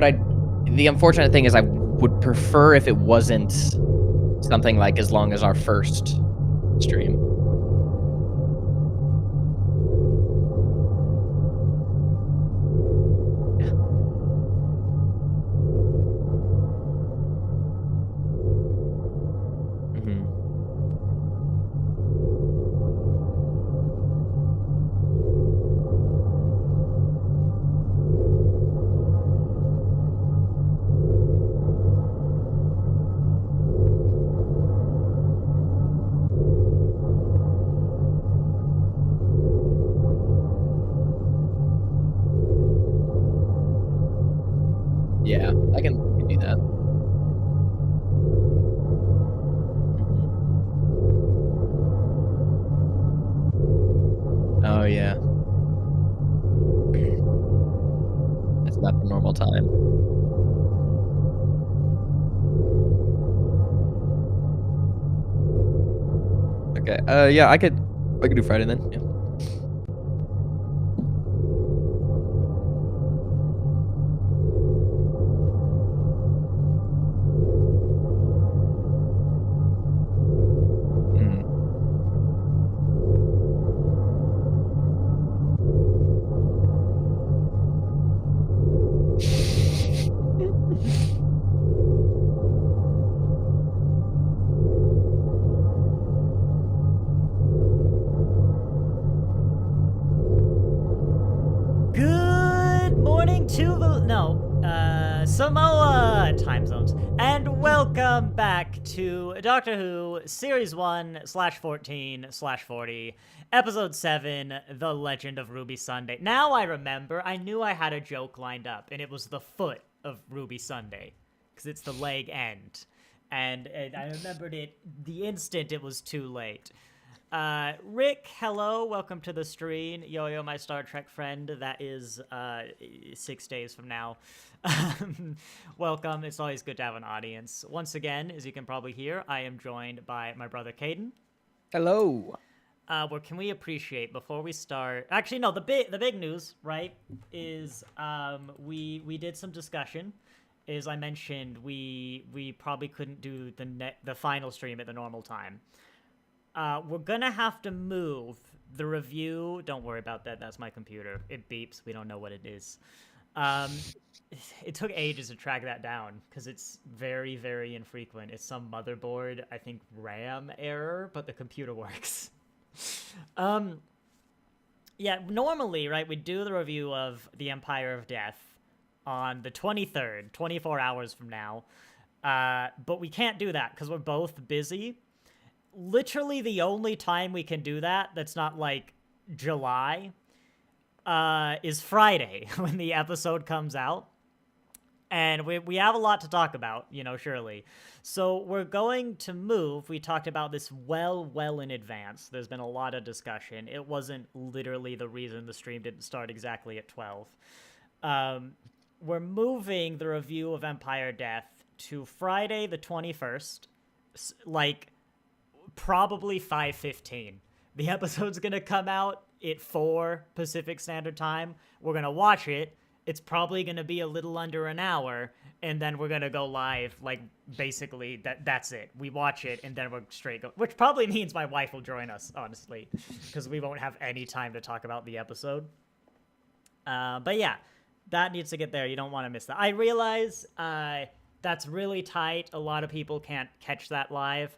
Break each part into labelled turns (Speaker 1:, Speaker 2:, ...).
Speaker 1: But the unfortunate thing is I would prefer if it wasn't something like as long as our first stream. Mhm. Yeah, I can do that. Mhm. Oh, yeah. That's about the normal time. Okay, yeah, I could do Friday then, yeah. Mhm.
Speaker 2: Good morning to the Samoa time zones, and welcome back to Doctor Who Series 1/14/40, Episode 7, The Legend of Ruby Sunday. Now I remember, I knew I had a joke lined up, and it was the foot of Ruby Sunday, because it's the leg end. And I remembered it the instant it was too late. Rick, hello, welcome to the stream. Yo-Yo, my Star Trek friend, that is 6 days from now. Welcome, it's always good to have an audience. Once again, as you can probably hear, I am joined by my brother Caden.
Speaker 1: Hello.
Speaker 2: What can we appreciate before we start? Actually, no, the big news, right, is we did some discussion. As I mentioned, we probably couldn't do the final stream at the normal time. We're gonna have to move the review. Don't worry about that. That's my computer. It beeps. We don't know what it is. It took ages to track that down because it's very, very infrequent. It's some motherboard, I think, RAM error, but the computer works. Yeah, normally, right, we do the review of The Empire of Death on the 23rd, 24 hours from now. But we can't do that because we're both busy. Literally the only time we can do that that's not like July is Friday when the episode comes out. And we have a lot to talk about, you know, surely. So we're going to move. We talked about this well in advance. There's been a lot of discussion. It wasn't literally the reason the stream didn't start exactly at 12. We're moving the review of Empire Death to Friday the 21st, like probably 5:15. The episode's gonna come out at 4 Pacific Standard Time. We're gonna watch it. It's probably gonna be a little under an hour, and then we're gonna go live. Like basically, that's it. We watch it, and then we're straight go. Which probably means my wife will join us, honestly, because we won't have any time to talk about the episode. But yeah, that needs to get there. You don't want to miss that. I realize that's really tight. A lot of people can't catch that live.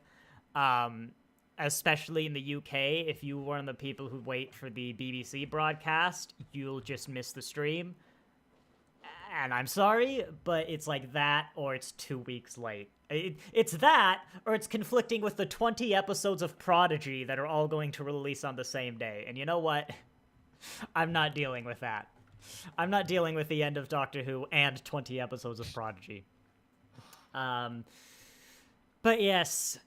Speaker 2: Especially in the UK, if you were one of the people who wait for the BBC broadcast, you'll just miss the stream. And I'm sorry, but it's like that, or it's 2 weeks late. It's that, or it's conflicting with the 20 episodes of Prodigy that are all going to release on the same day. And you know what? I'm not dealing with that. I'm not dealing with the end of Doctor Who and 20 episodes of Prodigy. But yes,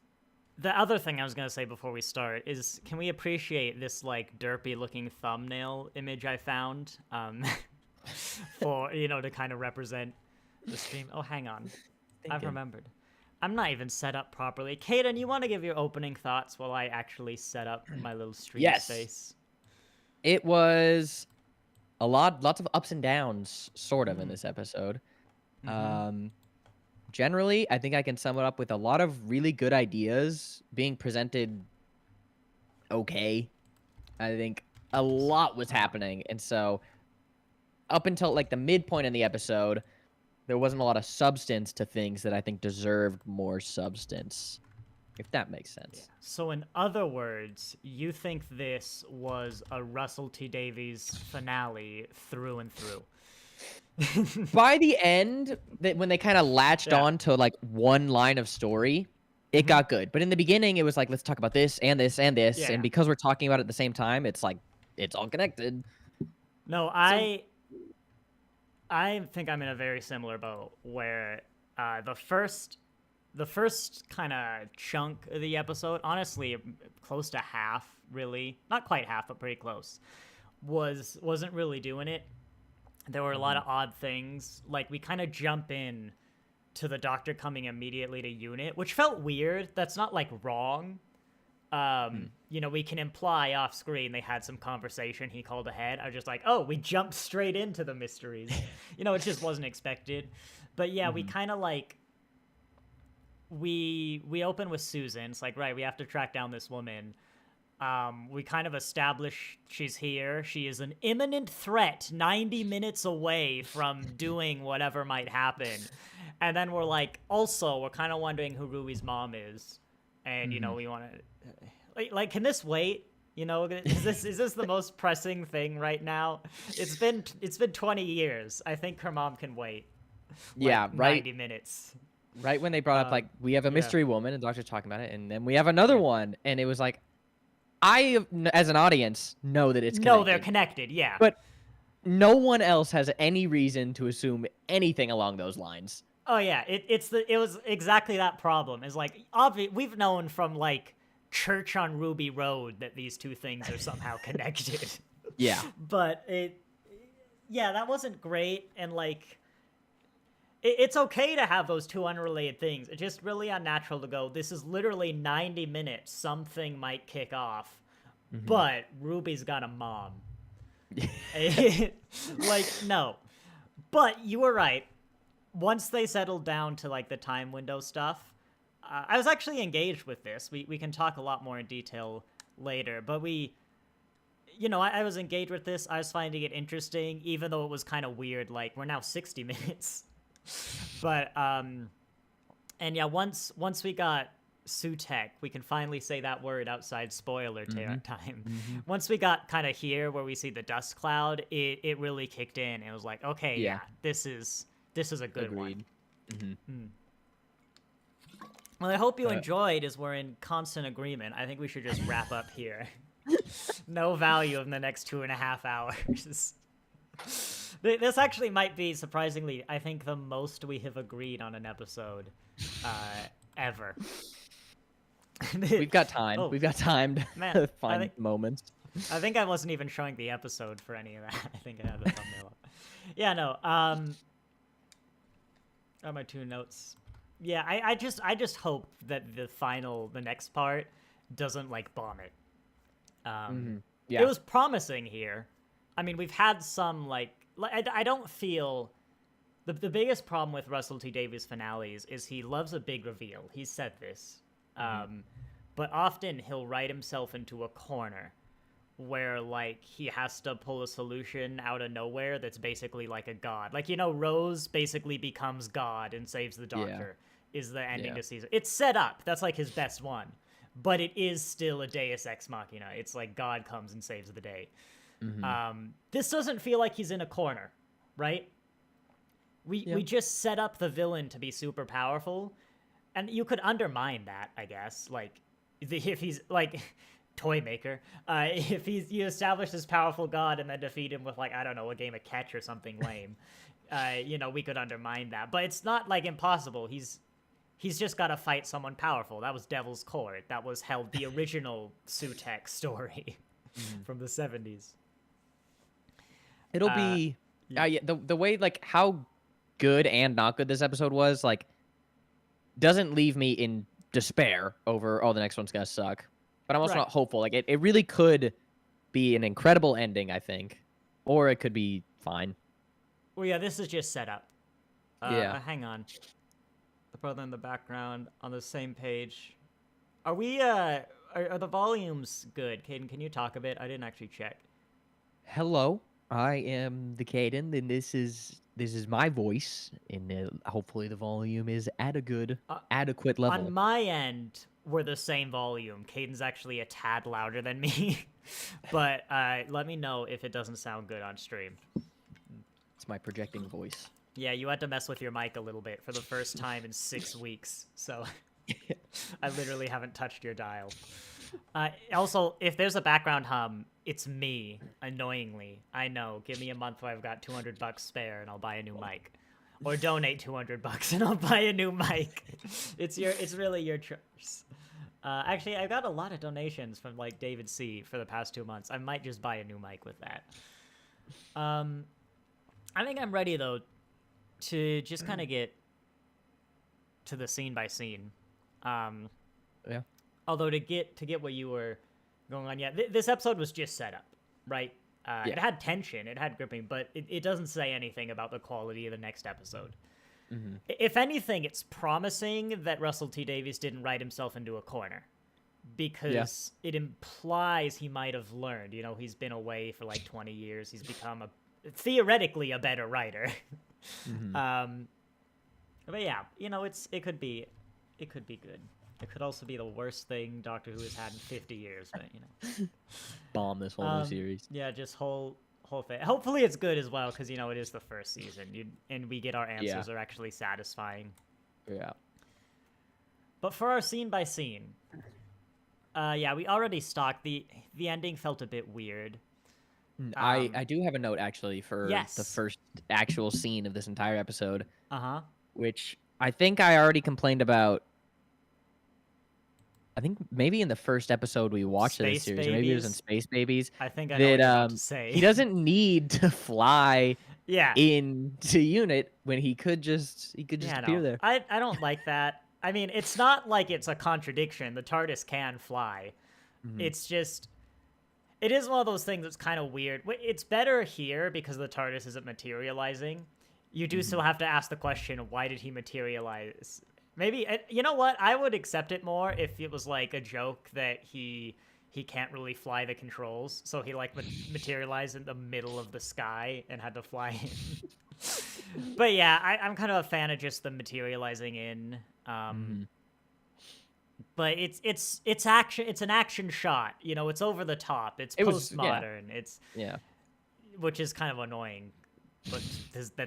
Speaker 2: the other thing I was going to say before we start is, can we appreciate this, like, derpy-looking thumbnail image I found? For, you know, to kind of represent the stream. Oh, hang on. I've remembered. I'm not even set up properly. Kaden, you want to give your opening thoughts while I actually set up my little stream space?
Speaker 1: It was lots of ups and downs, sort of, in this episode. Um, generally, I think I can sum it up with a lot of really good ideas being presented okay. I think a lot was happening, and so up until like the midpoint in the episode, there wasn't a lot of substance to things that I think deserved more substance, if that makes sense.
Speaker 2: So in other words, you think this was a Russell T Davies finale through and through?
Speaker 1: By the end, when they kind of latched
Speaker 2: Yeah.
Speaker 1: on to like one line of story, it got good. But in the beginning, it was like, let's talk about this and this and this,
Speaker 2: Yeah.
Speaker 1: and because we're talking about it at the same time, it's like it's all connected.
Speaker 2: No, I think I'm in a very similar boat where the first kind of chunk of the episode, honestly, close to half, really, not quite half, but pretty close, wasn't really doing it. There were a lot of odd things. Like, we kind of jump in to the doctor coming immediately to unit, which felt weird. That's not, like, wrong. You know, we can imply off screen they had some conversation, he called ahead. I was just like, oh, we jumped straight into the mysteries. You know, it just wasn't expected. But yeah, we kind of, like, we open with Susan. It's like, right, we have to track down this woman. We kind of establish she's here. She is an imminent threat 90 minutes away from doing whatever might happen. And then we're like, also, we're kind of wondering who Ruby's mom is. And, you know, we want to, like, can this wait? You know, is this the most pressing thing right now? It's been 20 years. I think her mom can wait. Like,
Speaker 1: Yeah, right.
Speaker 2: 90 minutes.
Speaker 1: Right when they brought up, like, we have a mystery woman, and the doctor's talking about it, and then we have another one, and it was like, I, as an audience, know that it's connected.
Speaker 2: No, they're connected, yeah.
Speaker 1: But no one else has any reason to assume anything along those lines.
Speaker 2: Oh yeah, it was exactly that problem. Is like, we've known from like Church on Ruby Road that these two things are somehow connected.
Speaker 1: Yeah.
Speaker 2: But that wasn't great, and like, it's okay to have those two unrelated things. It's just really unnatural to go, this is literally 90 minutes, something might kick off, but Ruby's got a mom. Like, no. But you were right. Once they settled down to, like, the time window stuff, I was actually engaged with this. We can talk a lot more in detail later, but you know, I was engaged with this. I was finding it interesting, even though it was kind of weird. Like, we're now 60 minutes. But, and yeah, once we got Sutekh, we can finally say that word outside spoiler time. Once we got kind of here where we see the dust cloud, it really kicked in. It was like, okay, yeah, this is a good one. Well, I hope you enjoyed, as we're in constant agreement. I think we should just wrap up here. No value in the next 2.5 hours. This actually might be, surprisingly, I think the most we have agreed on an episode ever.
Speaker 1: We've got time.
Speaker 2: Oh,
Speaker 1: We've got time to find moments.
Speaker 2: I think I wasn't even showing the episode for any of that. I think I had the thumbnail up. Yeah, no. Are my 2 notes? Yeah, I just hope that the next part doesn't like bomb it.
Speaker 1: Yeah.
Speaker 2: It was promising here. I mean, we've had some like I don't feel the biggest problem with Russell T Davies finales is he loves a big reveal. He's said this, but often he'll write himself into a corner where like he has to pull a solution out of nowhere that's basically like a god. Like, you know, Rose basically becomes God and saves the Doctor. Is the ending to season. It's set up. That's like his best one. But it is still a Deus Ex Machina. It's like God comes and saves the day. This doesn't feel like he's in a corner, right? We just set up the villain to be super powerful, and you could undermine that, I guess. Like, if he's like toy maker, if you establish this powerful god and then defeat him with like, I don't know, a game of catch or something lame, you know, we could undermine that. But it's not like impossible. He's just got to fight someone powerful. That was Devil's Court. That was the original Sutekh story from the 70s.
Speaker 1: It'll be the way like how good and not good this episode was, like, doesn't leave me in despair over, oh, the next one's gonna suck. But I'm also not hopeful. Like, it really could be an incredible ending, I think. Or it could be fine.
Speaker 2: Well, yeah, this is just set up.
Speaker 1: Yeah.
Speaker 2: Hang on. The brother in the background on the same page. Are we, are the volumes good? Caden, can you talk a bit? I didn't actually check.
Speaker 1: Hello, I am the Caden, and this is my voice, and hopefully the volume is at a good,
Speaker 2: Uh,
Speaker 1: adequate
Speaker 2: on
Speaker 1: level.
Speaker 2: my end, we're the same volume. Caden's actually a tad louder than me. But let me know if it doesn't sound good on stream.
Speaker 1: It's my projecting voice.
Speaker 2: Yeah, you had to mess with your mic a little bit for the first time in 6 weeks, so I literally haven't touched your dial. Also, if there's a background hum, it's me, annoyingly. I know. Give me a month where I've got $200 spare and I'll buy a new mic. Or donate $200 and I'll buy a new mic. It's really your choice. Actually, I got a lot of donations from like David C for the past 2 months. I might just buy a new mic with that. I think I'm ready though to just kind of get to the scene by scene.
Speaker 1: Yeah.
Speaker 2: Although to get what you were going on, yeah, this episode was just set up, right?
Speaker 1: Yeah.
Speaker 2: It had tension, it had gripping, but it doesn't say anything about the quality of the next episode.
Speaker 1: Mm-hmm.
Speaker 2: If anything, it's promising that Russell T Davies didn't write himself into a corner, because it implies he might have learned. You know, he's been away for like 20 years. He's become theoretically a better writer.
Speaker 1: Mm-hmm.
Speaker 2: But yeah, you know, it could be good. It could also be the worst thing Doctor Who has had in 50 years, but you know.
Speaker 1: Bomb this whole new series.
Speaker 2: Yeah, just whole thing. Hopefully it's good as well, because you know it is the first season, and we get our answers are actually satisfying.
Speaker 1: Yeah.
Speaker 2: But for our scene by scene, yeah, we already stalked the ending felt a bit weird.
Speaker 1: I do have a note actually for
Speaker 2: Yes.
Speaker 1: the first actual scene of this entire episode,
Speaker 2: Which
Speaker 1: I think I already complained about. I think maybe in the first episode we watched of this
Speaker 2: Space
Speaker 1: series, or maybe it was in
Speaker 2: Babies?
Speaker 1: Space Babies.
Speaker 2: I think I know what you're about to say.
Speaker 1: He doesn't need to fly
Speaker 2: Yeah.
Speaker 1: into unit when he could just
Speaker 2: Yeah,
Speaker 1: appear
Speaker 2: no.
Speaker 1: there.
Speaker 2: I don't like that. I mean, it's not like it's a contradiction. The TARDIS can fly. It's just, it is one of those things that's kind of weird. It's better here because the TARDIS isn't materializing. You do still have to ask the question, why did he materialize? Maybe, you know what? I would accept it more if it was like a joke that he can't really fly the controls, so he like materialized in the middle of the sky and had to fly in. But yeah, I'm kind of a fan of just the materializing in. But it's action. It's an action shot. You know, it's over the top. It's postmodern. It's which is kind of annoying. But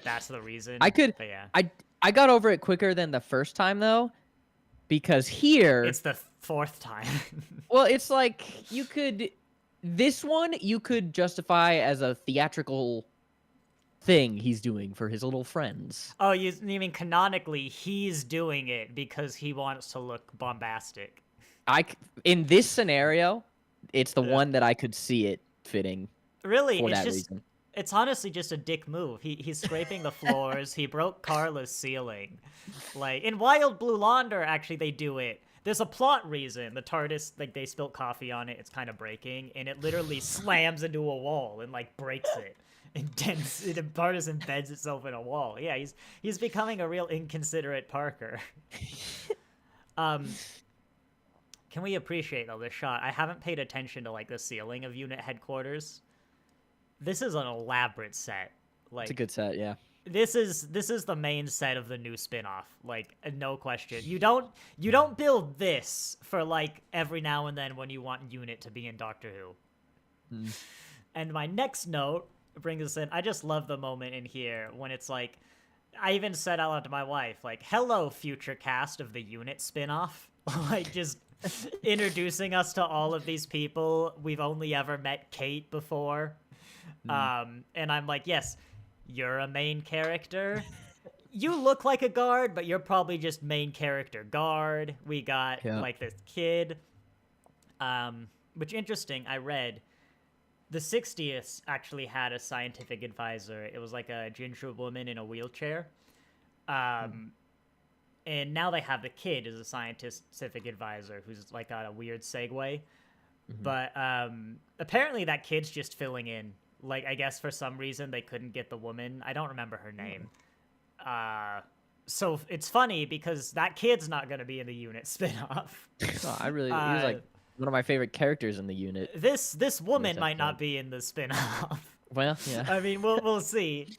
Speaker 2: that's the reason. But yeah.
Speaker 1: I got over it quicker than the first time though, because here
Speaker 2: it's the fourth time.
Speaker 1: Well, it's like this one you could justify as a theatrical thing he's doing for his little friends.
Speaker 2: Oh, you mean canonically he's doing it because he wants to look bombastic?
Speaker 1: In this scenario, it's the one that I could see it fitting.
Speaker 2: Really,
Speaker 1: for that reason.
Speaker 2: It's honestly just a dick move. He's scraping the floors. He broke Carla's ceiling. Like in Wild Blue Launder, actually they do it. There's a plot reason. The TARDIS, like they spilt coffee on it. It's kind of breaking, and it literally slams into a wall and like breaks it. The TARDIS embeds itself in a wall. Yeah, he's becoming a real inconsiderate Parker. Can we appreciate though this shot? I haven't paid attention to like the ceiling of unit headquarters. This is an elaborate set. Like
Speaker 1: It's a good set, yeah.
Speaker 2: This is the main set of the new spin-off. Like no question. You don't build this for like every now and then when you want unit to be in Doctor Who. And my next note brings us in. I just love the moment in here when it's like, I even said out loud to my wife, like, hello, future cast of the unit spin-off. Like, just introducing us to all of these people. We've only ever met Kate before. And I'm like, yes, you're a main character. You look like a guard, but you're probably just main character guard. We got, like, this kid. Which, interesting, I read the 60th actually had a scientific advisor. It was like a ginger woman in a wheelchair. And now they have the kid as a scientific advisor who's like got a weird segue. But apparently that kid's just filling in. Like, I guess for some reason they couldn't get the woman. I don't remember her name. So it's funny because that kid's not going to be in the unit spinoff.
Speaker 1: No, he was like one of my favorite characters in the unit.
Speaker 2: This woman
Speaker 1: this
Speaker 2: might not
Speaker 1: episode.
Speaker 2: be in the spinoff.
Speaker 1: Well, yeah.
Speaker 2: I mean, we'll see.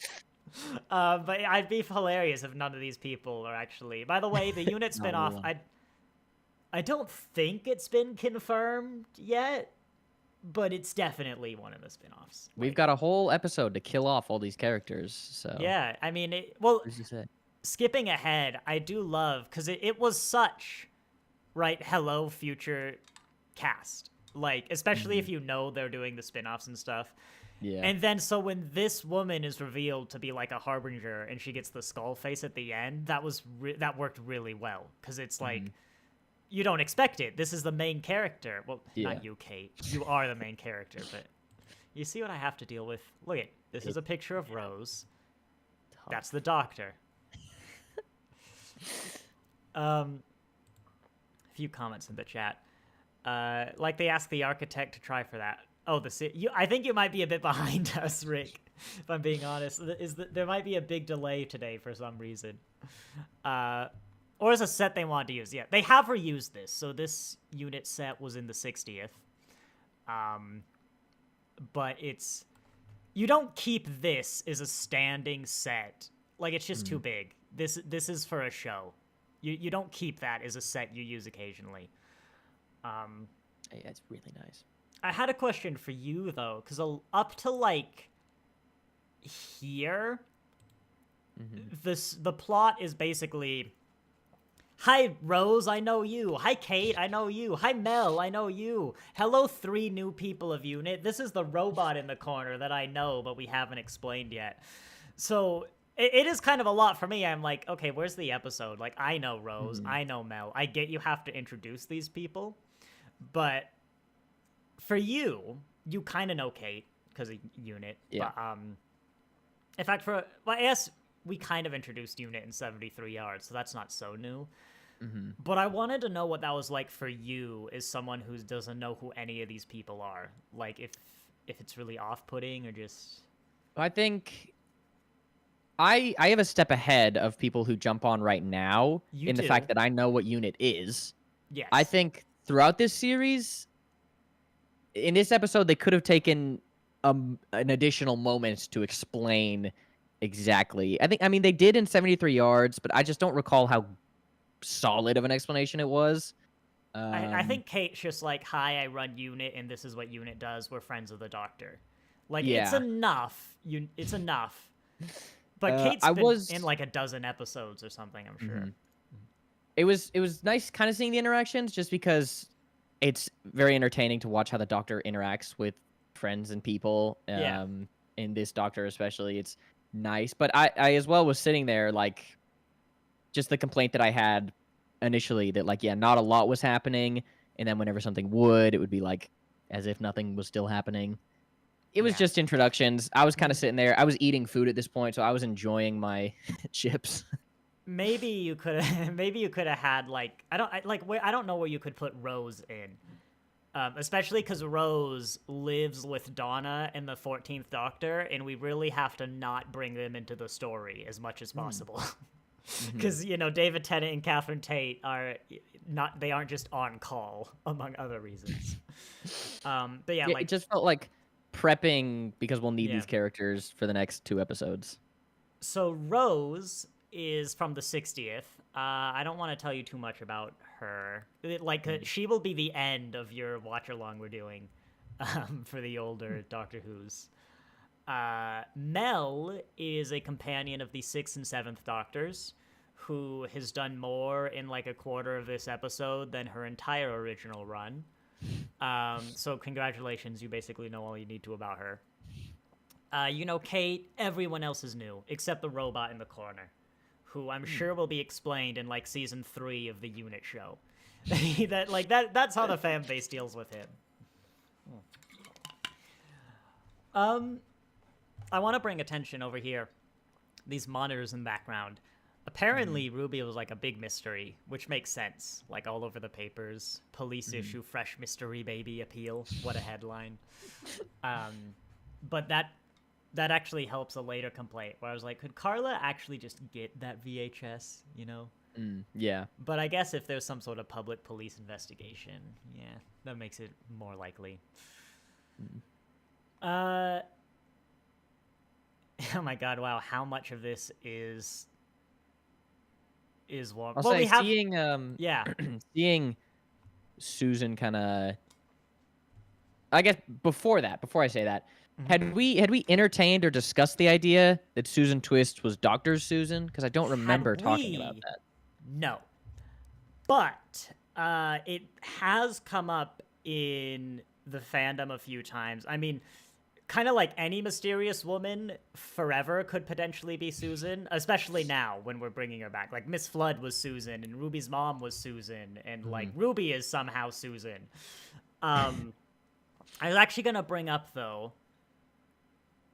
Speaker 2: But I'd be hilarious if none of these people are actually. By the way, the unit
Speaker 1: No.
Speaker 2: spinoff, I don't think it's been confirmed yet, but it's definitely one of the spinoffs.
Speaker 1: We've got a whole episode to kill off all these characters. So
Speaker 2: Yeah, I mean, well,
Speaker 1: what did you say?
Speaker 2: skipping ahead, I do love because it was such, right? Hello, future cast. Like, especially if you know they're doing the spinoffs and stuff.
Speaker 1: Yeah.
Speaker 2: And then so when this woman is revealed to be like a harbinger and she gets the skull face at the end, that worked really well because it's like you don't expect it. This is the main character. Well, not you, Kate. You are the main character, but you see what I have to deal with. Look at this is a picture of Rose. That's the doctor. A few comments in the chat. Like they asked the architect to try for that. Oh, I think you might be a bit behind us, Rick. If I'm being honest, there might be a big delay today for some reason. Or is a set they want to use? Yeah, they have reused this. So this unit set was in the 60th. But you don't keep this as a standing set. Like it's just too big. This is for a show. You don't keep that as a set you use occasionally.
Speaker 1: Yeah, it's really nice.
Speaker 2: I had a question for you though, because up to like here, the plot is basically, hi Rose, I know you. Hi Kate, I know you. Hi Mel, I know you. Hello, 3 new people of unit. This is the robot in the corner that I know, but we haven't explained yet. So it is kind of a lot for me. I'm like, okay, where's the episode? Like, I know Rose, I know Mel. I get you have to introduce these people, but for you kind of know Kate because of unit.
Speaker 1: Yeah.
Speaker 2: But, in fact, I guess we kind of introduced unit in 73 yards, so that's not so new. But I wanted to know what that was like for you as someone who doesn't know who any of these people are. Like, if it's really off-putting or just...
Speaker 1: I think I have a step ahead of people who jump on right now the fact that I know what unit is.
Speaker 2: Yes.
Speaker 1: I think throughout this series, in this episode, they could have taken an additional moment to explain exactly. I mean, they did in 73 yards, but I just don't recall how solid of an explanation it was.
Speaker 2: I think Kate's just like, hi, I run unit, and this is what unit does. We're friends of the doctor. Like, it's enough. It's enough. But Kate's been in like a dozen episodes or something, I'm sure.
Speaker 1: It was nice kind of seeing the interactions just because it's very entertaining to watch how the doctor interacts with friends and people. In this doctor especially, it's nice. But I as well was sitting there like just the complaint that I had initially that like, yeah, not a lot was happening. And then whenever something would, it would be like as if nothing was still happening. It was just introductions. I was kind of sitting there. I was eating food at this point, so I was enjoying my chips.
Speaker 2: Maybe you could have had like I don't know where you could put Rose in, especially because Rose lives with Donna and the 14th Doctor, and we really have to not bring them into the story as much as possible, because David Tennant and Catherine Tate aren't just on call among other reasons. But yeah, like
Speaker 1: it just felt like prepping because we'll need these characters for the next 2 episodes.
Speaker 2: So Rose is from the 60th. I don't want to tell you too much about her. She will be the end of your watch along we're doing for the older Doctor Who's. Mel is a companion of the 6th and 7th Doctors who has done more in like a quarter of this episode than her entire original run. So congratulations, you basically know all you need to about her. Kate, everyone else is new, except the robot in the corner, who I'm sure will be explained in like season 3 of the unit show. That's how the fan base deals with him. I want to bring attention over here. These monitors in the background. Apparently, Ruby was like a big mystery, which makes sense. Like all over the papers, police issue, fresh mystery baby appeal. What a headline. But that that actually helps a later complaint where I was like, could Carla actually just get that VHS, you know?
Speaker 1: Yeah.
Speaker 2: But I guess if there's some sort of public police investigation, yeah, that makes it more likely. Oh my god, wow, how much of this is what?
Speaker 1: I'll
Speaker 2: Well,
Speaker 1: say
Speaker 2: we have yeah.
Speaker 1: seeing Susan kind of, I guess before I say that, had we entertained or discussed the idea that Susan Twist was Dr. Susan? Because I don't remember
Speaker 2: Had
Speaker 1: talking about
Speaker 2: we?
Speaker 1: that.
Speaker 2: No. But it has come up in the fandom a few times. I mean, kind of like any mysterious woman, Forever could potentially be Susan, especially now when we're bringing her back. Like, Miss Flood was Susan, and Ruby's mom was Susan, and, like, Ruby is somehow Susan. I was actually going to bring up, though,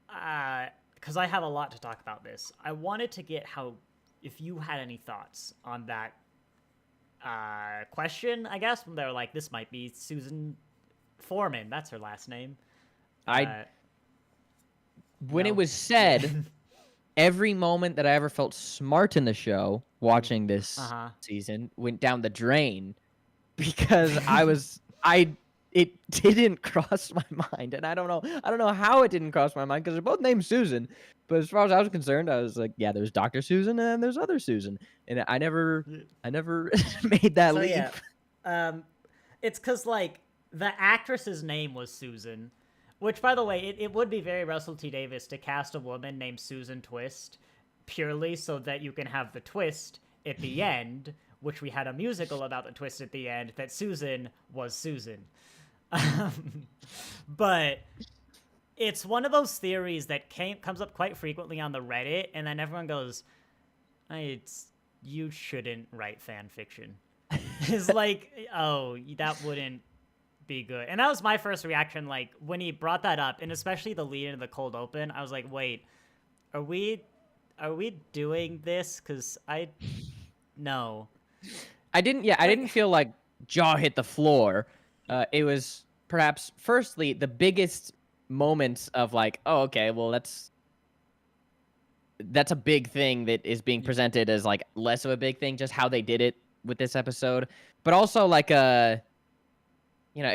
Speaker 2: because I have a lot to talk about this. I wanted to get if you had any thoughts on that question, I guess, when they were like, this might be Susan Foreman. That's her last name.
Speaker 1: When
Speaker 2: No.
Speaker 1: it was said, every moment that I ever felt smart in the show watching this season went down the drain because it didn't cross my mind, and I don't know how it didn't cross my mind because they're both named Susan. But as far as I was concerned, I was like, yeah, there's Dr. Susan and there's other Susan, and I never made that leap.
Speaker 2: Yeah. It's because, like, the actress's name was Susan, which, by the way, it would be very Russell T Davies to cast a woman named Susan Twist purely so that you can have the twist at the end, which we had a musical about the twist at the end, that Susan was Susan. But it's one of those theories that comes up quite frequently on the Reddit, and then everyone goes, you shouldn't write fan fiction. It's like, oh, that wouldn't be good. And that was my first reaction, like, when he brought that up, and especially the lead into the cold open, I was like, wait, are we doing this? Because no. I
Speaker 1: didn't feel like jaw hit the floor. It was perhaps, firstly, the biggest moments of like, oh, okay, well, that's a big thing that is being presented as like less of a big thing, just how they did it with this episode. But also like it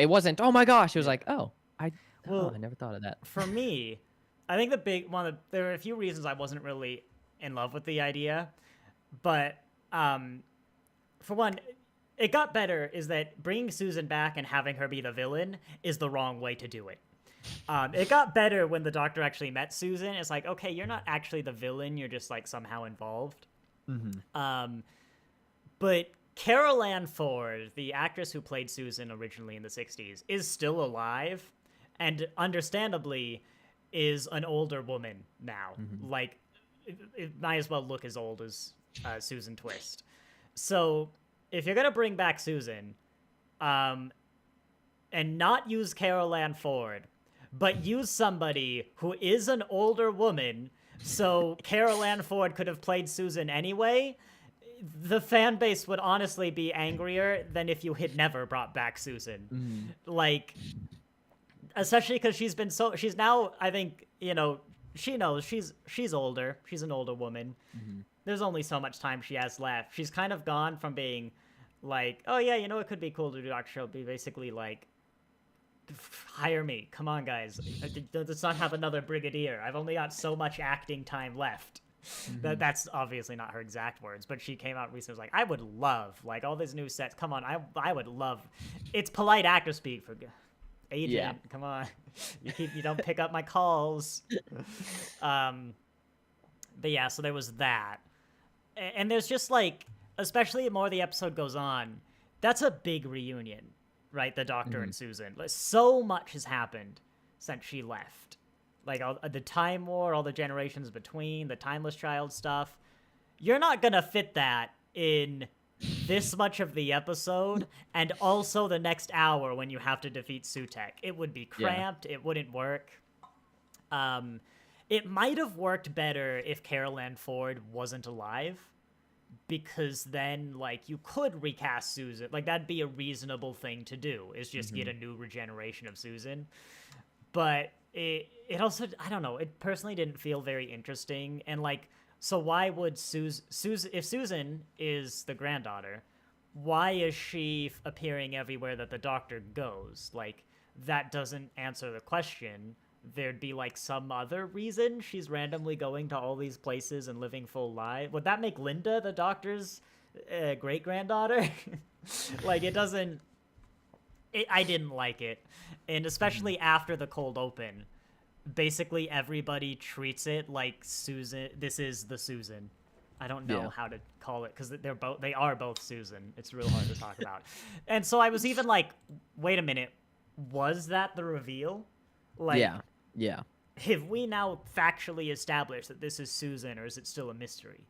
Speaker 1: wasn't, oh my gosh, it was like, I never thought of that.
Speaker 2: For me, I think the big one, there were a few reasons I wasn't really in love with the idea, but for one, it got better is that bringing Susan back and having her be the villain is the wrong way to do it. It got better when the Doctor actually met Susan. It's like, okay, you're not actually the villain, you're just like somehow involved. But Carol Ann Ford, the actress who played Susan originally in the 60s, is still alive, and understandably is an older woman now. Like, it might as well look as old as Susan Twist. So if you're gonna bring back Susan, and not use Carol Ann Ford, but use somebody who is an older woman, so Carol Ann Ford could have played Susan anyway, the fan base would honestly be angrier than if you had never brought back Susan. Like, especially because she's now, I think, she knows she's older. She's an older woman. There's only so much time she has left. She's kind of gone from being like, oh yeah, it could be cool to do Doctor Show, be basically like, hire me. Come on, guys. Let's not have another Brigadier. I've only got so much acting time left. That's obviously not her exact words, but she came out recently, was like, I would love, like, all these new sets. Come on, I would love. It's polite actor speak for agent. Yeah. Come on, you don't pick up my calls. But yeah, so there was that, and there's just like, especially the more the episode goes on, that's a big reunion, right? The Doctor and Susan. Like, so much has happened since she left. Like, all the Time War, all the generations between, the Timeless Child stuff. You're not gonna fit that in this much of the episode, and also the next hour when you have to defeat Sutekh. It would be cramped. Yeah. It wouldn't work. It might have worked better if Carol Ann Ford wasn't alive, because then, like, you could recast Susan. Like, that'd be a reasonable thing to do, is just get a new regeneration of Susan. But it also, I don't know, it personally didn't feel very interesting. And like, so why would Susan, if Susan is the granddaughter, why is she appearing everywhere that the doctor goes? Like, that doesn't answer the question. There'd be like some other reason she's randomly going to all these places and living full lives. Would that make Linda the doctor's great granddaughter? Like, it doesn't. I didn't like it, and especially after the cold open, basically everybody treats it like Susan. This is the Susan. I don't know how to call it because they are both Susan. It's real hard to talk about. And so I was even like, wait a minute, was that the reveal? Like,
Speaker 1: yeah.
Speaker 2: Have we now factually established that this is Susan, or is it still a mystery?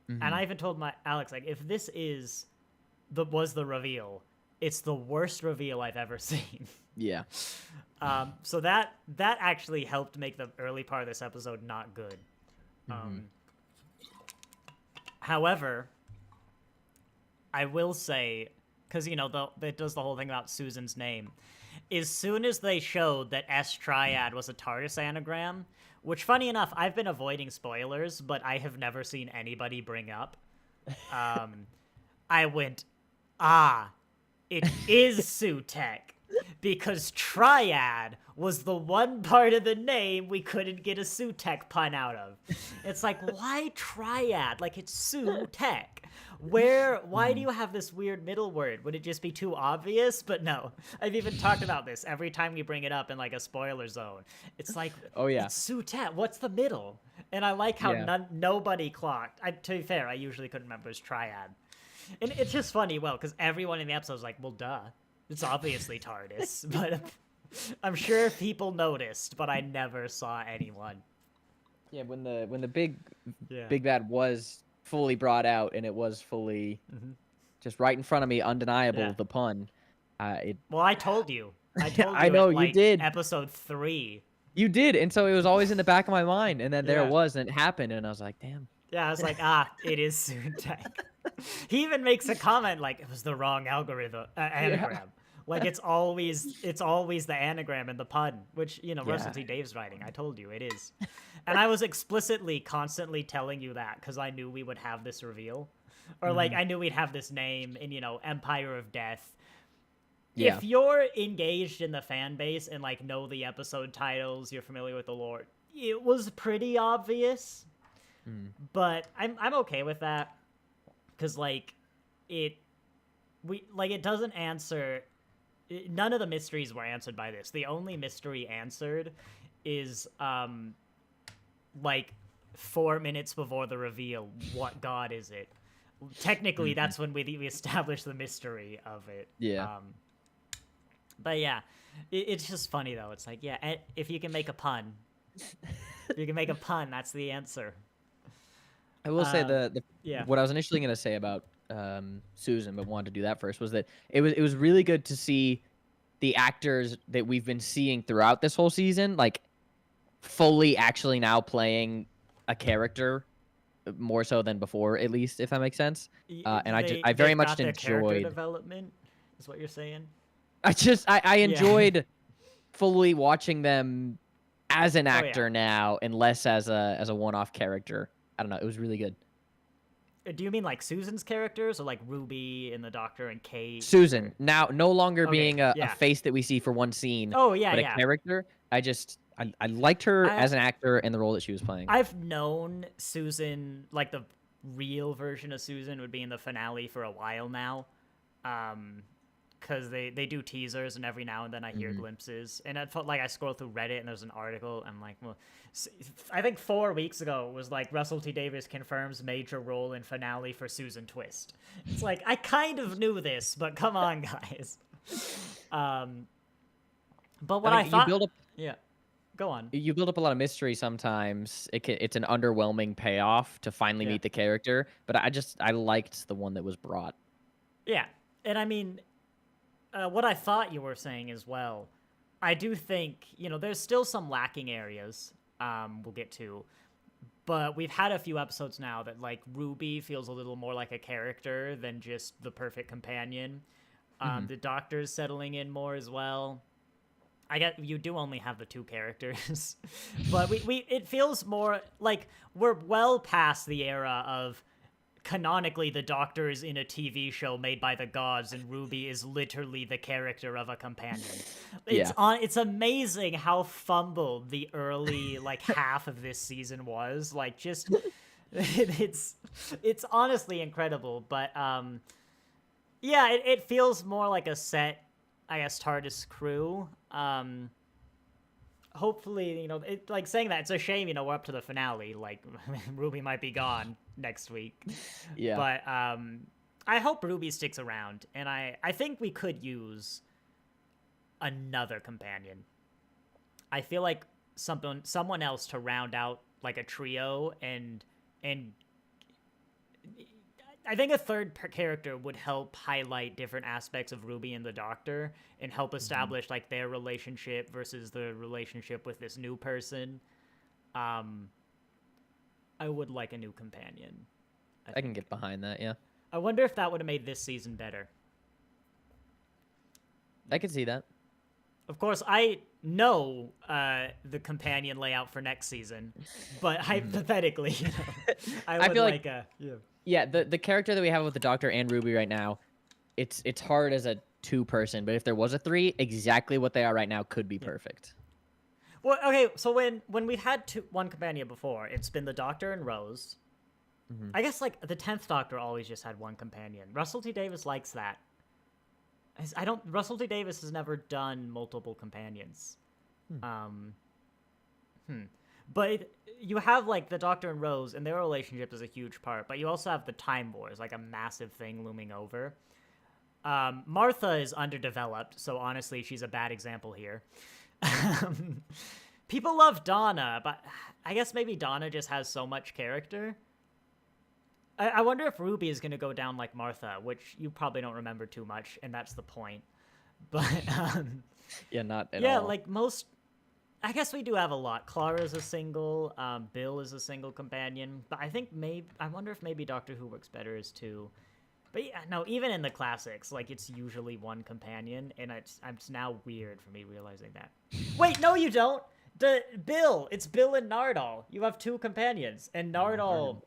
Speaker 2: And I even told Alex, like, if this was the reveal, it's the worst reveal I've ever seen.
Speaker 1: Yeah.
Speaker 2: So that actually helped make the early part of this episode not good. However, I will say, because, you know, it does the whole thing about Susan's name. As soon as they showed that S Triad was a TARDIS anagram, which, funny enough, I've been avoiding spoilers, but I have never seen anybody bring up, I went, it is Sutekh. Because Triad was the one part of the name we couldn't get a Sutekh pun out of. It's like, why Triad? Like, it's Sutekh. Why do you have this weird middle word? Would it just be too obvious? But no, I've even talked about this every time we bring it up in like a spoiler zone. It's like,
Speaker 1: oh yeah,
Speaker 2: it's Sutekh. What's the middle? And I like how nobody clocked. To be fair, I usually couldn't remember his Triad. And it's just funny, because everyone in the episode was like, well, duh. It's obviously TARDIS. But I'm sure people noticed, but I never saw anyone.
Speaker 1: Yeah, when the big bad was fully brought out and it was fully just right in front of me, undeniable, the pun.
Speaker 2: Well, I told you.
Speaker 1: I know you did.
Speaker 2: Episode 3.
Speaker 1: You did, and so it was always in the back of my mind, and then there it was, and it happened, and I was like, damn.
Speaker 2: Yeah, I was like, it is Sutekh. He even makes a comment like it was the wrong anagram. Like it's always the anagram and the pun, which, you know, Russell T Dave's writing. I told you it is. And I was explicitly constantly telling you that because I knew we would have this reveal. Or like I knew we'd have this name in, you know, Empire of Death. Yeah. If you're engaged in the fan base and like know the episode titles, you're familiar with the lore, it was pretty obvious. But I'm okay with that. Because, like, it doesn't answer... None of the mysteries were answered by this. The only mystery answered is, like, 4 minutes before the reveal, what god is it? Technically, that's when we established the mystery of it.
Speaker 1: Yeah.
Speaker 2: But, yeah, it's just funny, though. It's like, yeah, if you can make a pun, that's the answer.
Speaker 1: I will say what I was initially going to say about Susan, but wanted to do that first, was that it was really good to see the actors that we've been seeing throughout this whole season, like fully actually now playing a character more so than before, at least, if that makes sense. And I very much enjoyed
Speaker 2: character development. Is what you're saying?
Speaker 1: I enjoyed fully watching them as an actor now and less as a one-off character. I don't know. It was really good.
Speaker 2: Do you mean like Susan's characters, or like Ruby and the Doctor and Kate?
Speaker 1: Susan, now no longer being a face that we see for one scene.
Speaker 2: Oh yeah,
Speaker 1: but a character. I liked her as an actor and the role that she was playing.
Speaker 2: I've known Susan, like the real version of Susan would be in the finale for a while now, because they do teasers and every now and then I hear glimpses, and it felt like I scrolled through Reddit and there's an article. I'm like, well, I think 4 weeks ago it was like Russell T Davies confirms major role in finale for Susan Twist. It's like, I kind of knew this, but come on, guys. But what I thought, go on.
Speaker 1: You build up a lot of mystery sometimes. It's an underwhelming payoff to finally meet the character, but I liked the one that was brought. Yeah,
Speaker 2: and I mean, what I thought you were saying as well, I do think, you know, there's still some lacking areas we'll get to, but we've had a few episodes now that, like, Ruby feels a little more like a character than just the perfect companion. The Doctor's settling in more as well. I get you do only have the 2 characters, but it feels more like we're well past the era of canonically the Doctor is in a TV show made by the gods and Ruby is literally the character of a companion. It's amazing how fumbled the early like half of this season was. Like just it's honestly incredible, but yeah, it feels more like a set, I guess, TARDIS crew. Hopefully, you know, like saying that, it's a shame, you know, we're up to the finale. Like, Ruby might be gone next week.
Speaker 1: Yeah.
Speaker 2: But I hope Ruby sticks around, and I think we could use another companion. I feel like someone else to round out like a trio, and I think a third character would help highlight different aspects of Ruby and the Doctor and help establish like their relationship versus the relationship with this new person. I would like a new companion.
Speaker 1: I can get behind that, yeah.
Speaker 2: I wonder if that would have made this season better.
Speaker 1: I could see that.
Speaker 2: Of course, I know the companion layout for next season, but hypothetically, you know, I would
Speaker 1: feel
Speaker 2: like
Speaker 1: like,
Speaker 2: a...
Speaker 1: Yeah, the character that we have with the Doctor and Ruby right now, it's hard as a 2-person, but if there was a 3, exactly what they are right now could be perfect.
Speaker 2: Well, okay, so when we've had one companion before, it's been the Doctor and Rose. I guess, like, the 10th Doctor always just had one companion. Russell T. Davies likes that. Russell T. Davies has never done multiple companions. But you have, like, the Doctor and Rose, and their relationship is a huge part, but you also have the Time Wars, like a massive thing looming over. Martha is underdeveloped, so honestly, she's a bad example here. People love Donna, but I guess maybe Donna just has so much character. I wonder if Ruby is going to go down like Martha, which you probably don't remember too much, and that's the point. But,
Speaker 1: yeah, not at all.
Speaker 2: Yeah, like most... I guess we do have a lot. Clara's a single, Bill is a single companion, but I wonder if maybe Doctor Who works better as 2. But yeah, no, even in the classics, like, it's usually one companion, and it's now weird for me realizing that. Wait, no, you don't! It's Bill and Nardole. You have 2 companions, and Nardole...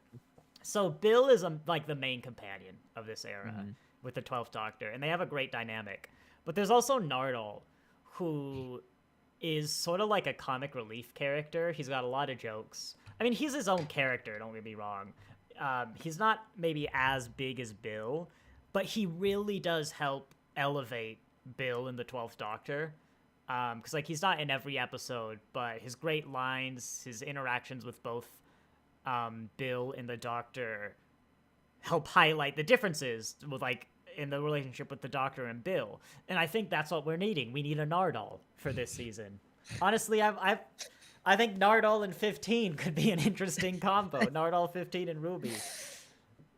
Speaker 2: So Bill is, like, the main companion of this era with the 12th Doctor, and they have a great dynamic. But there's also Nardole, who is sort of like a comic relief character. He's got a lot of jokes. I mean, he's his own character, don't get me wrong. He's not maybe as big as Bill, but he really does help elevate Bill in the 12th Doctor. Because, like, he's not in every episode, but his great lines, his interactions with both Bill and the Doctor help highlight the differences with, like, in the relationship with the Doctor and Bill. And I think that's what we're needing. We need a Nardole for this season. Honestly, I think Nardole and 15 could be an interesting combo. Nardole, 15, and Ruby.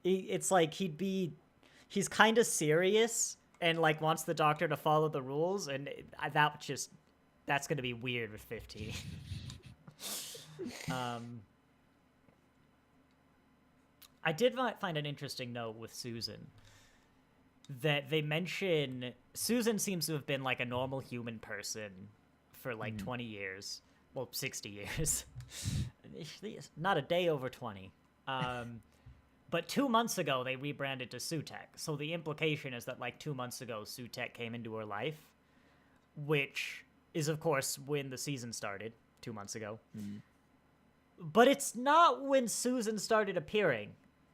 Speaker 2: It's like he's kind of serious and, like, wants the Doctor to follow the rules, and that's going to be weird with 15. I did find an interesting note with Susan that they mention Susan seems to have been like a normal human person for like 20 years. Well, 60 years. Not a day over 20. But 2 months ago, they rebranded to Sutekh. So the implication is that like 2 months ago, Sutekh came into her life, which is, of course, when the season started 2 months ago. But it's not when Susan started appearing,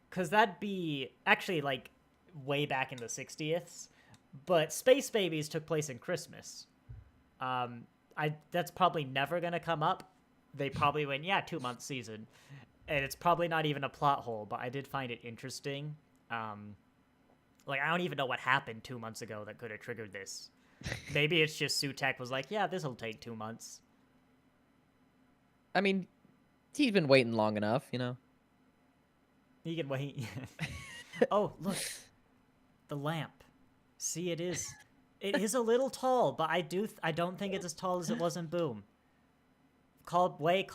Speaker 2: because that'd be actually like way back in the 60th. But Space Babies took place in Christmas. That's probably never gonna come up. They probably went, yeah, 2 month season, and it's probably not even a plot hole. But I did find it interesting. Like, I don't even know what happened 2 months ago that could have triggered this. Maybe it's just Sutekh was like, yeah, this'll take 2 months.
Speaker 1: I mean, he's been waiting long enough, you know.
Speaker 2: He can wait. Oh, look, the lamp. See, it is a little tall, but I don't think it's as tall as it was in Boom. Call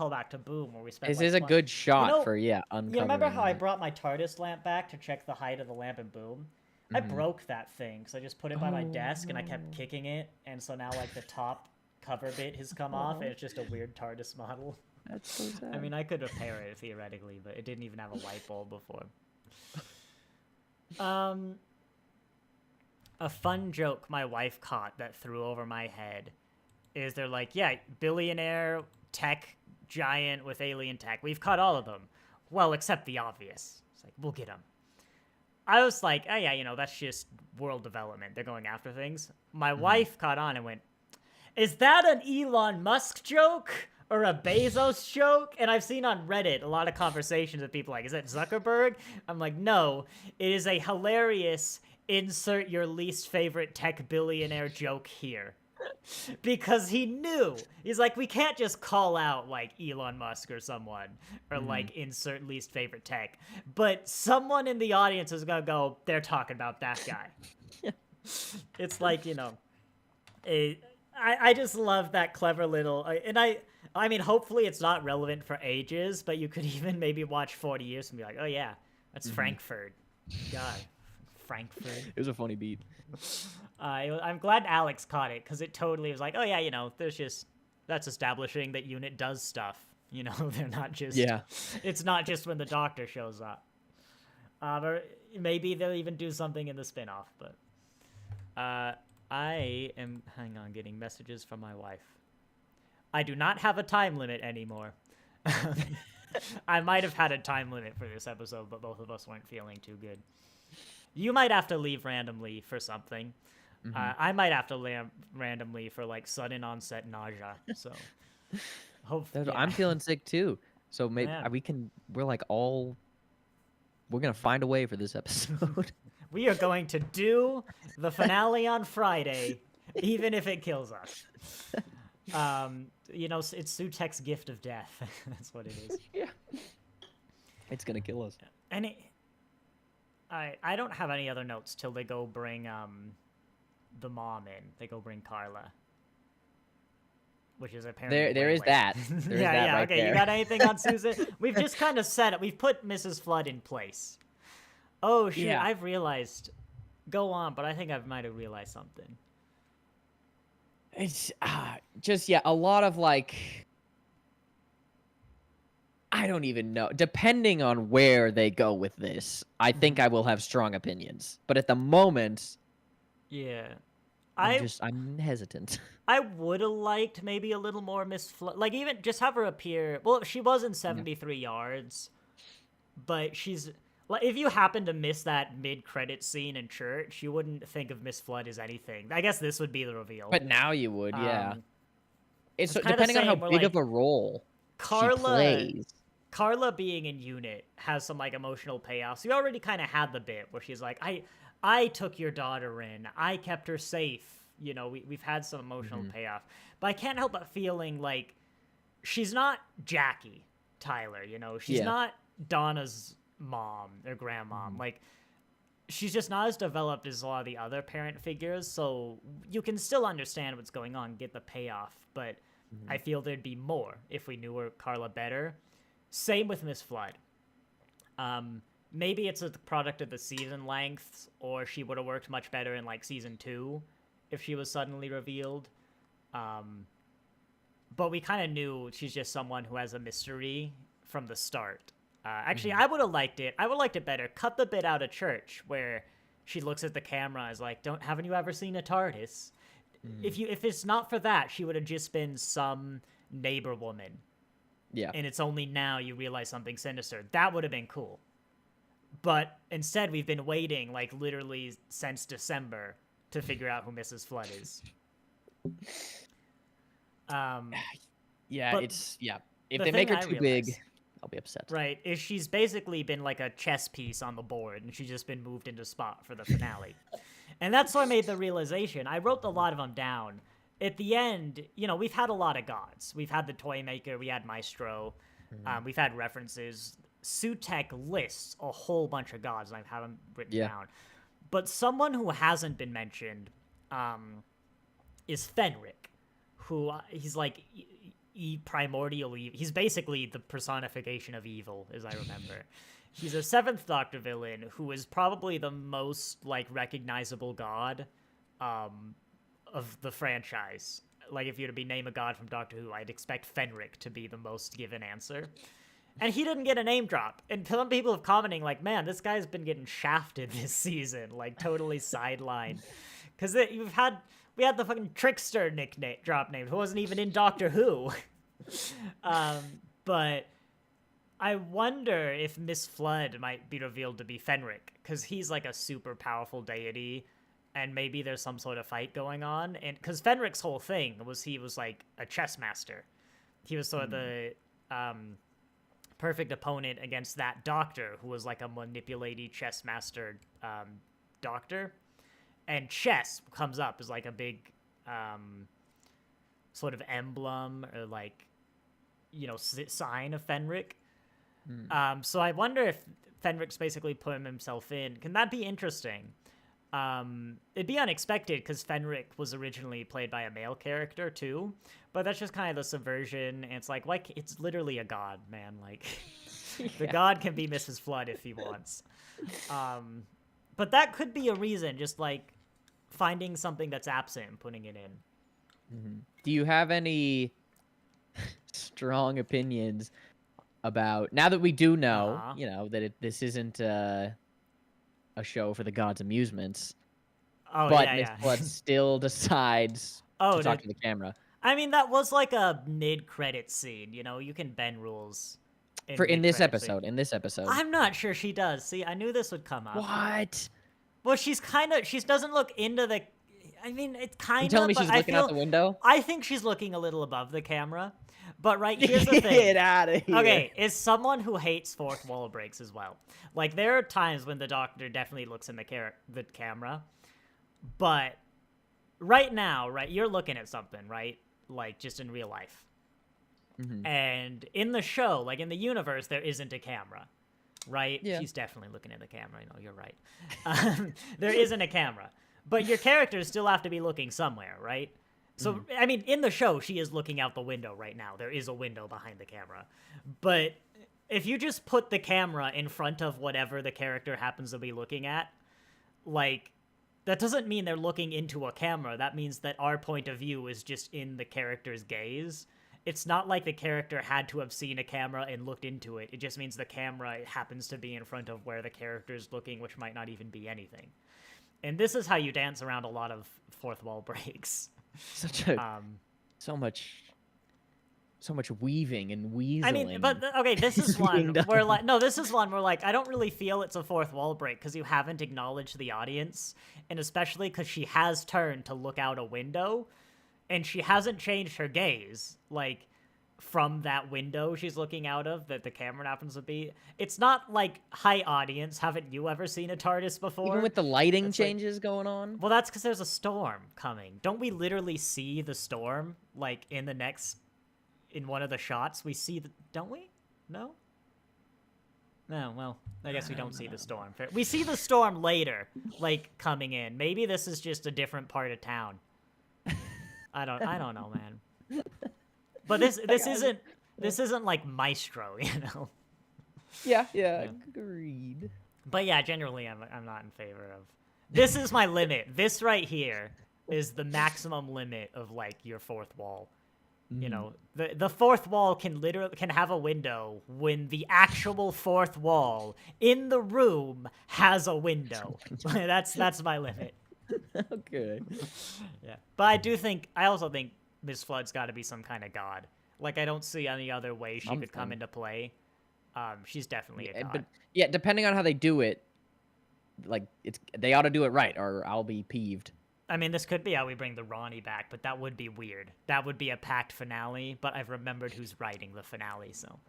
Speaker 2: back to Boom, where we spent.
Speaker 1: This is a good shot for uncovering.
Speaker 2: You remember how I brought my TARDIS lamp back to check the height of the lamp in Boom? I broke that thing, so I just put it by my desk and I kept kicking it, and so now like the top cover bit has come off, and it's just a weird TARDIS model.
Speaker 1: That's so sad.
Speaker 2: I mean, I could repair it theoretically, but it didn't even have a light bulb before. A fun joke my wife caught that threw over my head is they're like, yeah, billionaire tech giant with alien tech. We've caught all of them. Well, except the obvious. It's like, we'll get them. I was like, oh yeah, that's just world development. They're going after things. My wife caught on and went, is that an Elon Musk joke or a Bezos joke? And I've seen on Reddit a lot of conversations with people like, is that Zuckerberg? I'm like, no, it is a hilarious insert your least favorite tech billionaire joke here. Because he knew. He's like, we can't just call out, like, Elon Musk or someone, or, like, insert least favorite tech. But someone in the audience is gonna go, they're talking about that guy. It's like, I just love that clever little... And I mean, hopefully it's not relevant for ages, but you could even maybe watch 40 years and be like, oh, yeah, that's Frankfurt. God, Frankfurt.
Speaker 1: It was a funny beat.
Speaker 2: I'm glad Alex caught it, because it totally was like, oh yeah, that's establishing that unit does stuff. They're not just... Yeah. It's not just when the doctor shows up. Or maybe they'll even do something in the spinoff, but... I am... Hang on, getting messages from my wife. I do not have a time limit anymore. I might have had a time limit for this episode, but both of us weren't feeling too good. You might have to leave randomly for something. I might have to randomly for, like, sudden onset nausea. So, hopefully, yeah.
Speaker 1: I'm feeling sick too. So maybe we're gonna find a way for this episode.
Speaker 2: We are going to do the finale on Friday, even if it kills us. It's Sutekh's gift of death. That's what it is.
Speaker 1: Yeah. It's gonna kill us.
Speaker 2: And I don't have any other notes till they go bring the mom in. They go bring Carla, which is apparently
Speaker 1: there is that.
Speaker 2: Right okay. There. You got anything on Susan? We've just kind of said it. We've put Mrs. Flood in place. Oh shit! Yeah. I've realized. Go on, but I think I might have realized something.
Speaker 1: It's a lot of, like, I don't even know. Depending on where they go with this, I think I will have strong opinions. But at the moment,
Speaker 2: yeah,
Speaker 1: I'm hesitant.
Speaker 2: I would have liked maybe a little more Miss Flood, like even just have her appear. Well, she was in 73 yards, but she's like, if you happen to miss that mid-credit scene in church, you wouldn't think of Miss Flood as anything. I guess this would be the reveal.
Speaker 1: But now you would, yeah. It's depending on how big of a role she plays.
Speaker 2: Carla being in unit has some, like, emotional payoffs. You already kind of had the bit where she's like, I took your daughter in. I kept her safe. We've had some emotional payoff. But I can't help but feeling like she's not Jackie Tyler, She's not Donna's mom or grandmom. Like, she's just not as developed as a lot of the other parent figures, so you can still understand what's going on, get the payoff, but I feel there'd be more if we knew Carla better. Same with Miss Flood. Maybe it's a product of the season lengths, or she would have worked much better in, like, season 2 if she was suddenly revealed. But we kind of knew she's just someone who has a mystery from the start. Actually, I would have liked it. I would have liked it better. Cut the bit out of church where she looks at the camera and is like, haven't you ever seen a TARDIS? If it's not for that, she would have just been some neighbor woman. Yeah. And it's only now you realize something sinister. That would have been cool. But instead, we've been waiting, like, literally since December to figure out who Mrs. Flood is.
Speaker 1: If they make her too big, I'll be upset.
Speaker 2: Right, is she's basically been like a chess piece on the board, and she's just been moved into spot for the finale. And that's why I made the realization. I wrote a lot of them down. At the end, we've had a lot of gods. We've had the Toy Maker, we had Maestro, we've had references. Sutekh lists a whole bunch of gods, and I have them written down. But someone who hasn't been mentioned is Fenric, who he's like... primordial evil. He's basically the personification of evil, as I remember. He's a 7th Doctor villain who is probably the most, like, recognizable god of the franchise. like if you were to be name a god from Doctor Who, I'd expect Fenric to be the most given answer. And he didn't get a name drop. And some people have commenting like, man, this guy's been getting shafted this season, like totally sidelined. Because we had the fucking Trickster nickname drop name who wasn't even in Doctor Who. But I wonder if Miss Flood might be revealed to be Fenric, because he's like a super powerful deity, and maybe there's some sort of fight going on. And because Fenric's whole thing was he was like a chess master. He was sort of the perfect opponent against that doctor who was like a manipulating chess master doctor. And chess comes up as like a big sort of emblem or like, you know, sign of Fenric. So I wonder if Fenric's basically putting himself in. Can that be interesting? It'd be unexpected because Fenric was originally played by a male character too, but that's just kind of the subversion. And it's like it's literally a god, man. Like the god can be Mrs. Flood if he wants. But that could be a reason, just like finding something that's absent and putting it in.
Speaker 1: Do you have any strong opinions about, now that we do know, you know, that this isn't a show for the gods' amusements, but Miss Flood still decides to talk to the camera?
Speaker 2: I mean, that was like a mid-credit scene, you know? You can bend rules.
Speaker 1: In this episode.
Speaker 2: I'm not sure she does. See, I knew this would come up.
Speaker 1: What?
Speaker 2: Well, she doesn't look into the... I mean, it's kind of...
Speaker 1: You telling me she's looking out the window?
Speaker 2: I think she's looking a little above the camera. But here's the thing.
Speaker 1: Get out of here.
Speaker 2: Okay, is someone who hates fourth wall breaks as well. Like, there are times when the doctor definitely looks in the camera. But right now, you're looking at something, right? Like, just in real life. And in the show, like in the universe, there isn't a camera, right?
Speaker 1: Yeah.
Speaker 2: She's definitely looking at the camera. You know, you're right. There isn't a camera, but your characters still have to be looking somewhere, right? So, I mean, in the show, she is looking out the window right now. There is a window behind the camera. But if you just put the camera in front of whatever the character happens to be looking at, like, that doesn't mean they're looking into a camera. That means that our point of view is just in the character's gaze. It's not like the character had to have seen a camera and looked into it. It just means the camera happens to be in front of where the character's looking, which might not even be anything. And this is how you dance around a lot of fourth wall breaks.
Speaker 1: So much weaving and weaseling.
Speaker 2: I mean, but okay, this is one where like I don't really feel it's a fourth wall break because you haven't acknowledged the audience, and especially because she has turned to look out a window. And she hasn't changed her gaze, like, from that window she's looking out of that the camera happens to be. It's not like, hi, audience, haven't you ever seen a TARDIS before?
Speaker 1: Even with the lighting changes going on?
Speaker 2: Well, that's because there's a storm coming. Don't we literally see the storm, like, in one of the shots? We see don't we? No? No, well, I guess we don't see the storm. We see the storm later, like, coming in. Maybe this is just a different part of town. I don't know, man. But this isn't like Maestro, you know.
Speaker 1: Yeah, agreed.
Speaker 2: But yeah, generally I'm not in favor of. This is my limit. This right here is the maximum limit of like your fourth wall. You know, the fourth wall can have a window when the actual fourth wall in the room has a window. That's my limit.
Speaker 1: Okay.
Speaker 2: Yeah. But I also think Miss Flood's got to be some kind of god. Like, I don't see any other way she could come into play. She's definitely a god.
Speaker 1: But yeah, depending on how they do it, like, they ought to do it right, or I'll be peeved.
Speaker 2: I mean, this could be how we bring the Ronnie back, but that would be weird. That would be a packed finale, but I've remembered who's writing the finale, so.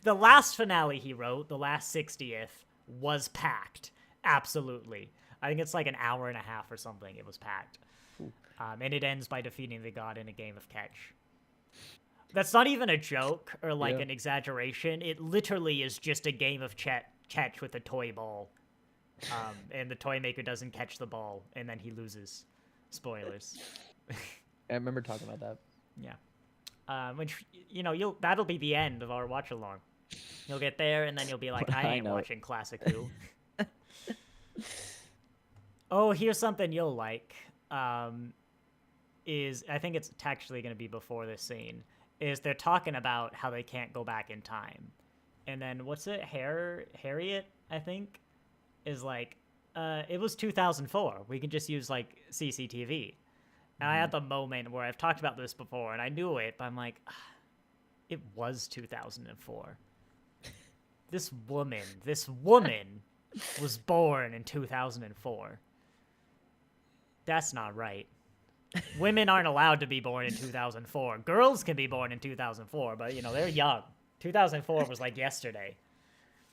Speaker 2: The last finale he wrote, the last 60th, was packed. Absolutely. I think it's like an hour and a half or something. It was packed. And it ends by defeating the god in a game of catch. That's not even a joke or like an exaggeration. It literally is just a game of catch with a toy ball. And the toy maker doesn't catch the ball, and then he loses. Spoilers.
Speaker 1: I remember talking about that.
Speaker 2: Yeah. Which, you know, that'll be the end of our watch-along. You'll get there, and then you'll be like, I ain't watching Classic Who. Oh, here's something you'll like. is, I think it's actually going to be before this scene, is they're talking about how they can't go back in time. And then what's it? Harriet, I think, is like, it was 2004. We can just use like CCTV. And I had the moment where I've talked about this before and I knew it, but I'm like, it was 2004. This woman was born in 2004. That's not right. Women aren't allowed to be born in 2004. Girls can be born in 2004, but, you know, they're young. 2004 was like yesterday.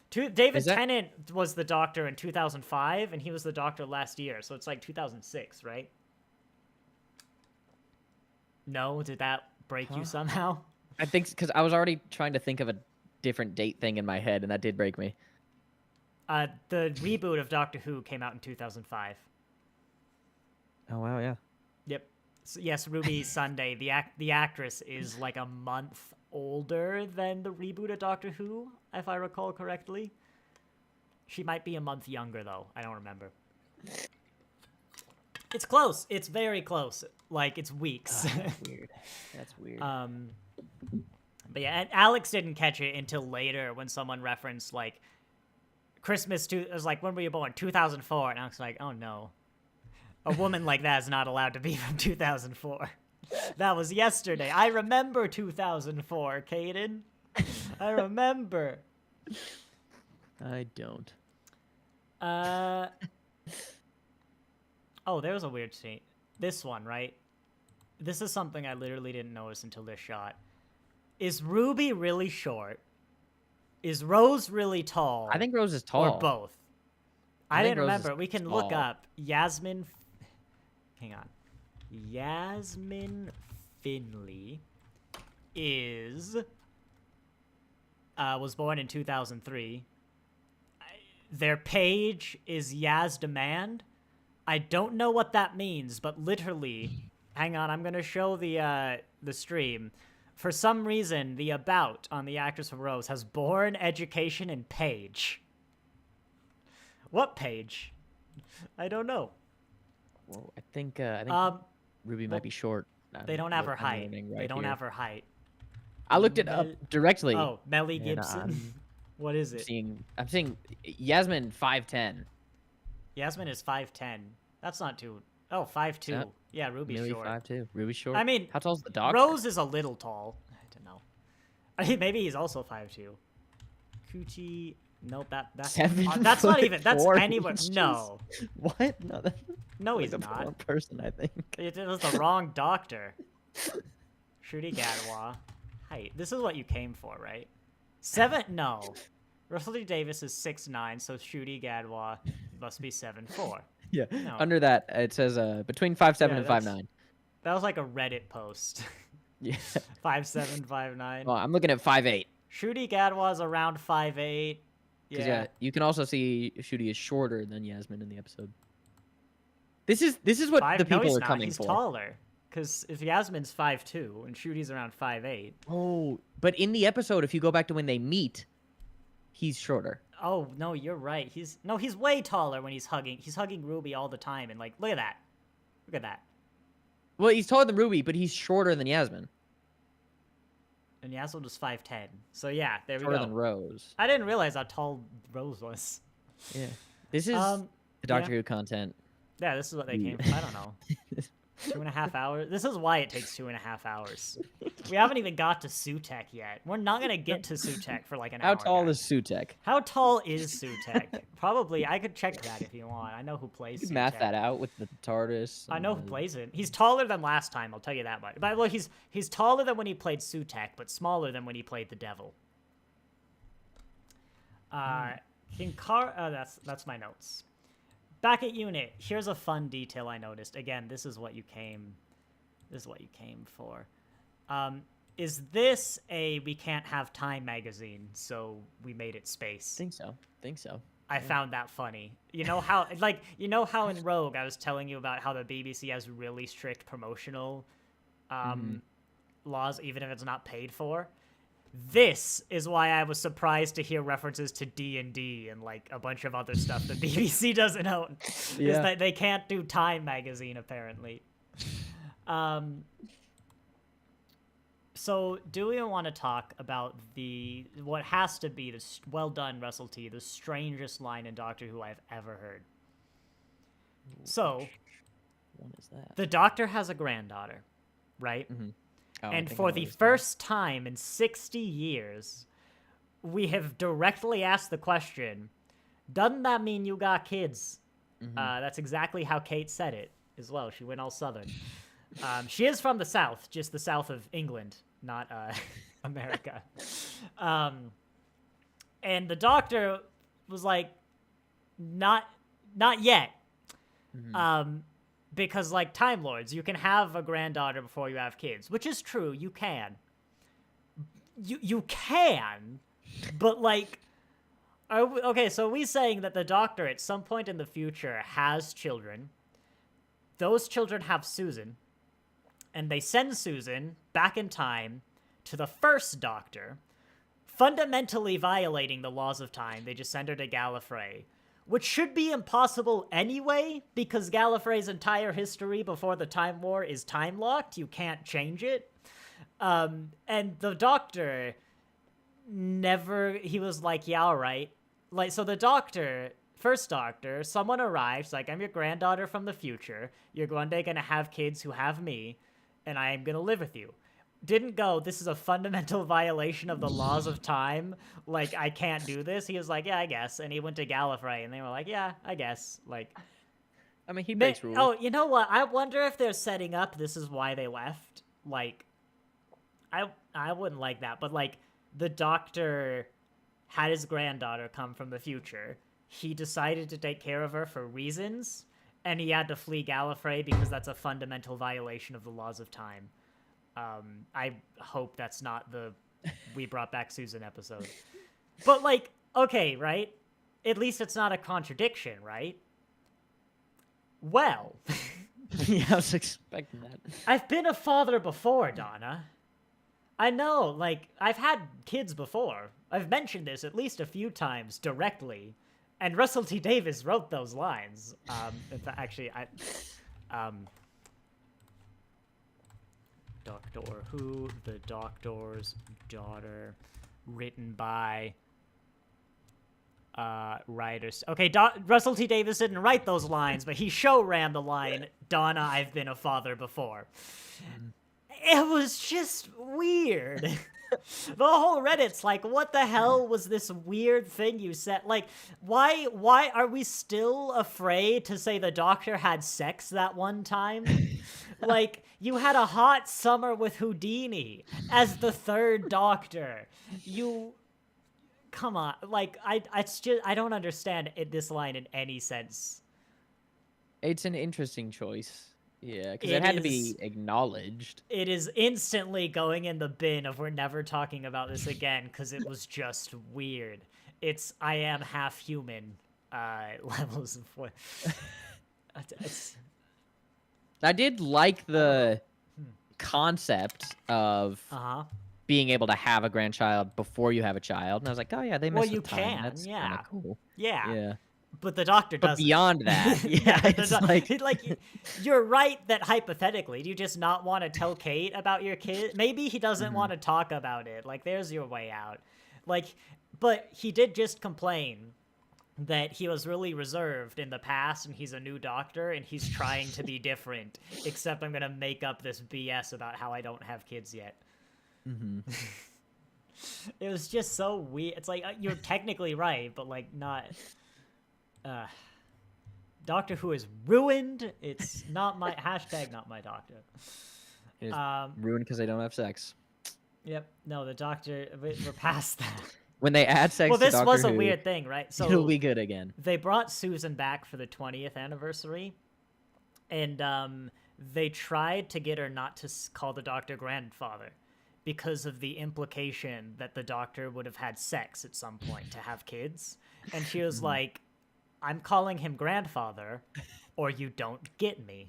Speaker 2: David Tennant was the Doctor in 2005, and he was the Doctor last year, so it's like 2006, right? No? Did that break you somehow?
Speaker 1: I think because I was already trying to think of a different date thing in my head, and that did break me.
Speaker 2: The reboot of Doctor Who came out in 2005.
Speaker 1: Oh, wow, yeah.
Speaker 2: Yep. So, yes, Ruby Sunday, the actress is like a month older than the reboot of Doctor Who, if I recall correctly. She might be a month younger, though. I don't remember. It's close. It's very close. Like, it's weeks.
Speaker 1: Oh, that's weird. That's weird.
Speaker 2: But yeah, and Alex didn't catch it until later when someone referenced, like, Christmas, it was like, when were you born? 2004. And Alex was like, oh, no. A woman like that is not allowed to be from 2004. That was yesterday. I remember 2004, Caden. I remember.
Speaker 1: I don't.
Speaker 2: Oh, there's a weird scene. This one, right? This is something I literally didn't notice until this shot. Is Ruby really short? Is Rose really tall?
Speaker 1: I think Rose is tall.
Speaker 2: Or both? I didn't remember. We can look
Speaker 1: tall.
Speaker 2: up Yasmin. Hang on. Yasmin Finley was born in 2003. Their page is Yaz Demand. I don't know what that means, but literally, hang on, I'm gonna show the stream. For some reason, the about on the actress of Rose has born, education, and page. What page? I don't know.
Speaker 1: Well, I think Ruby might be short.
Speaker 2: They don't have her height. They don't have her height.
Speaker 1: I looked it up directly.
Speaker 2: Oh, Melly Gibson. What is it?
Speaker 1: I'm seeing Yasmin 5'10".
Speaker 2: Yasmin is 5'10". That's not too. Oh, 5'2".
Speaker 1: Yep.
Speaker 2: Yeah, Ruby's
Speaker 1: Millie
Speaker 2: short.
Speaker 1: 5'2". Ruby's short.
Speaker 2: I mean,
Speaker 1: how tall's the dog?
Speaker 2: Rose is a little tall. I don't know. I mean, maybe he's also 5'2". Coochie. Nope, that's not even. That's anywhere. No.
Speaker 1: What? No,
Speaker 2: no, he's
Speaker 1: like
Speaker 2: not.
Speaker 1: Wrong person, I think.
Speaker 2: It was the wrong doctor. Shruti Gadwa. Height. This is what you came for, right? 7. No. Russell D. Davis is 6'9", so Shruti Gadwa must be 7'4".
Speaker 1: Yeah.
Speaker 2: No.
Speaker 1: Under that, it says between 5'7" and 5'9".
Speaker 2: That was like a Reddit post.
Speaker 1: Yeah.
Speaker 2: 5'7", 5'9".
Speaker 1: Well, I'm looking at 5'8".
Speaker 2: Shruti Gadwa's around 5'8". Yeah.
Speaker 1: You can also see Shruti is shorter than Yasmin in the episode. This is what the people are coming for.
Speaker 2: He's taller. Because if Yasmin's 5'2" and Shruti's around 5'8".
Speaker 1: Oh, but in the episode, if you go back to when they meet, he's shorter.
Speaker 2: Oh no, you're right. He's way taller when he's hugging. He's hugging Ruby all the time, and like, look at that. Look at that.
Speaker 1: Well, he's taller than Ruby, but he's shorter than Yasmin.
Speaker 2: And Yasmin was 5'10". So yeah, there we go.
Speaker 1: Shorter than Rose.
Speaker 2: I didn't realize how tall Rose was.
Speaker 1: Yeah. This is the Doctor Who content.
Speaker 2: Yeah, this is what they came from. I don't know. 2.5 hours. This is why it takes 2.5 hours. We haven't even got to Sutekh yet. We're not gonna get to Sutekh for like an hour.
Speaker 1: How tall is Sutekh?
Speaker 2: How tall is Sutekh? Probably, I could check that if you want. I know who plays Sutekh.
Speaker 1: Math that out with the TARDIS.
Speaker 2: I know who plays it. He's taller than last time, I'll tell you that much. But well, he's taller than when he played Sutekh, but smaller than when he played the Devil. That's my notes. Back at unit, here's a fun detail I noticed. Again, this is what you came for. Is this a we can't have time magazine, so we made it space?
Speaker 1: Think so.
Speaker 2: I found that funny. You know how in Rogue I was telling you about how the BBC has really strict promotional laws, even if it's not paid for? This is why I was surprised to hear references to D&D and like a bunch of other stuff the BBC doesn't own. Yeah. Is that they can't do Time magazine apparently. So, do we want to talk about what has to be well done, Russell T, the strangest line in Doctor Who I've ever heard? So,
Speaker 1: What is that?
Speaker 2: the Doctor has a granddaughter, right?
Speaker 1: Mm-hmm. Oh,
Speaker 2: And for the first time in 60 years, we have directly asked the question, doesn't that mean you got kids?
Speaker 1: Mm-hmm.
Speaker 2: That's exactly how Kate said it as well. She went all Southern. She is from the South, just the south of England, not America. And the Doctor was like, not yet.
Speaker 1: Mm-hmm.
Speaker 2: Because, like, Time Lords, you can have a granddaughter before you have kids, which is true. You can. You can, but, like, okay, so are we saying that the Doctor at some point in the future has children, those children have Susan, and they send Susan back in time to the first Doctor, fundamentally violating the laws of time. They just send her to Gallifrey, which should be impossible anyway, because Gallifrey's entire history before the Time War is time-locked. You can't change it. And the Doctor he was like, yeah, all right. Like, so the Doctor, first Doctor, someone arrives, like, I'm your granddaughter from the future. You're one day gonna have kids who have me, and I am gonna live with you. Didn't go, this is a fundamental violation of the laws of time. Like, I can't do this. He was like, yeah, I guess. And he went to Gallifrey, and they were like, yeah, I guess. Like,
Speaker 1: I mean, he breaks rules.
Speaker 2: Oh, you know what? I wonder if they're setting up this is why they left. Like, I wouldn't like that. But, like, the Doctor had his granddaughter come from the future. He decided to take care of her for reasons, and he had to flee Gallifrey because that's a fundamental violation of the laws of time. I hope that's not the We Brought Back Susan episode. But, like, okay, right? At least it's not a contradiction, right? Well.
Speaker 1: Yeah, I was expecting that.
Speaker 2: I've been a father before, Donna. I know, like, I've had kids before. I've mentioned this at least a few times directly. And Russell T. Davies wrote those lines. In fact, actually, Doctor Who, the Doctor's Daughter, written by writers. Okay, Russell T. Davies didn't write those lines, but he show ran the line, Donna, I've been a father before. It was just weird. The whole Reddit's like, what the hell was this weird thing you said? Like, why are we still afraid to say the Doctor had sex that one time? Like, you had a hot summer with Houdini as the third Doctor. Come on. Like, I don't understand this line in any sense.
Speaker 1: It's an interesting choice. Yeah, because it had to be acknowledged.
Speaker 2: It is instantly going in the bin of we're never talking about this again because it was just weird. It's I am half human levels of what.
Speaker 1: I did like the concept of being able to have a grandchild before you have a child, and I was like, oh yeah, they mess with time.
Speaker 2: Can.
Speaker 1: That's kind of cool.
Speaker 2: Yeah. But the Doctor doesn't.
Speaker 1: But beyond that, yeah, it's
Speaker 2: like you're right that hypothetically, do you just not want to tell Kate about your kid? Maybe he doesn't want to talk about it. Like, there's your way out. Like, but he did just complain that he was really reserved in the past, and he's a new Doctor, and he's trying to be different. Except I'm gonna make up this BS about how I don't have kids yet. It was just so weird. It's like you're technically right, but like not. Doctor Who is ruined. It's not my hashtag. Not my Doctor.
Speaker 1: It is ruined because they don't have sex.
Speaker 2: Yep. No, the Doctor. We're past that.
Speaker 1: When they add sex,
Speaker 2: well, this
Speaker 1: to Doctor
Speaker 2: was a
Speaker 1: Who,
Speaker 2: weird thing, right? So
Speaker 1: it'll be good again.
Speaker 2: They brought Susan back for the 20th anniversary, and they tried to get her not to call the Doctor grandfather because of the implication that the Doctor would have had sex at some point to have kids, and she was like, I'm calling him grandfather, or you don't get me.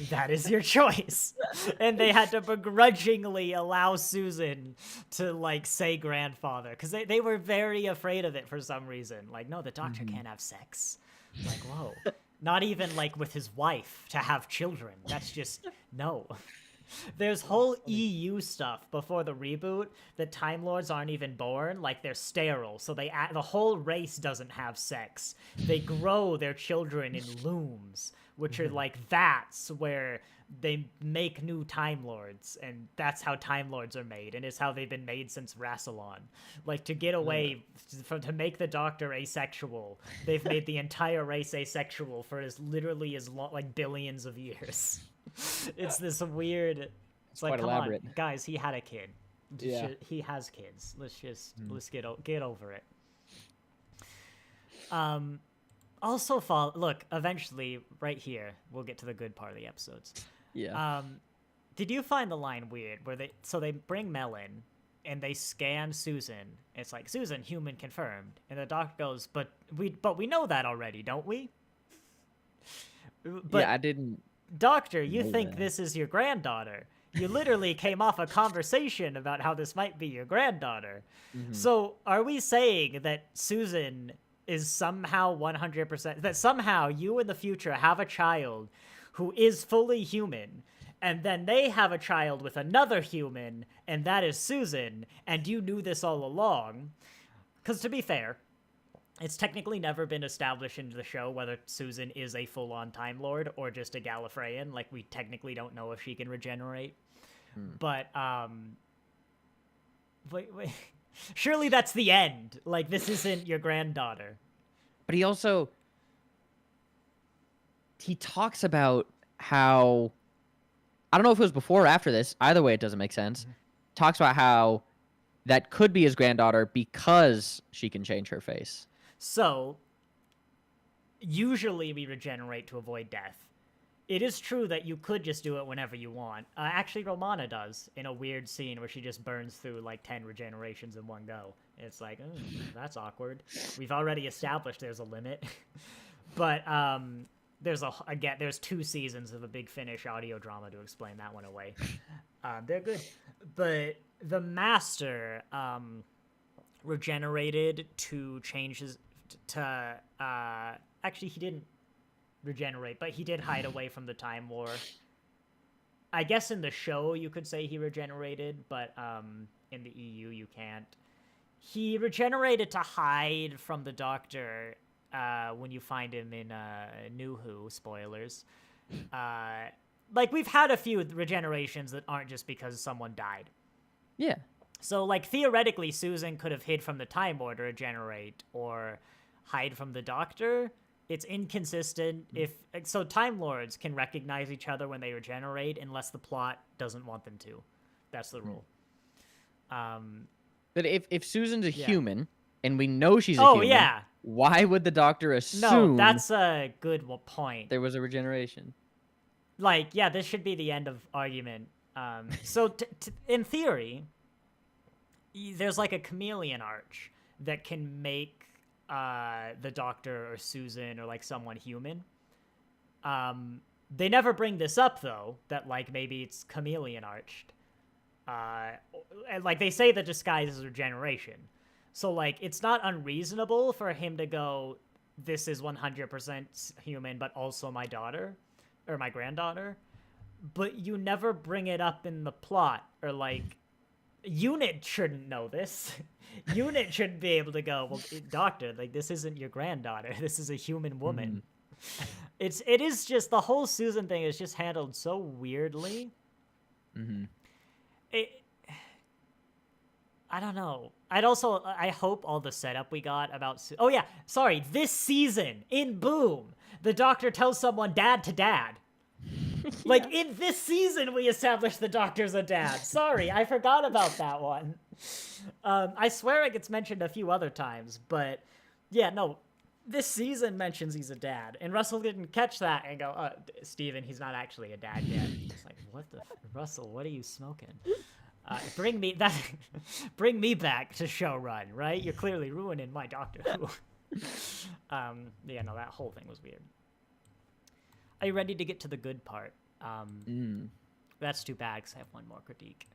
Speaker 2: That is your choice. And they had to begrudgingly allow Susan to, like, say grandfather, because they were very afraid of it for some reason. Like, no, the Doctor can't have sex. Like, whoa. Not even like with his wife to have children. That's just no. There's whole EU stuff before the reboot that Time Lords aren't even born, like they're sterile, so the whole race doesn't have sex. They grow their children in looms, which are like vats where they make new Time Lords, and that's how Time Lords are made, and it's how they've been made since Rassilon. Like, to get away to make the Doctor asexual, they've made the entire race asexual for literally as long, like billions of years. It's this weird. It's like,
Speaker 1: quite
Speaker 2: come
Speaker 1: elaborate.
Speaker 2: on, guys. He had a kid.
Speaker 1: Yeah.
Speaker 2: He has kids. Let's get over it. Also, look. Eventually, right here, we'll get to the good part of the episodes.
Speaker 1: Yeah.
Speaker 2: Did you find the line weird where they bring Mel in and they scan Susan? It's like, Susan, human confirmed, and the doctor goes, but we know that already, don't we? But
Speaker 1: yeah, I didn't.
Speaker 2: Doctor, you
Speaker 1: know
Speaker 2: think
Speaker 1: that.
Speaker 2: this is your granddaughter. You literally came off a conversation about how this might be your granddaughter. So are we saying that Susan is somehow 100%, that somehow you in the future have a child who is fully human, and then they have a child with another human, and that is Susan, and you knew this all along? Because to be fair, it's technically never been established in the show whether Susan is a full-on Time Lord or just a Gallifreyan. Like, we technically don't know if she can regenerate. But, wait. Surely that's the end. Like, this isn't your granddaughter.
Speaker 1: But he talks about how, I don't know if it was before or after this. Either way, it doesn't make sense. Talks about how that could be his granddaughter because she can change her face.
Speaker 2: So, usually we regenerate to avoid death. It is true that you could just do it whenever you want. Actually, Romana does in a weird scene where she just burns through like 10 regenerations in one go. It's like, that's awkward. We've already established there's a limit. But there's 2 seasons of a Big Finish audio drama to explain that one away. They're good. But the Master regenerated to change his... actually, he didn't regenerate, but he did hide away from the Time War. I guess in the show you could say he regenerated, but in the EU you can't. He regenerated to hide from the Doctor when you find him in New Who, spoilers. Like, we've had a few regenerations that aren't just because someone died.
Speaker 1: Yeah.
Speaker 2: So, like, theoretically, Susan could have hid from the Time Lord to regenerate, or hide from the Doctor. It's inconsistent. So Time Lords can recognize each other when they regenerate unless the plot doesn't want them to. That's the rule.
Speaker 1: But if Susan's a human, and we know she's a human, why would the Doctor assume...
Speaker 2: No, that's a good point.
Speaker 1: There was a regeneration.
Speaker 2: Like, yeah, this should be the end of argument. So in theory, there's like a chameleon arch that can make the Doctor or Susan or like someone human. They never bring this up though, that like maybe it's chameleon arched. And like they say the disguise is regeneration. So like it's not unreasonable for him to go, this is 100% human, but also my daughter or my granddaughter. But you never bring it up in the plot, or like Unit shouldn't know this. Unit shouldn't be able to go, well, Doctor, like, this isn't your granddaughter. This is a human woman. It is just, the whole Susan thing is just handled so weirdly. I don't know. I hope all the setup we got about... Oh, yeah. Sorry. This season, in Boom, the Doctor tells someone dad to dad. Like, in this season, we established the Doctor's a dad. Sorry, I forgot about that one. I swear it gets mentioned a few other times, but yeah, no, this season mentions he's a dad, and Russell didn't catch that and go, Steven, he's not actually a dad yet. It's like, what the... Russell, what are you smoking? Bring me back to showrun, right? You're clearly ruining my Doctor Who. Yeah, no, that whole thing was weird. Are you ready to get to the good part? That's too bad because I have one more critique.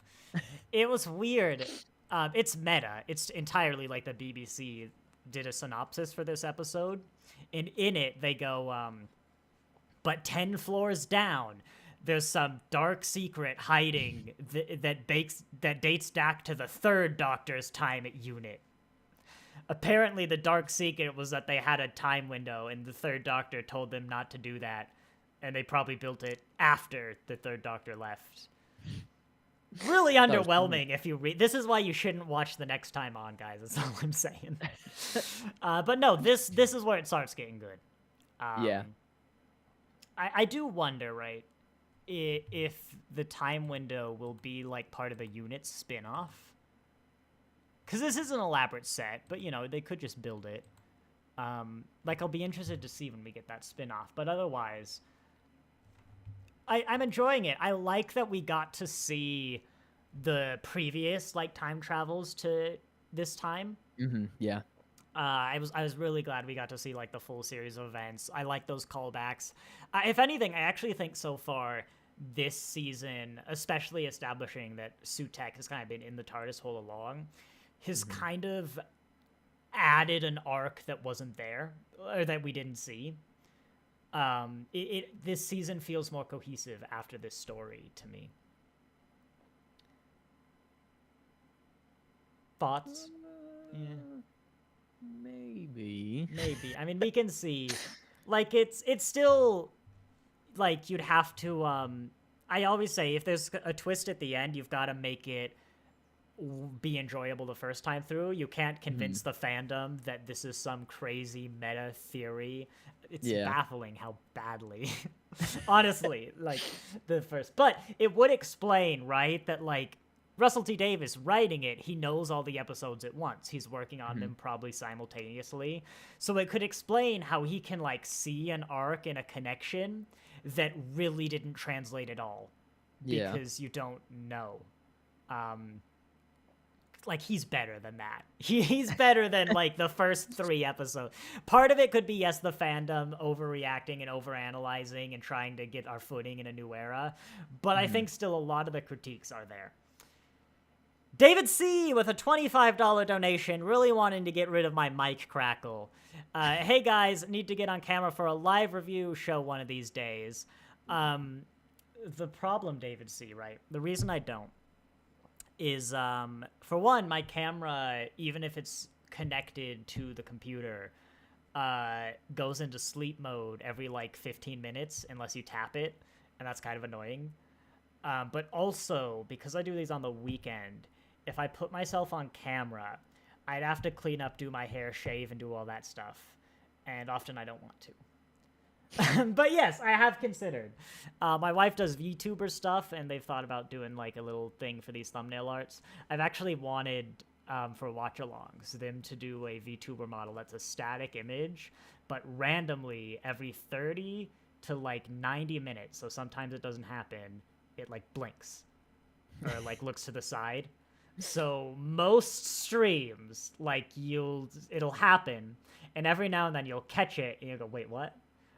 Speaker 2: It was weird. It's meta. It's entirely like the BBC did a synopsis for this episode. And in it, they go, but 10 floors down, there's some dark secret hiding that dates back to the third Doctor's time at Unit. Apparently, the dark secret was that they had a time window, and the third Doctor told them not to do that, and they probably built it after the third Doctor left. Really underwhelming if you read. This is why you shouldn't watch the next time on, guys. That's all I'm saying. But no, this is where it starts getting good.
Speaker 1: Yeah.
Speaker 2: I do wonder, right, if the time window will be like part of the Unit spin-off. Because this is an elaborate set, but, you know, they could just build it. Like, I'll be interested to see when we get that spin-off. But otherwise, I'm enjoying it. I like that we got to see the previous, like, time travels to this time.
Speaker 1: Yeah.
Speaker 2: I was really glad we got to see, like, the full series of events. I like those callbacks. If anything, I actually think so far this season, especially establishing that Sutekh has kind of been in the TARDIS all along, has kind of added an arc that wasn't there, or that we didn't see. This season feels more cohesive after this story to me. Thoughts? Yeah.
Speaker 1: Maybe.
Speaker 2: I mean, we can see, like, it's still, like, you'd have to, I always say, if there's a twist at the end, you've got to make it be enjoyable the first time through. You can't convince the fandom that this is some crazy meta theory. It's baffling how badly, honestly, like, the first. But it would explain, right, that, like, Russell T. Davies writing it, he knows all the episodes at once. He's working on them probably simultaneously. So it could explain how he can, like, see an arc and a connection that really didn't translate at all. Because you don't know. Like, he's better than that. He's better than, like, the first 3 episodes. Part of it could be, yes, the fandom overreacting and overanalyzing and trying to get our footing in a new era. But I think still a lot of the critiques are there. David C. with a $25 donation, really wanting to get rid of my mic crackle. Hey, guys, need to get on camera for a live review show one of these days. The problem, David C., right? The reason I don't is, for one, my camera, even if it's connected to the computer, goes into sleep mode every, like, 15 minutes unless you tap it, and that's kind of annoying. But also, because I do these on the weekend, if I put myself on camera, I'd have to clean up, do my hair, shave, and do all that stuff. And often I don't want to. But yes, I have considered. My wife does VTuber stuff, and they've thought about doing, like, a little thing for these thumbnail arts. I've actually wanted, for watch-alongs, them to do a VTuber model that's a static image, but randomly, every 30 to, like, 90 minutes, so sometimes it doesn't happen, it, like, blinks. Or, like, looks to the side. So most streams, like, it'll happen, and every now and then you'll catch it, and you'll go, wait, what?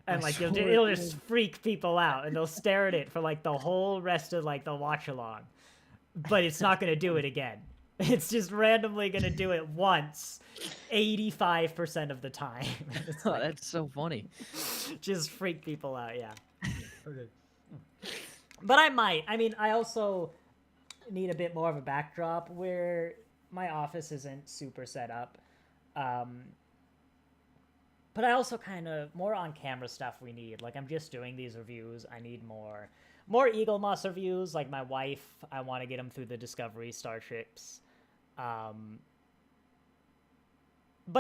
Speaker 2: And, like, it'll just freak people out, and they'll stare at it for, like, the whole rest of, like, the watch-along. But it's not going to do it again. It's just randomly going to do it once, 85% of the time.
Speaker 1: Oh, that's so funny.
Speaker 2: Just freak people out, yeah. Okay. But I might. I mean, I also need a bit more of a backdrop where my office isn't super set up. But I also kind of, more on-camera stuff we need. Like, I'm just doing these reviews. I need more Eagle Moss reviews. Like, my wife, I want to get them through the Discovery starships. But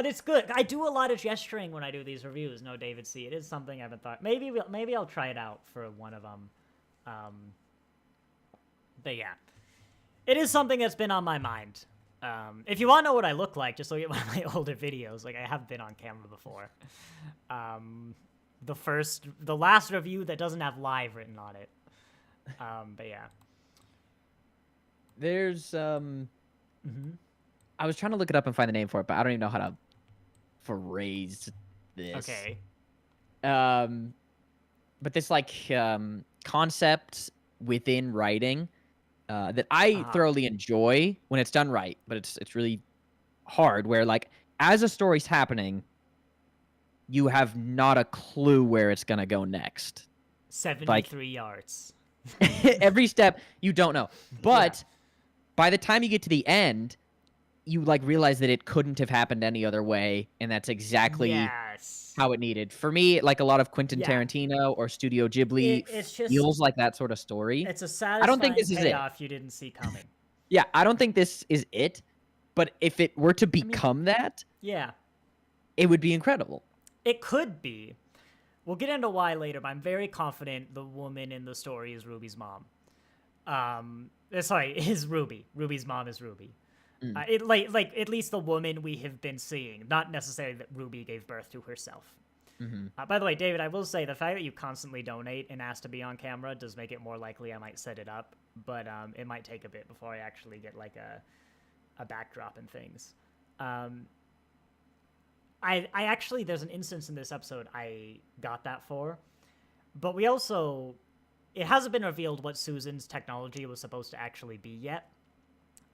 Speaker 2: it's good. I do a lot of gesturing when I do these reviews. No, David C. It is something I haven't thought. Maybe I'll try it out for one of them. But yeah. It is something that's been on my mind. If you want to know what I look like, just look at one of my older videos. Like, I have been on camera before. The last review that doesn't have live written on it. But yeah.
Speaker 1: There's, I was trying to look it up and find the name for it, but I don't even know how to phrase this.
Speaker 2: Okay.
Speaker 1: But this, like, concept within writing that I thoroughly enjoy when it's done right, but it's really hard where, like, as a story's happening, you have not a clue where it's gonna go next.
Speaker 2: 73 yards.
Speaker 1: Every step you don't know. But by the time you get to the end, you like realize that it couldn't have happened any other way, and that's exactly how it needed. For me, like a lot of Quentin Tarantino or Studio Ghibli
Speaker 2: it's just
Speaker 1: feels like that sort of story.
Speaker 2: it's a
Speaker 1: I don't think
Speaker 2: satisfying
Speaker 1: this is it.
Speaker 2: payoff you didn't see coming.
Speaker 1: Yeah, I don't think this is it. But if it were to become that, it would be incredible.
Speaker 2: It could be. We'll get into why later, but I'm very confident the woman in the story is Ruby's mom. Sorry, is Ruby. Ruby's mom is Ruby. Like at least the woman we have been seeing, not necessarily that Ruby gave birth to herself. By the way, David, I will say the fact that you constantly donate and ask to be on camera does make it more likely I might set it up, but it might take a bit before I actually get like a backdrop and things. I actually, there's an instance in this episode I got that for, but we also, it hasn't been revealed what Susan's technology was supposed to actually be yet.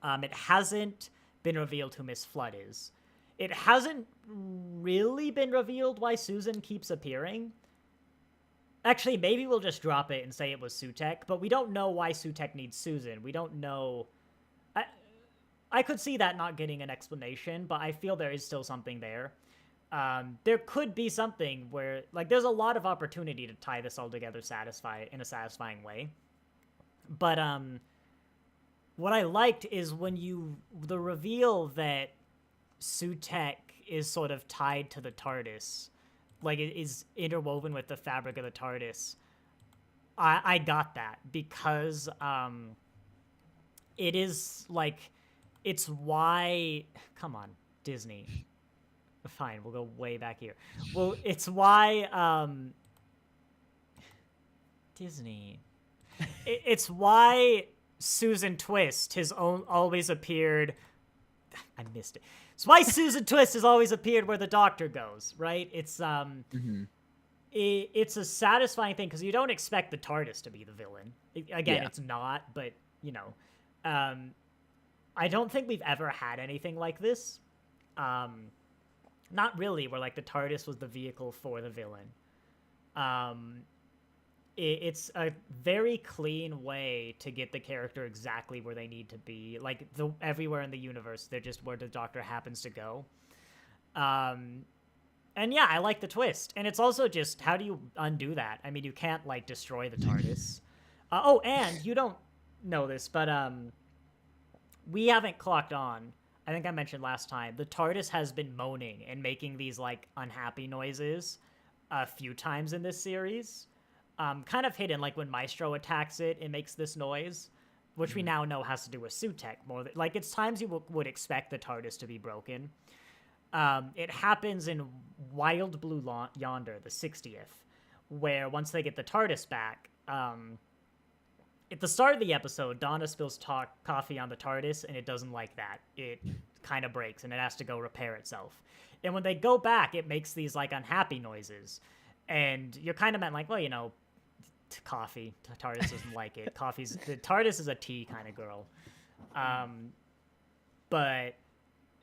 Speaker 2: It hasn't been revealed who Miss Flood is. It hasn't really been revealed why Susan keeps appearing. Actually, maybe we'll just drop it and say it was Sutekh, but we don't know why Sutekh needs Susan. We don't know. I could see that not getting an explanation, but I feel there is still something there. There could be something where, like, there's a lot of opportunity to tie this all together in a satisfying way. But, what I liked is when the reveal that Sutekh is sort of tied to the TARDIS, like it is interwoven with the fabric of the TARDIS. I got that because, it is like, it's why, come on, Disney. Fine, we'll go way back here. Well, it's why, Disney. It's why Susan Twist has always appeared. I missed it. It's why Susan Twist has always appeared where the Doctor goes, right? It's it's a satisfying thing because you don't expect the TARDIS to be the villain. It's not, but you know, I don't think we've ever had anything like this. Not really, where like the TARDIS was the vehicle for the villain. It's a very clean way to get the character exactly where they need to be. Like everywhere in the universe, they're just where the Doctor happens to go. And yeah, I like the twist. And it's also just, how do you undo that? I mean, you can't like destroy the TARDIS. Oh, and you don't know this, but we haven't clocked on. I think I mentioned last time, the TARDIS has been moaning and making these like unhappy noises a few times in this series. Kind of hidden, like when Maestro attacks it, it makes this noise, which we now know has to do with Sutekh more. Like it's times you would expect the TARDIS to be broken. It happens in Wild Blue Yonder, the 60th, where once they get the TARDIS back, at the start of the episode, Donna spills coffee on the TARDIS, and it doesn't like that. It kind of breaks, and it has to go repair itself. And when they go back, it makes these, like, unhappy noises. And you're kind of meant, like, well, you know, coffee. TARDIS doesn't like it. The TARDIS is a tea kind of girl. But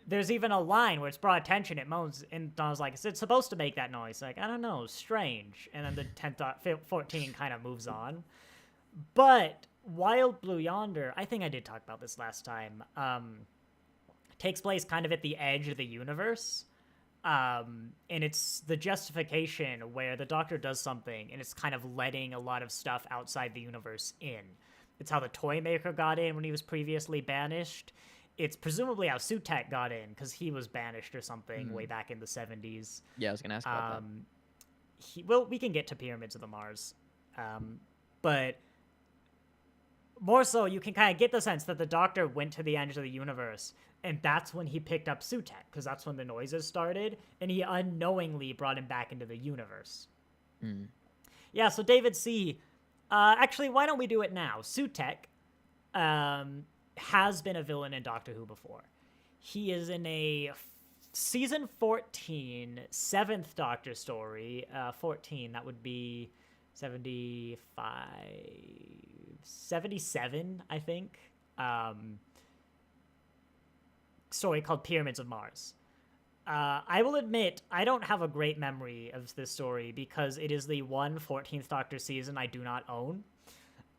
Speaker 2: there's even a line where it's brought attention, it moans, and Donna's like, is it supposed to make that noise? Like, I don't know, strange. And then the 1014 kind of moves on. But Wild Blue Yonder, I think I did talk about this last time, takes place kind of at the edge of the universe. And it's the justification where the Doctor does something and it's kind of letting a lot of stuff outside the universe in. It's how the Toymaker got in when he was previously banished. It's presumably how Sutekh got in because he was banished or something way back in the 70s.
Speaker 1: Yeah, I was going to ask about that.
Speaker 2: Well, we can get to Pyramids of the Mars. But more so, you can kind of get the sense that the Doctor went to the edge of the universe, and that's when he picked up Sutekh, because that's when the noises started, and he unknowingly brought him back into the universe. Yeah, so David C., actually, why don't we do it now? Sutekh has been a villain in Doctor Who before. He is in a season 14, 7th Doctor story. 14, that would be 77, I think. Story called Pyramids of Mars. I will admit, I don't have a great memory of this story because it is the one 14th Doctor season I do not own.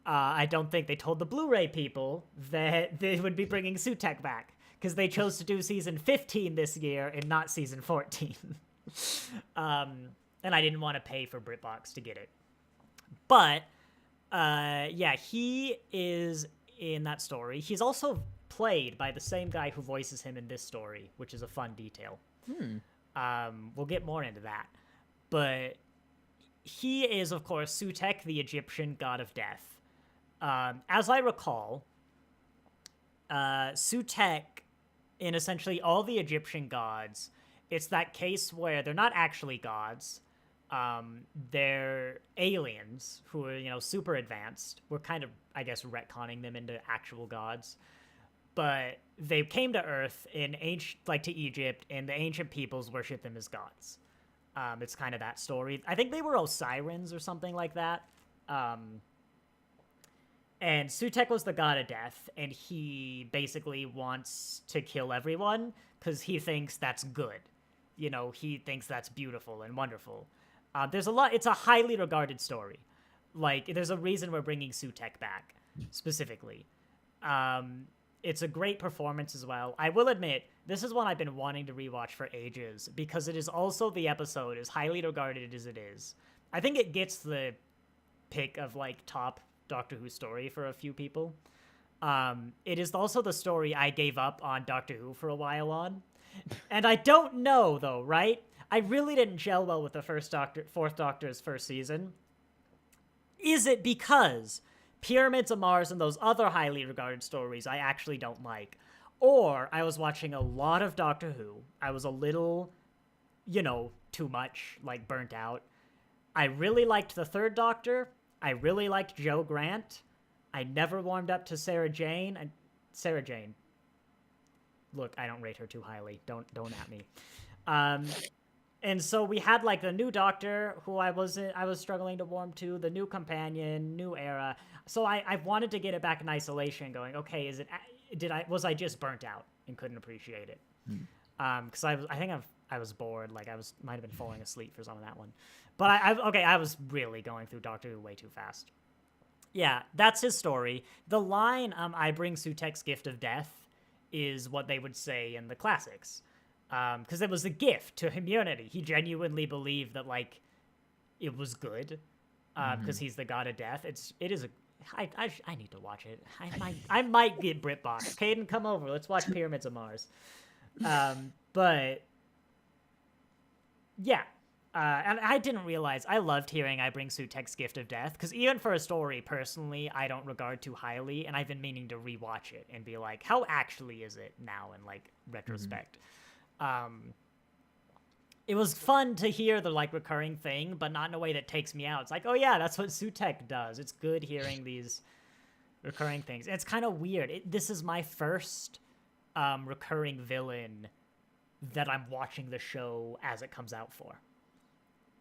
Speaker 2: I don't think they told the Blu-ray people that they would be bringing Sutekh back because they chose to do season 15 this year and not season 14. And I didn't want to pay for BritBox to get it. But, yeah, he is in that story. He's also played by the same guy who voices him in this story, which is a fun detail. We'll get more into that. But he is, of course, Sutekh, the Egyptian god of death. As I recall, Sutekh, in essentially all the Egyptian gods, it's that case where they're not actually gods. They're aliens who are, super advanced. We're kind of, I guess, retconning them into actual gods. But they came to Earth to Egypt, and the ancient peoples worship them as gods. It's kind of that story. I think they were Osirians or something like that. And Sutekh was the god of death, and he basically wants to kill everyone because he thinks that's good. He thinks that's beautiful and wonderful. It's a highly regarded story. There's a reason we're bringing Sutekh back, specifically. It's a great performance as well. I will admit, this is one I've been wanting to rewatch for ages, because it is also the episode, as highly regarded as it is. I think it gets the pick of, top Doctor Who story for a few people. It is also the story I gave up on Doctor Who for a while on. And I don't know, though, right? I really didn't gel well with the Fourth Doctor's first season. Is it because Pyramids of Mars and those other highly regarded stories I actually don't like? Or I was watching a lot of Doctor Who. I was a little, too much, burnt out. I really liked the Third Doctor. I really liked Jo Grant. I never warmed up to Sarah Jane. Sarah Jane. Look, I don't rate her too highly. Don't at me. And so we had the new Doctor, who I was struggling to warm to, the new companion, new era. So I wanted to get it back in isolation, going, okay, was I just burnt out and couldn't appreciate it? Because I was bored. Might have been falling asleep for some of that one. But I was really going through Doctor Who way too fast. Yeah, that's his story. The line, I bring Sutekh's gift of death, is what they would say in the classics. Because it was a gift to humanity. He genuinely believed that, it was good. Because he's the god of death. I need to watch it. I might get BritBox. Caden, come over. Let's watch Pyramids of Mars. But yeah. And I didn't realize, I loved hearing I bring Sutekh's gift of death, because even for a story, personally, I don't regard too highly, and I've been meaning to rewatch it and be like, how actually is it now in, retrospect? It was fun to hear the, recurring thing, but not in a way that takes me out. It's oh yeah, that's what Sutekh does. It's good hearing these recurring things. And it's kind of weird. This is my first recurring villain that I'm watching the show as it comes out for.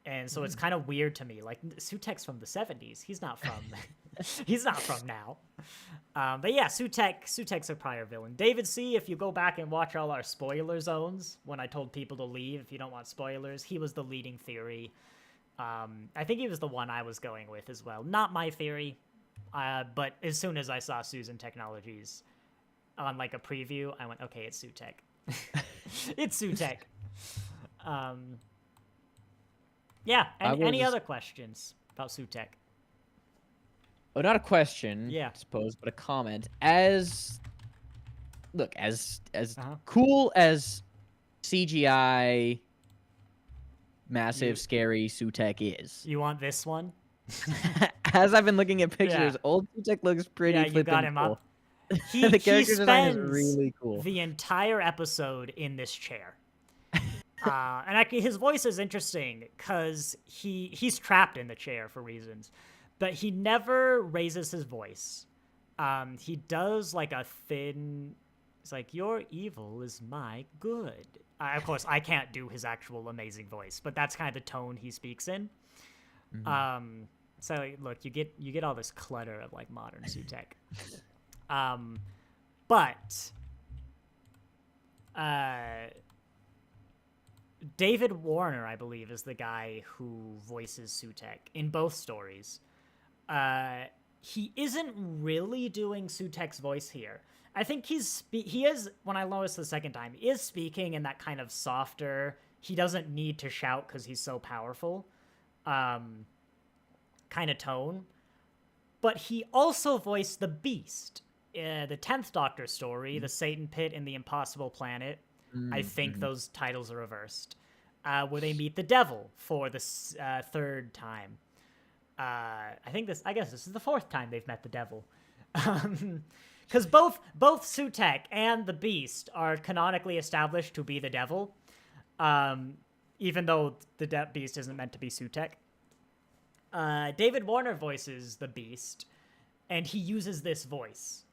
Speaker 2: And so it's kind of weird to me. Sutekh's from the 70s. He's not from he's not from now. But yeah, Sutekh's a prior villain. David C., if you go back and watch all our spoiler zones, when I told people to leave if you don't want spoilers, he was the leading theory. I think he was the one I was going with as well. Not my theory, but as soon as I saw Susan Technologies on a preview, I went, okay, it's Sutekh. It's Sutekh. Yeah, and any other questions about Sutekh?
Speaker 1: Oh, not a question,
Speaker 2: yeah,
Speaker 1: I suppose, but a comment. As cool as CGI massive scary Sutekh is.
Speaker 2: You want this one?
Speaker 1: As I've been looking at pictures, old Sutekh looks pretty flippin'
Speaker 2: you got him
Speaker 1: cool.
Speaker 2: up. The
Speaker 1: character design is really cool.
Speaker 2: The entire episode in this chair. And actually, his voice is interesting because he's trapped in the chair for reasons, but he never raises his voice. He does a thin. It's your evil is my good. Of course, I can't do his actual amazing voice, but that's kind of the tone he speaks in. So look, you get all this clutter of modern Sutekh. But David Warner, I believe, is the guy who voices Sutekh in both stories. He isn't really doing Sutekh's voice here. I think he is, when I noticed the second time, he is speaking in that kind of softer, he doesn't need to shout because he's so powerful, kind of tone. But he also voiced the Beast, the 10th Doctor story, the Satan Pit and the Impossible Planet. I think those titles are reversed, where they meet the devil for the third time. I guess this is the fourth time they've met the devil. Because both Sutekh and the Beast are canonically established to be the devil, even though the Beast isn't meant to be Sutekh. David Warner voices the Beast, and he uses this voice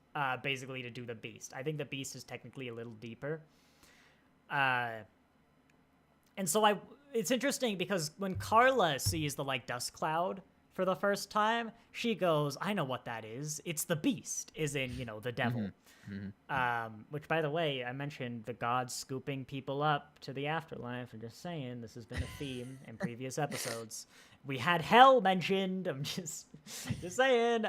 Speaker 2: basically to do the Beast. I think the Beast is technically a little deeper. And so it's interesting because when Carla sees the dust cloud for the first time, she goes, I know what that is. It's the Beast, is in, the devil. Which, by the way, I mentioned the gods scooping people up to the afterlife. I'm just saying, this has been a theme in previous episodes. We had hell mentioned. I'm just saying.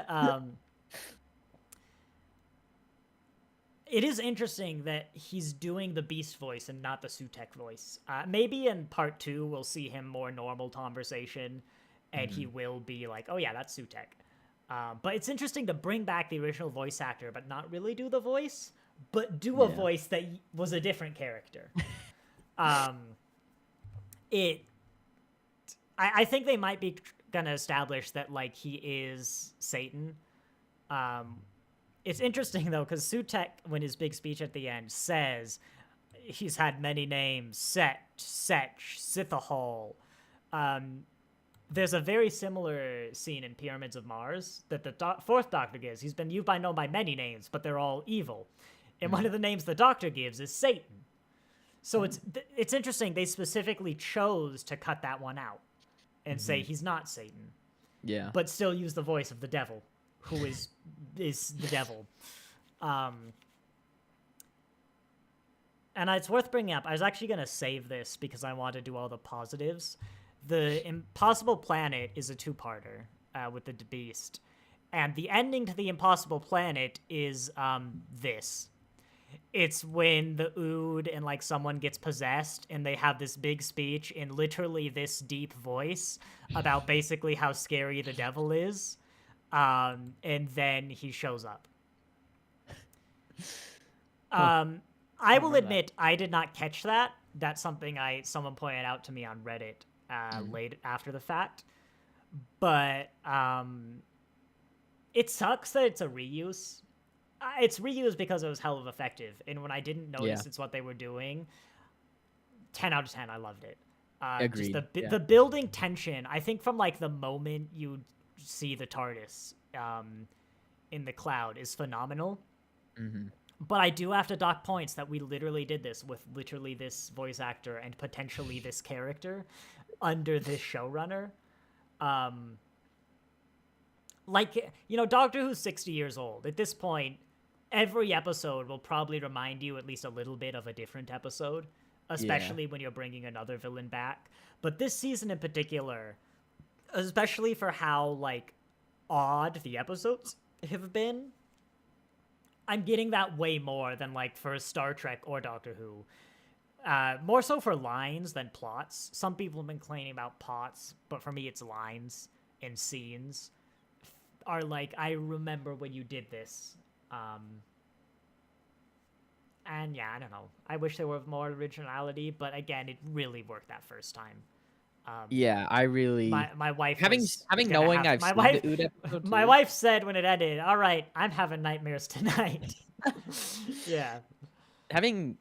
Speaker 2: It is interesting that he's doing the Beast voice and not the Sutekh voice. Maybe in part 2, we'll see him more normal conversation, and he will be like, oh yeah, that's Sutekh. But it's interesting to bring back the original voice actor, but not really do the voice, but do a voice that was a different character. I think they might be going to establish that, he is Satan. It's interesting, though, because Sutekh, when his big speech at the end, says he's had many names, Set, Setch, Sithahol. There's a very similar scene in Pyramids of Mars that the fourth Doctor gives. He's been used by many names, but they're all evil. And one of the names the Doctor gives is Satan. So it's interesting. They specifically chose to cut that one out and say he's not Satan.
Speaker 1: Yeah.
Speaker 2: But still use the voice of the devil, who is the devil. And it's worth bringing up. I was actually going to save this because I want to do all the positives. The Impossible Planet is a two-parter with the Beast. And the ending to the Impossible Planet is this. It's when the Ood and someone gets possessed and they have this big speech in literally this deep voice about basically how scary the devil is. And then he shows up. I will admit I did not catch that. That's something someone pointed out to me on Reddit late after the fact. But it sucks that it's a reuse. It's reused because it was hell of effective. And when I didn't notice it's what they were doing, 10 out of 10, I loved it.
Speaker 1: Agreed.
Speaker 2: Just the building tension, I think from the moment you see the TARDIS in the cloud is phenomenal. But I do have to dock points that we literally did this with literally this voice actor and potentially this character under this showrunner. Doctor Who's 60 years old. At this point, every episode will probably remind you at least a little bit of a different episode, especially when you're bringing another villain back. But this season in particular, especially for how, odd the episodes have been, I'm getting that way more than, for Star Trek or Doctor Who. More so for lines than plots. Some people have been complaining about plots, but for me it's lines and scenes are I remember when you did this. And yeah, I don't know. I wish there were more originality, but again, it really worked that first time.
Speaker 1: Yeah, I really.
Speaker 2: My wife
Speaker 1: having knowing I've seen the Ood episode.
Speaker 2: My wife said when it ended, "All right, I'm having nightmares tonight." Yeah.
Speaker 1: Having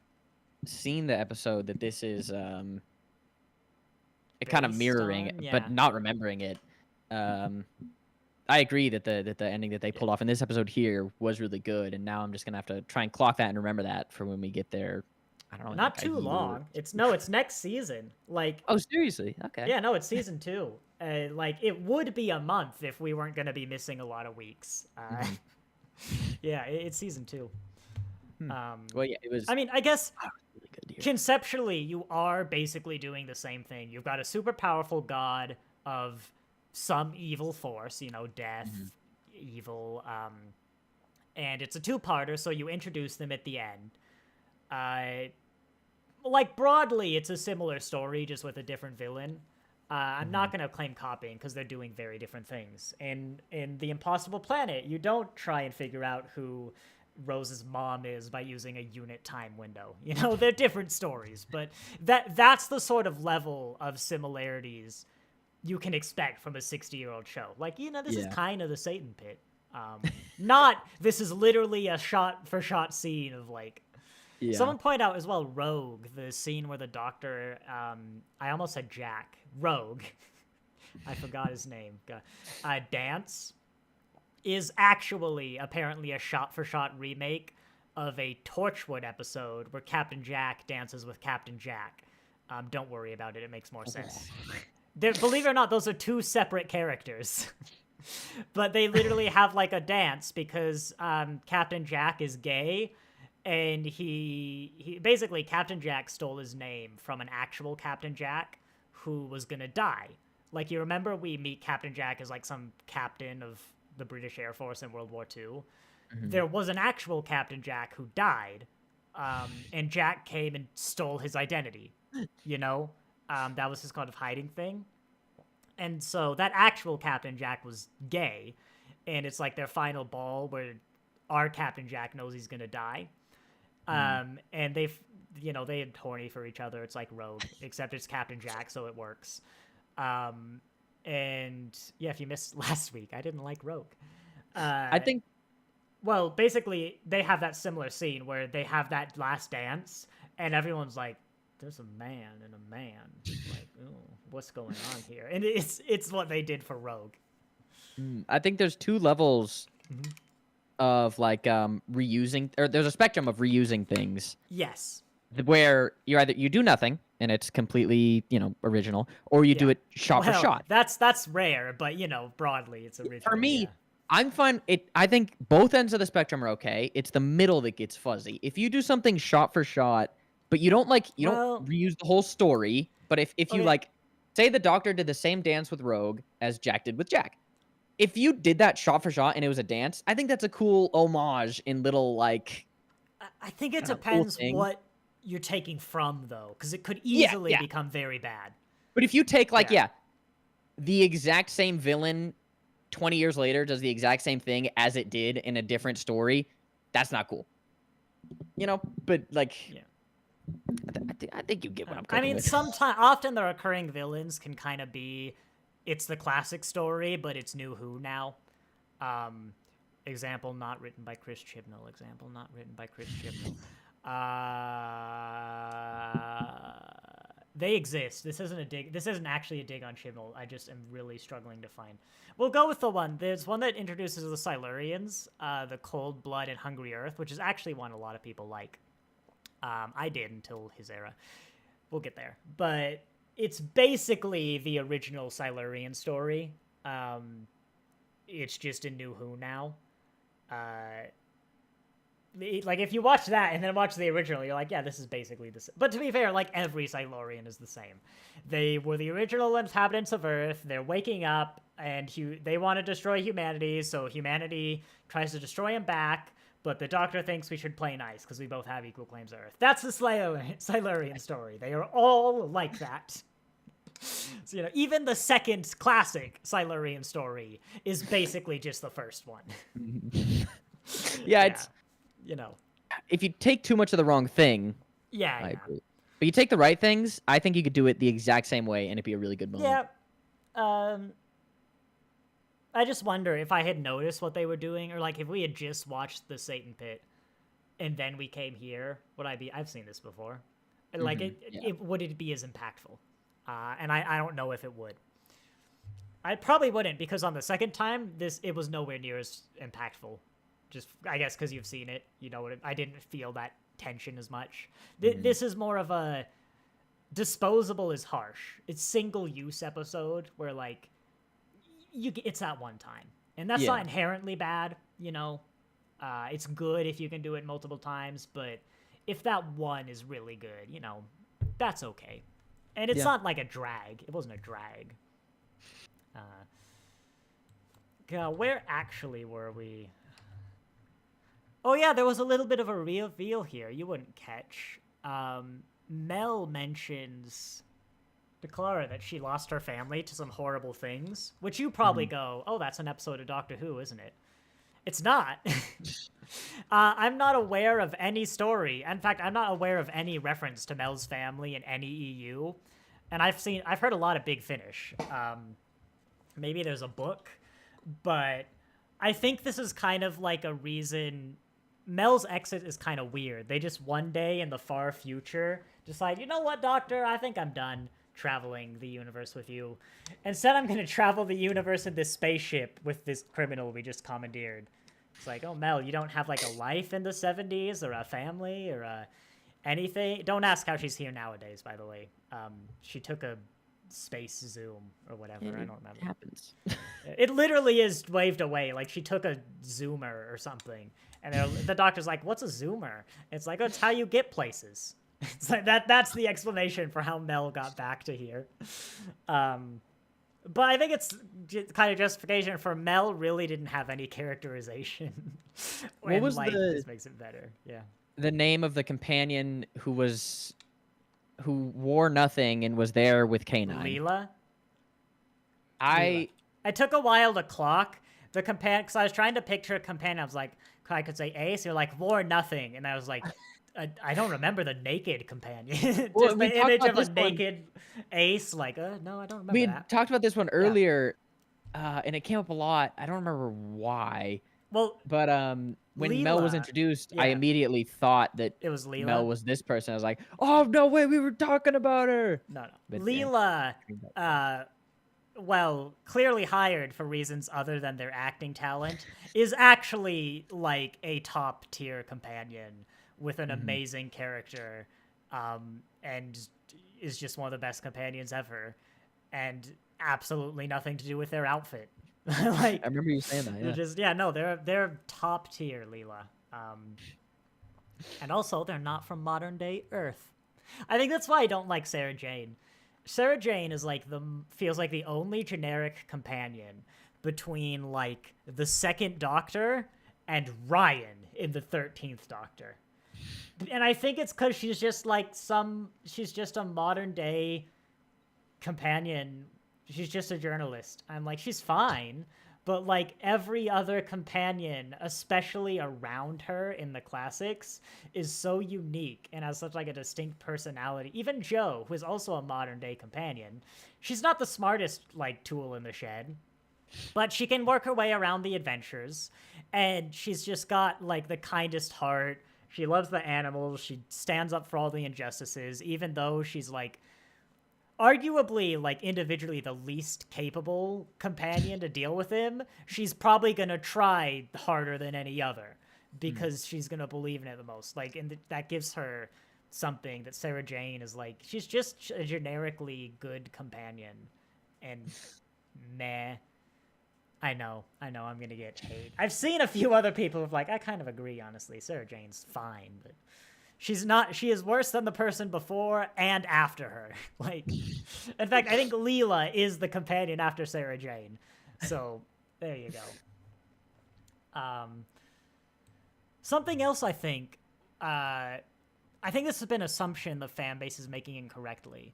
Speaker 1: seen the episode that this is it kind of mirroring, but not remembering it. I agree that the ending that they pulled off in this episode here was really good, and now I'm just gonna have to try and clock that and remember that for when we get there. I don't know.
Speaker 2: Not too long. It's next season.
Speaker 1: Oh, seriously? Okay.
Speaker 2: Yeah, no, it's season 2. It would be a month if we weren't gonna be missing a lot of weeks. Yeah, it's season 2.
Speaker 1: Well, yeah, it was.
Speaker 2: I mean, I guess
Speaker 1: really good, dear.
Speaker 2: Conceptually, you are basically doing the same thing. You've got a super powerful god of some evil force, death, evil, and it's a two-parter, so you introduce them at the end. Like, broadly, it's a similar story, just with a different villain. I'm not going to claim copying, because they're doing very different things. And in The Impossible Planet, you don't try and figure out who Rose's mom is by using a unit time window. They're different stories, but that's the sort of level of similarities you can expect from a 60-year-old show. Like, this is kind of the Satan Pit. Not, this is literally a shot-for-shot scene of, like... Yeah. Someone pointed out as well, Rogue, the scene where the doctor, I almost said Jack. Rogue. I forgot his name. Dance is actually apparently a shot-for-shot remake of a Torchwood episode where Captain Jack dances with Captain Jack. Don't worry about it. It makes more sense. Believe it or not, those are two separate characters. But they literally have, like, a dance because Captain Jack is gay, and he basically, Captain Jack stole his name from an actual Captain Jack who was gonna die. Like, you remember we meet Captain Jack as, like, some captain of the British Air Force in World War II? There was an actual Captain Jack who died, and Jack came and stole his identity, That was his kind of hiding thing. And so that actual Captain Jack was gay, and it's like their final ball where our Captain Jack knows he's gonna die. And they've, they had horny for each other. It's like Rogue, except it's Captain Jack, so it works. And yeah, if you missed last week, I didn't like Rogue.
Speaker 1: I think...
Speaker 2: Well, basically, they have that similar scene where they have that last dance, and everyone's like, there's a man and a man. Like, oh, what's going on here? And it's what they did for Rogue.
Speaker 1: I think there's two levels of, like, reusing, or there's a spectrum of reusing things.
Speaker 2: Yes.
Speaker 1: Where you do nothing and it's completely, original, or you do it shot for shot.
Speaker 2: That's rare, but broadly it's original.
Speaker 1: For me, I'm fine. I think both ends of the spectrum are okay. It's the middle that gets fuzzy. If you do something shot for shot, but you don't don't reuse the whole story, but if you say the Doctor did the same dance with Rogue as Jack did with Jack. If you did that shot for shot and it was a dance, I think that's a cool homage in little, like...
Speaker 2: I think it depends what you're taking from, though, because it could easily become very bad.
Speaker 1: But if you take, like, the exact same villain 20 years later does the exact same thing as it did in a different story, that's not cool. But, like... Yeah. I think you get what I'm coming with.
Speaker 2: Often the recurring villains can kind of be... It's the classic story, but it's New Who now. Example, not written by Chris Chibnall. Example, not written by Chris Chibnall. They exist. This isn't a dig. This isn't actually a dig on Chibnall. I just am really struggling to find. We'll go with the one. There's one that introduces the Silurians, the Cold Blood and Hungry Earth, which is actually one a lot of people like. I did until his era. We'll get there. But it's basically the original Silurian story. It's just a New Who now. Like, if you watch that and then watch the original, you're like, yeah, this is basically the same. But to be fair, like, every Silurian is the same. They were the original inhabitants of Earth. They're waking up, and they want to destroy humanity, so humanity tries to destroy them back, but the Doctor thinks we should play nice, because we both have equal claims to Earth. That's the Silurian story. They are all like that. So, even the second classic Silurian story is basically just the first one.
Speaker 1: It's... If you take too much of the wrong thing, I agree. But you take the right things, I think you could do it the exact same way, and it'd be a really good moment.
Speaker 2: Yeah. I just wonder if I had noticed what they were doing, or, like, if we had just watched the Satan Pit, and then we came here, would I be... I've seen this before. Like, would it be as impactful? And I don't know if it would. I probably wouldn't, because on the second time, it was nowhere near as impactful. Just, I guess, because you've seen it, I didn't feel that tension as much. This is more of a disposable is harsh. It's single-use episode where, like, it's that one time. And that's not inherently bad, It's good if you can do it multiple times, but if that one is really good, you know, that's okay. And it's
Speaker 1: Yeah.
Speaker 2: not like a drag. It wasn't a drag. Where actually were we? Oh yeah, there was a little bit of a reveal here. You wouldn't catch. Mel mentions to Clara that she lost her family to some horrible things, which you probably go, oh, that's an episode of Doctor Who, isn't it? It's not. I'm not aware of any story. In fact, I'm not aware of any reference to Mel's family in any EU. And I've heard a lot of Big Finish. Maybe there's a book, but I think this is kind of like a reason. Mel's exit is kind of weird. They just one day in the far future decide, you know what, Doctor, I think I'm done traveling the universe with you. Instead, I'm going to travel the universe in this spaceship with this criminal we just commandeered. It's like, oh, Mel, you don't have like a life in the 70s or a family or anything? Don't ask how she's here nowadays, by the way. She took a space zoom or whatever. I don't remember.
Speaker 1: It happens.
Speaker 2: It literally is waved away. Like she took a zoomer or something. And the doctor's like, what's a zoomer? It's like, oh, it's how you get places. It's like that's the explanation for how Mel got back to here. But I think it's kind of justification for Mel really didn't have any characterization.
Speaker 1: What was
Speaker 2: this makes it better. Yeah.
Speaker 1: The name of the companion who wore nothing and was there with K9?
Speaker 2: Leela?
Speaker 1: I
Speaker 2: took a while to clock the companion because I was trying to picture a companion. I was like, I could say Ace. You're like, wore nothing. And I was like, I don't remember the naked companion. Just the image of a naked Ace. Like, no, I don't remember that.
Speaker 1: We talked about this one earlier, and it came up a lot. I don't remember why.
Speaker 2: Well,
Speaker 1: but when
Speaker 2: Leela,
Speaker 1: Mel was introduced, I immediately thought that
Speaker 2: it was Leela.
Speaker 1: Mel was this person. I was like, oh, no way, we were talking about her.
Speaker 2: No. But, Leela, well, clearly hired for reasons other than their acting talent, is actually like a top tier companion with an amazing character, and is just one of the best companions ever, and absolutely nothing to do with their outfit. Like,
Speaker 1: I remember you saying that. Yeah.
Speaker 2: They're top tier, Leela. And also they're not from modern day Earth. I think that's why I don't like Sarah Jane. Sarah Jane is like feels like the only generic companion between like the second Doctor and Ryan in the 13th Doctor. And I think it's because she's just a modern day companion. She's just a journalist. I'm like, she's fine, but like every other companion, especially around her in the classics, is so unique and has such like a distinct personality. Even Jo, who is also a modern day companion, she's not the smartest like tool in the shed, but she can work her way around the adventures, and she's just got like the kindest heart. She loves the animals. She stands up for all the injustices, even though she's like arguably like individually the least capable companion to deal with him. She's probably gonna try harder than any other because she's gonna believe in it the most. Like, and that gives her something that Sarah Jane is like. She's just a generically good companion, and meh. I know, I'm gonna get hate. I've seen a few other people who've like, I kind of agree, honestly. Sarah Jane's fine, but she's not. She is worse than the person before and after her. Like, in fact, I think Leela is the companion after Sarah Jane. So there you go. Something else I think this has been an assumption the fan base is making incorrectly.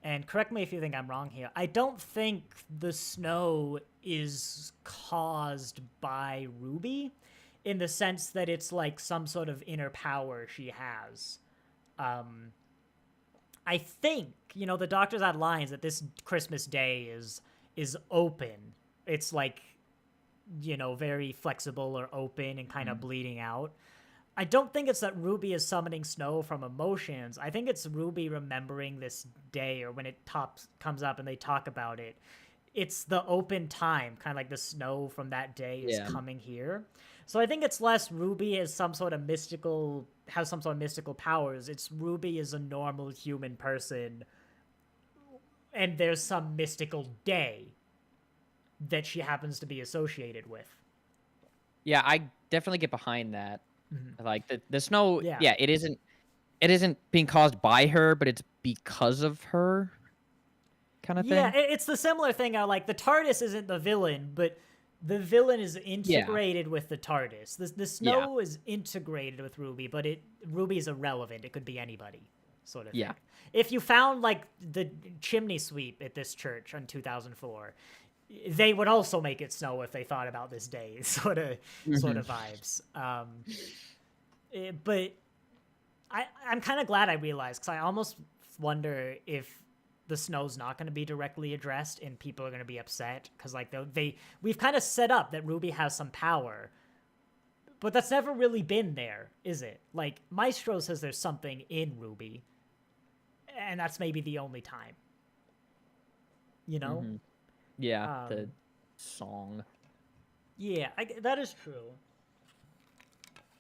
Speaker 2: And correct me if you think I'm wrong here. I don't think the snow is caused by Ruby, in the sense that it's like some sort of inner power she has. I think, the doctors had lines that this Christmas Day is open. It's like, very flexible or open and kind of bleeding out. I don't think it's that Ruby is summoning snow from emotions. I think it's Ruby remembering this day, or when it comes up and they talk about it. It's the open time, kind of like the snow from that day is coming here. So I think it's less Ruby has some sort of mystical powers. It's Ruby is a normal human person, and there's some mystical day that she happens to be associated with.
Speaker 1: Yeah, I definitely get behind that. Like the snow, it isn't. it isn't being caused by her, but it's because of her, kind of
Speaker 2: Yeah,
Speaker 1: thing.
Speaker 2: it's the similar thing. Like the TARDIS isn't the villain, but the villain is
Speaker 1: Yeah,
Speaker 2: integrated with the TARDIS. The
Speaker 1: yeah,
Speaker 2: Snow is integrated with Ruby, but Ruby is irrelevant. It could be anybody, sort of thing.
Speaker 1: yeah.
Speaker 2: If you found like the chimney sweep at this church in 2004, they would also make it snow if they thought about this day, sort
Speaker 1: Hmm.
Speaker 2: of vibes. But I'm kind of glad I realized, because I almost wonder if the snow's not going to be directly addressed and people are going to be upset because like we've kind of set up that Ruby has some power, but that's never really been there, is it? Like Maestro says there's something in Ruby, and that's maybe the only time, you know?
Speaker 1: Hmm. Yeah, the
Speaker 2: Um,
Speaker 1: song.
Speaker 2: yeah, that is true.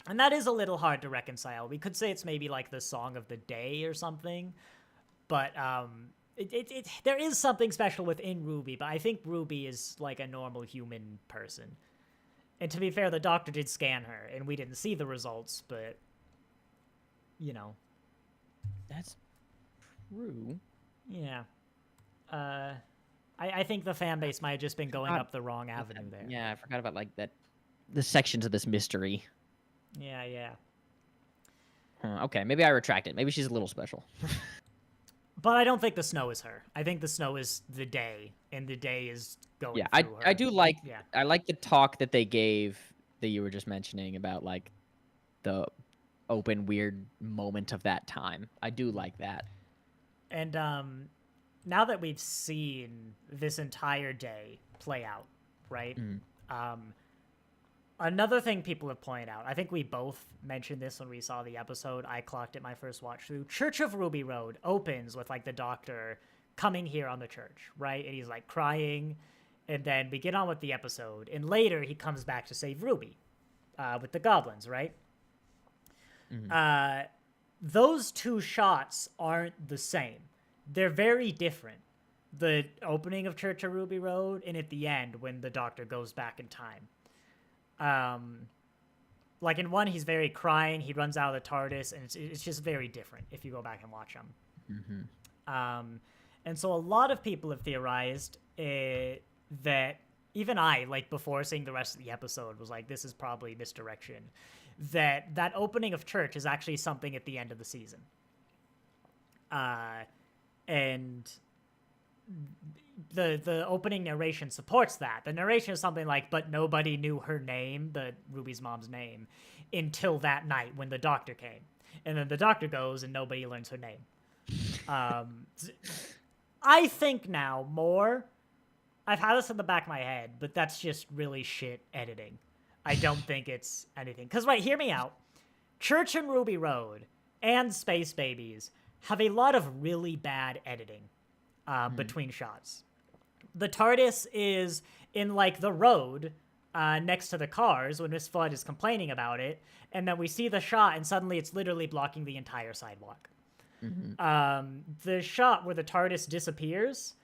Speaker 2: And that is a little hard to reconcile. We could say it's maybe like the song of the day or something, but there is something special within Ruby, but I think Ruby is like a normal human person. And to be fair, the doctor did scan her, and we didn't see the results, but you know,
Speaker 1: That's true.
Speaker 2: yeah. I think the fan base might have just been going
Speaker 1: Forgot
Speaker 2: up the wrong avenue there.
Speaker 1: Yeah, I forgot about like that. The sections of this mystery.
Speaker 2: Yeah, yeah.
Speaker 1: Okay, maybe I retract it. Maybe she's a little special.
Speaker 2: But I don't think the snow is her. I think the snow is the day, and the day is going
Speaker 1: Yeah,
Speaker 2: through her.
Speaker 1: I do like
Speaker 2: Yeah.
Speaker 1: I like the talk that they gave that you were just mentioning about like the open weird moment of that time. I do like that.
Speaker 2: And now that we've seen this entire day play out, right?
Speaker 1: Mm.
Speaker 2: Um, another thing people have pointed out, I think we both mentioned this when we saw the episode. I clocked it my first watch through. Church of Ruby Road opens with like the doctor coming here on the church, right? And he's like crying. And then we get on with the episode. And later he comes back to save Ruby with the goblins, right?
Speaker 1: Mm-hmm.
Speaker 2: Those two shots aren't the same. They're very different. The opening of Church of Ruby Road and at the end when the doctor goes back in time. Like in one, he's very crying. He runs out of the TARDIS, and it's just very different if you go back and watch them.
Speaker 1: Mm-hmm.
Speaker 2: And so a lot of people have theorized that even I, like before seeing the rest of the episode, was like, this is probably misdirection. That opening of Church is actually something at the end of the season. And the opening narration supports that. The narration is something like, but nobody knew her name, the Ruby's mom's name, until that night when the doctor came. And then the doctor goes and nobody learns her name. I think now more, I've had this in the back of my head, but that's just really shit editing. I don't think it's anything. Because, right, hear me out. Church and Ruby Road and Space Babies have a lot of really bad editing between shots. The TARDIS is in, like, the road next to the cars when Miss Flood is complaining about it, and then we see the shot, and suddenly it's literally blocking the entire sidewalk. The shot where the TARDIS disappears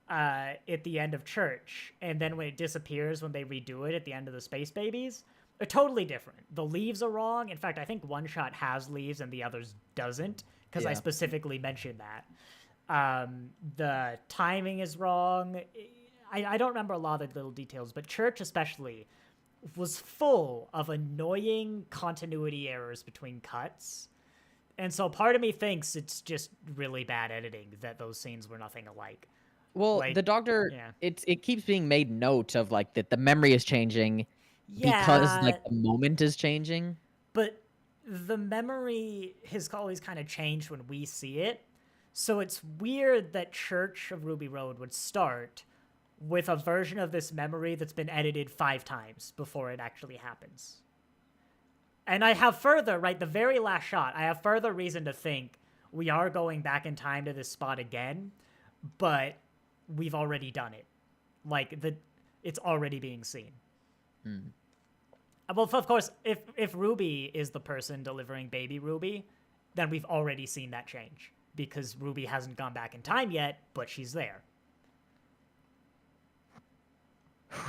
Speaker 2: at the end of Church, and then when it disappears when they redo it at the end of the Space Babies, are totally different. The leaves are wrong. In fact, I think one shot has leaves and the others doesn't, because I specifically mentioned that. The timing is wrong. I don't remember a lot of the little details, but Church especially was full of annoying continuity errors between cuts. And so part of me thinks it's just really bad editing that those scenes were nothing alike.
Speaker 1: Well,
Speaker 2: Like,
Speaker 1: the doctor,
Speaker 2: yeah.
Speaker 1: it keeps being made note of like that the memory is changing because like
Speaker 2: Yeah,
Speaker 1: the moment is changing.
Speaker 2: but the memory has always kind of changed when we see it. So it's weird that Church of Ruby Road would start with a version of this memory that's been edited 5 times before it actually happens. And I have further, right, the very last shot, I have further reason to think we are going back in time to this spot again, but we've already done it. Like, it's already being seen. Well, of course, if Ruby is the person delivering baby Ruby, then we've already seen that change, because Ruby hasn't gone back in time yet, but she's there.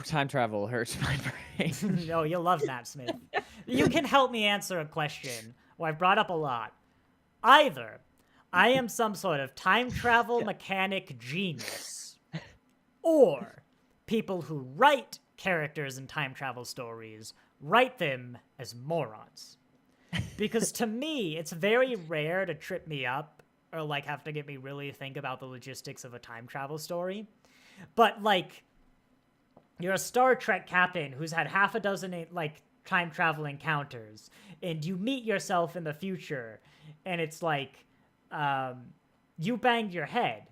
Speaker 1: Time travel hurts my brain.
Speaker 2: No, you'll love Matt Smith. You can help me answer a question. Well, I've brought up a lot. Either I am some sort of time travel
Speaker 1: Yeah.
Speaker 2: mechanic genius, or people who write characters in time travel stories write them as morons. Because to me, it's very rare to trip me up or like have to get me really think about the logistics of a time travel story. But like, you're a Star Trek captain who's had half a dozen like time travel encounters, and you meet yourself in the future, and it's like, you banged your head,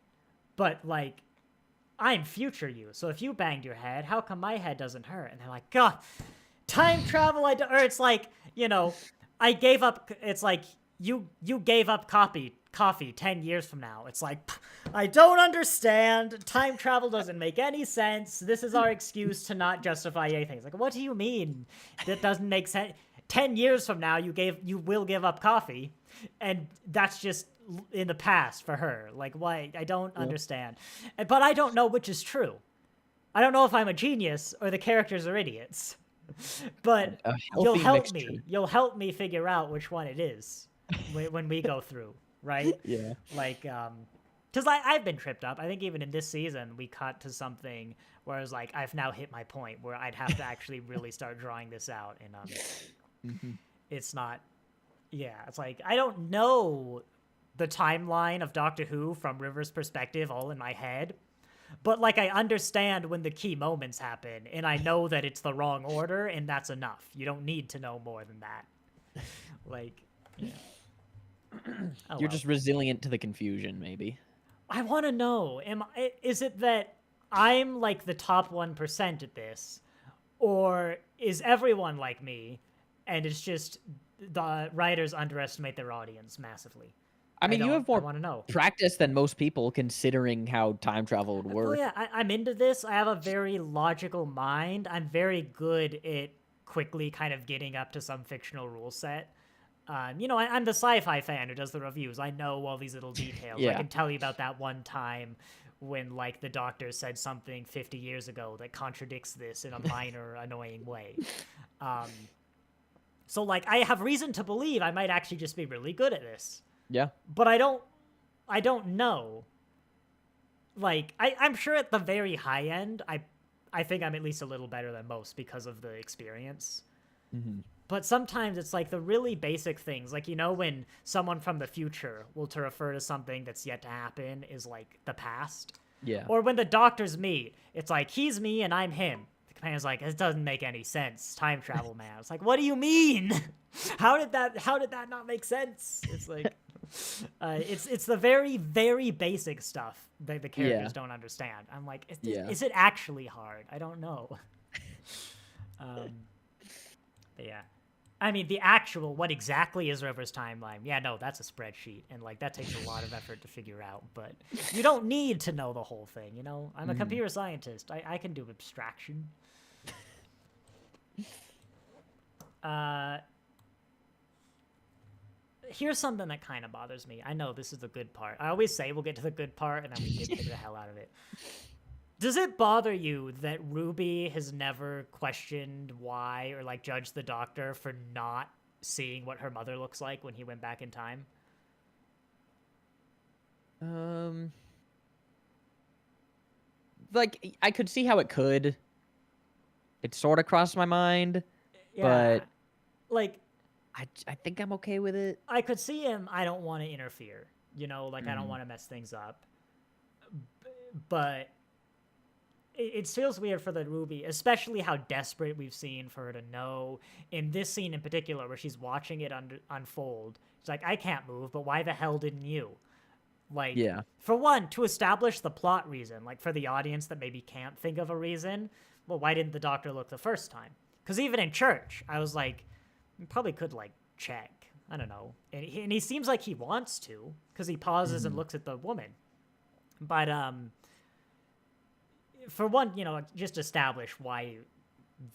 Speaker 2: but like, I'm future you, so if you banged your head, how come my head doesn't hurt? And they're like, God, time travel, or it's like, I gave up, it's like, you gave up coffee 10 years from now. It's like, I don't understand. Time travel doesn't make any sense. This is our excuse to not justify anything. It's like, what do you mean? That doesn't make sense. 10 years from now, you will give up coffee, and that's just in the past for her. Like, why? I don't understand. But I don't know which is true. I don't know if I'm a genius or the characters are idiots. But you'll help
Speaker 1: mixture.
Speaker 2: me. You'll help me figure out which one it is when we go through, right?
Speaker 1: Yeah.
Speaker 2: Like, because I've been tripped up. I think even in this season, we cut to something where I was like, I've now hit my point where I'd have to actually really start drawing this out. And it's not, yeah, it's like, I don't know the timeline of Doctor Who from River's perspective all in my head. But, like, I understand when the key moments happen, and I know that it's the wrong order, and that's enough. You don't need to know more than that. Like, yeah.
Speaker 1: You're just resilient to the confusion, maybe.
Speaker 2: I want to know, is it that I'm, like, the top 1% at this, or is everyone like me, and it's just the writers underestimate their audience massively?
Speaker 1: I mean, you have more practice than most people, considering how time travel would work.
Speaker 2: Oh yeah, I'm into this. I have a very logical mind. I'm very good at quickly kind of getting up to some fictional rule set. I'm the sci-fi fan who does the reviews. I know all these little details.
Speaker 1: Yeah.
Speaker 2: I can tell you about that one time when, like, the doctor said something 50 years ago that contradicts this in a minor, annoying way. So, like, I have reason to believe I might actually just be really good at this.
Speaker 1: Yeah.
Speaker 2: But I don't know. Like, I'm sure at the very high end, I think I'm at least a little better than most because of the experience. But sometimes it's like the really basic things, like, when someone from the future will to refer to something that's yet to happen is like the past.
Speaker 1: Yeah.
Speaker 2: Or when the doctors meet, it's like, he's me and I'm him. The companion's like, it doesn't make any sense. Time travel, man. It's like, what do you mean? How did that not make sense? It's like, it's the very, very basic stuff that the characters don't understand. I'm like, is it actually hard? I don't know. But yeah. I mean, what exactly is River's timeline? Yeah, no, that's a spreadsheet, and like that takes a lot of effort to figure out. But you don't need to know the whole thing, I'm a computer scientist. I can do abstraction. Here's something that kind of bothers me. I know this is the good part. I always say we'll get to the good part, and then we get the hell out of it. Does it bother you that Ruby has never questioned why or, like, judged the doctor for not seeing what her mother looks like when he went back in time?
Speaker 1: Like, I could see how it could. It sort of crossed my mind, but
Speaker 2: like,
Speaker 1: I think I'm okay with it.
Speaker 2: I could see him. I don't want to interfere, I don't want to mess things up. But it feels weird for the Ruby, especially how desperate we've seen for her to know. In this scene in particular, where she's watching it unfold, she's like, I can't move, but why the hell didn't you? Like, for one, to establish the plot reason, like for the audience that maybe can't think of a reason, well, why didn't the doctor look the first time? Because even in church, I was like, you probably could, like, check. I don't know. And he seems like he wants to, because he pauses and looks at the woman. But, for one, just establish why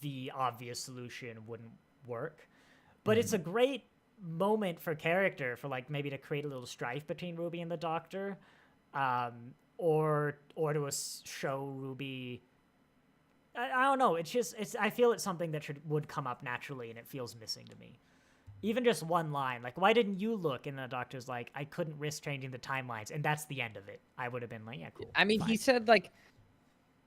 Speaker 2: the obvious solution wouldn't work. But it's a great moment for character, for, like, maybe to create a little strife between Ruby and the doctor, or to show Ruby. I don't know. I feel it's something that would come up naturally, and it feels missing to me. Even just one line, like, why didn't you look? And the doctor's like, I couldn't risk changing the timelines. And that's the end of it. I would have been like, yeah, cool.
Speaker 1: I mean,
Speaker 2: fine.
Speaker 1: he said, like,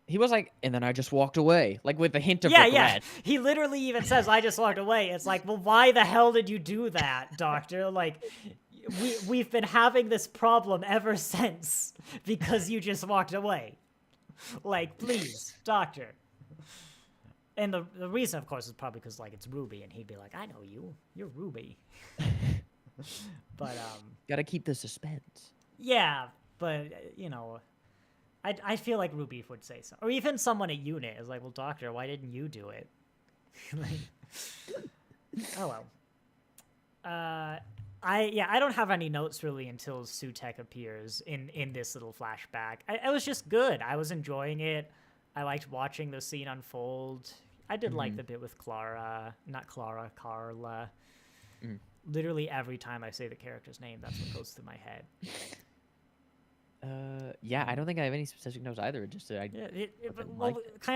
Speaker 1: he was like, and then I just walked away, like, with a hint of
Speaker 2: Yeah.
Speaker 1: regret.
Speaker 2: He literally even says, I just walked away. It's like, well, why the hell did you do that, doctor? Like, we've been having this problem ever since because you just walked away. Like, please, doctor. And the reason, of course, is probably because, like, it's Ruby, and he'd be like, I know you. You're Ruby. But,
Speaker 1: Gotta keep the suspense.
Speaker 2: yeah, but, you know, I feel like Ruby would say so. Or even someone at unit is like, well, doctor, why didn't you do it? Like, oh, well. I don't have any notes really until Sutekh appears in this little flashback. It was just good. I was enjoying it. I liked watching the scene unfold. I did like the bit with Carla. Literally every time I say the character's name, that's what goes through my head.
Speaker 1: Yeah, I don't think I have any specific notes either. Just
Speaker 2: Kind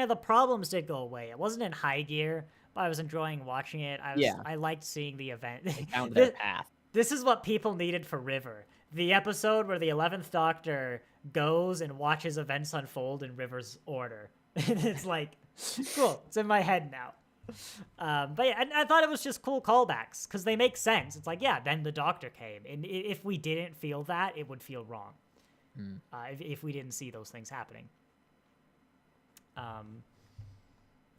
Speaker 2: of the problems did go away. It wasn't in high gear, but I was enjoying watching it. I liked seeing the event.
Speaker 1: found their path.
Speaker 2: This is what people needed for River. The episode where the 11th Doctor goes and watches events unfold in River's order. It's like, cool. It's in my head now. But yeah, I thought it was just cool callbacks because they make sense. It's like, yeah, then the Doctor came. And if we didn't feel that, it would feel wrong. If we didn't see those things happening. And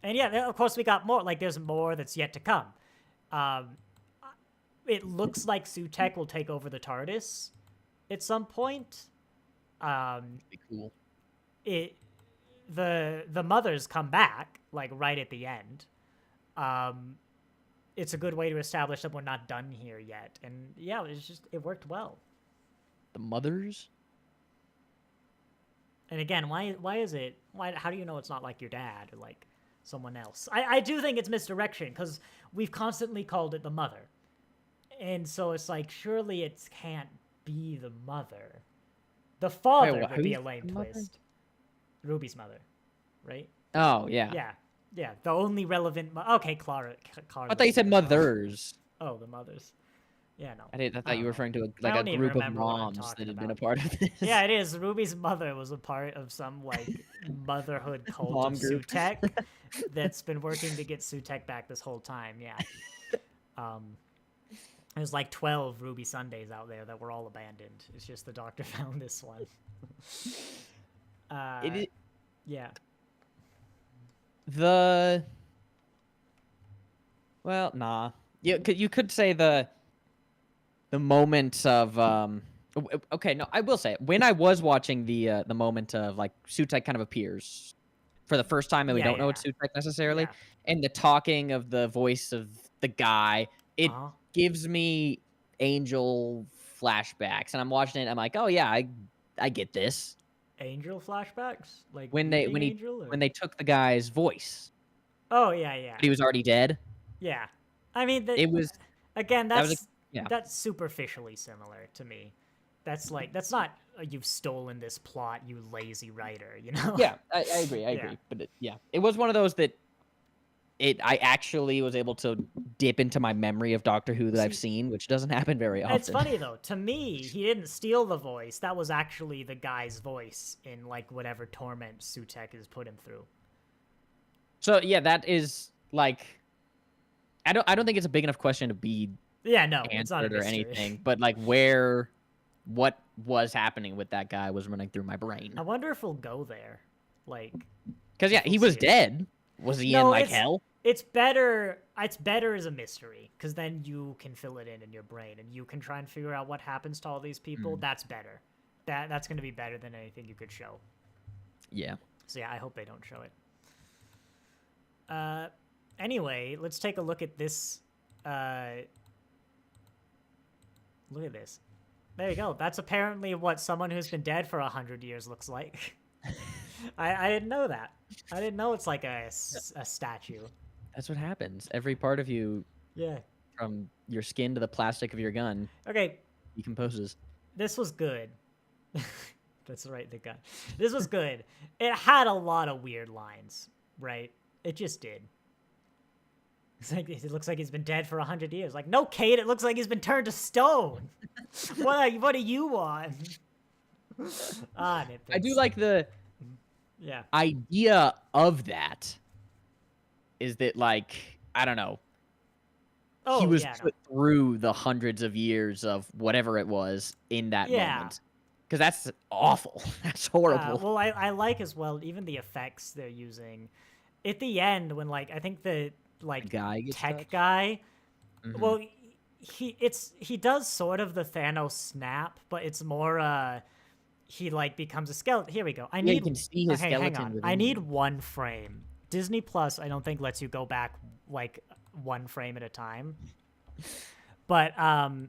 Speaker 2: yeah, of course we got more. Like, there's more that's yet to come. It looks like Sutekh will take over the TARDIS at some point.
Speaker 1: Be cool.
Speaker 2: The mothers come back, like, right at the end. It's a good way to establish that we're not done here yet. And yeah, it worked well.
Speaker 1: The mothers?
Speaker 2: And again, why how do you know it's not like your dad or like someone else? I do think it's misdirection because we've constantly called it the mother. And so it's like, surely it can't be the mother. The father would be a lame twist. Ruby's mother, right?
Speaker 1: Oh, yeah.
Speaker 2: Yeah. The only relevant... Okay, Clara.
Speaker 1: I thought you said mothers.
Speaker 2: Oh, the mothers. Yeah, no.
Speaker 1: I thought you were referring to a group of moms that had been a part of this.
Speaker 2: Yeah, it is. Ruby's mother was a part of some, like, motherhood cult of Sutekh that's been working to get Sutekh back this whole time, yeah. There's like 12 Ruby Sundays out there that were all abandoned. It's just the Doctor found this one. Yeah.
Speaker 1: Well, nah. You could say the moment of okay, no, I will say it. When I was watching the moment of, like, Sutekh kind of appears for the first time and we don't know it's Sutekh necessarily, and the talking of the voice of the guy, it gives me Angel flashbacks, and I'm watching it and I'm like, oh yeah, I get this.
Speaker 2: Angel flashbacks? Like
Speaker 1: when they took the guy's voice.
Speaker 2: Oh yeah.
Speaker 1: But he was already dead.
Speaker 2: Yeah. I mean,
Speaker 1: it was
Speaker 2: again, that's superficially similar to me. That's not you've stolen this plot, you lazy writer, you know?
Speaker 1: Yeah, I agree. I agree. But it was one of those that I actually was able to dip into my memory of Doctor Who that I've seen, which doesn't happen very often.
Speaker 2: It's funny, though. To me, he didn't steal the voice. That was actually the guy's voice in, like, whatever torment Sutekh has put him through.
Speaker 1: So, yeah, that is, like... I don't think it's a big enough question to be
Speaker 2: answered
Speaker 1: it's
Speaker 2: not
Speaker 1: or anything. But, like, what was happening with that guy was running through my brain.
Speaker 2: I wonder if we'll go there. Like...
Speaker 1: Because, yeah, he was dead. Was he in, like, hell?
Speaker 2: It's better as a mystery, because then you can fill it in your brain, and you can try and figure out what happens to all these people. That's better. That's going to be better than anything you could show. Yeah. So yeah, I hope they don't show it. Anyway, let's take a look at this. Look at this. There you go. That's apparently what someone who's been dead for 100 years looks like. I didn't know that. I didn't know it's like a statue.
Speaker 1: That's what happens. Every part of you, from your skin to the plastic of your gun, decomposes.
Speaker 2: This was good. That's right, the gun. This was good. It had a lot of weird lines, right? It just did. It's like, it looks like he's been dead for 100 years. Like, no, Kate, it looks like he's been turned to stone. What do you want?
Speaker 1: I do like the
Speaker 2: yeah.
Speaker 1: idea of that. Is that like, I don't know. He was put through the hundreds of years of whatever it was in that moment. Because that's awful. That's horrible.
Speaker 2: Well, I like as well even the effects they're using. At the end, when like I think the like
Speaker 1: guy gets
Speaker 2: tech
Speaker 1: touched?
Speaker 2: guy, well, he does sort of the Thanos snap, but it's more he like becomes a skeleton. Here we go. I need
Speaker 1: you can see his skeleton.
Speaker 2: Hang on. I need one frame. Disney Plus, I don't think lets you go back like one frame at a time. But I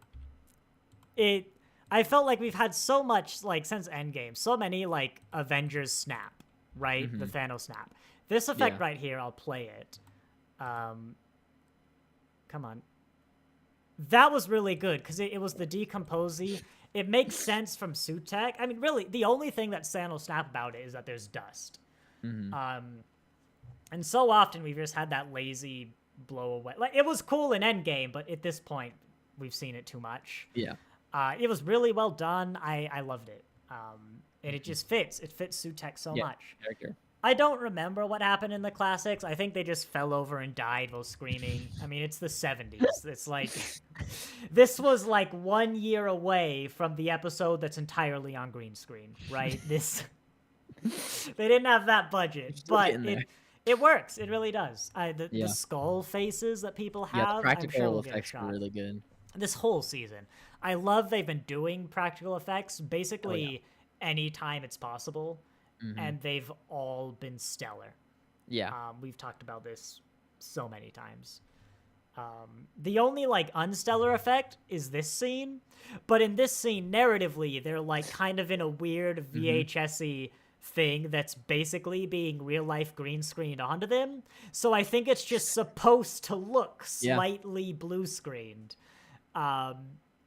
Speaker 2: felt like we've had so much like since Endgame, so many like Avengers snap, right? The Thanos snap. This effect right here, I'll play it. Come on. That was really good because it was the decomposing. It makes sense from Sutekh. I mean, really, the only thing that Thanos snap about it is that there's dust. And so often we've just had that lazy blow away. Like, it was cool in Endgame, but at this point, we've seen it too much.
Speaker 1: Yeah.
Speaker 2: It was really well done. I loved it. And it just fits. It fits Sutekh so much.
Speaker 1: Character.
Speaker 2: I don't remember what happened in the classics. I think they just fell over and died while screaming. I mean, it's the 70s. It's like, this was like 1 year away from the episode that's entirely on green screen, right? They didn't have that budget, but it works. It really does. The skull faces that people have,
Speaker 1: the practical
Speaker 2: I'm sure we'll
Speaker 1: effects
Speaker 2: get a
Speaker 1: were
Speaker 2: shot.
Speaker 1: really good.
Speaker 2: This whole season, I love they've been doing practical effects basically anytime it's possible, and they've all been stellar.
Speaker 1: Yeah.
Speaker 2: We've talked about this so many times. The only like unstellar effect is this scene, but in this scene, narratively, they're like kind of in a weird VHS-y thing that's basically being real life green screened onto them. So I think it's just supposed to look slightly blue screened. And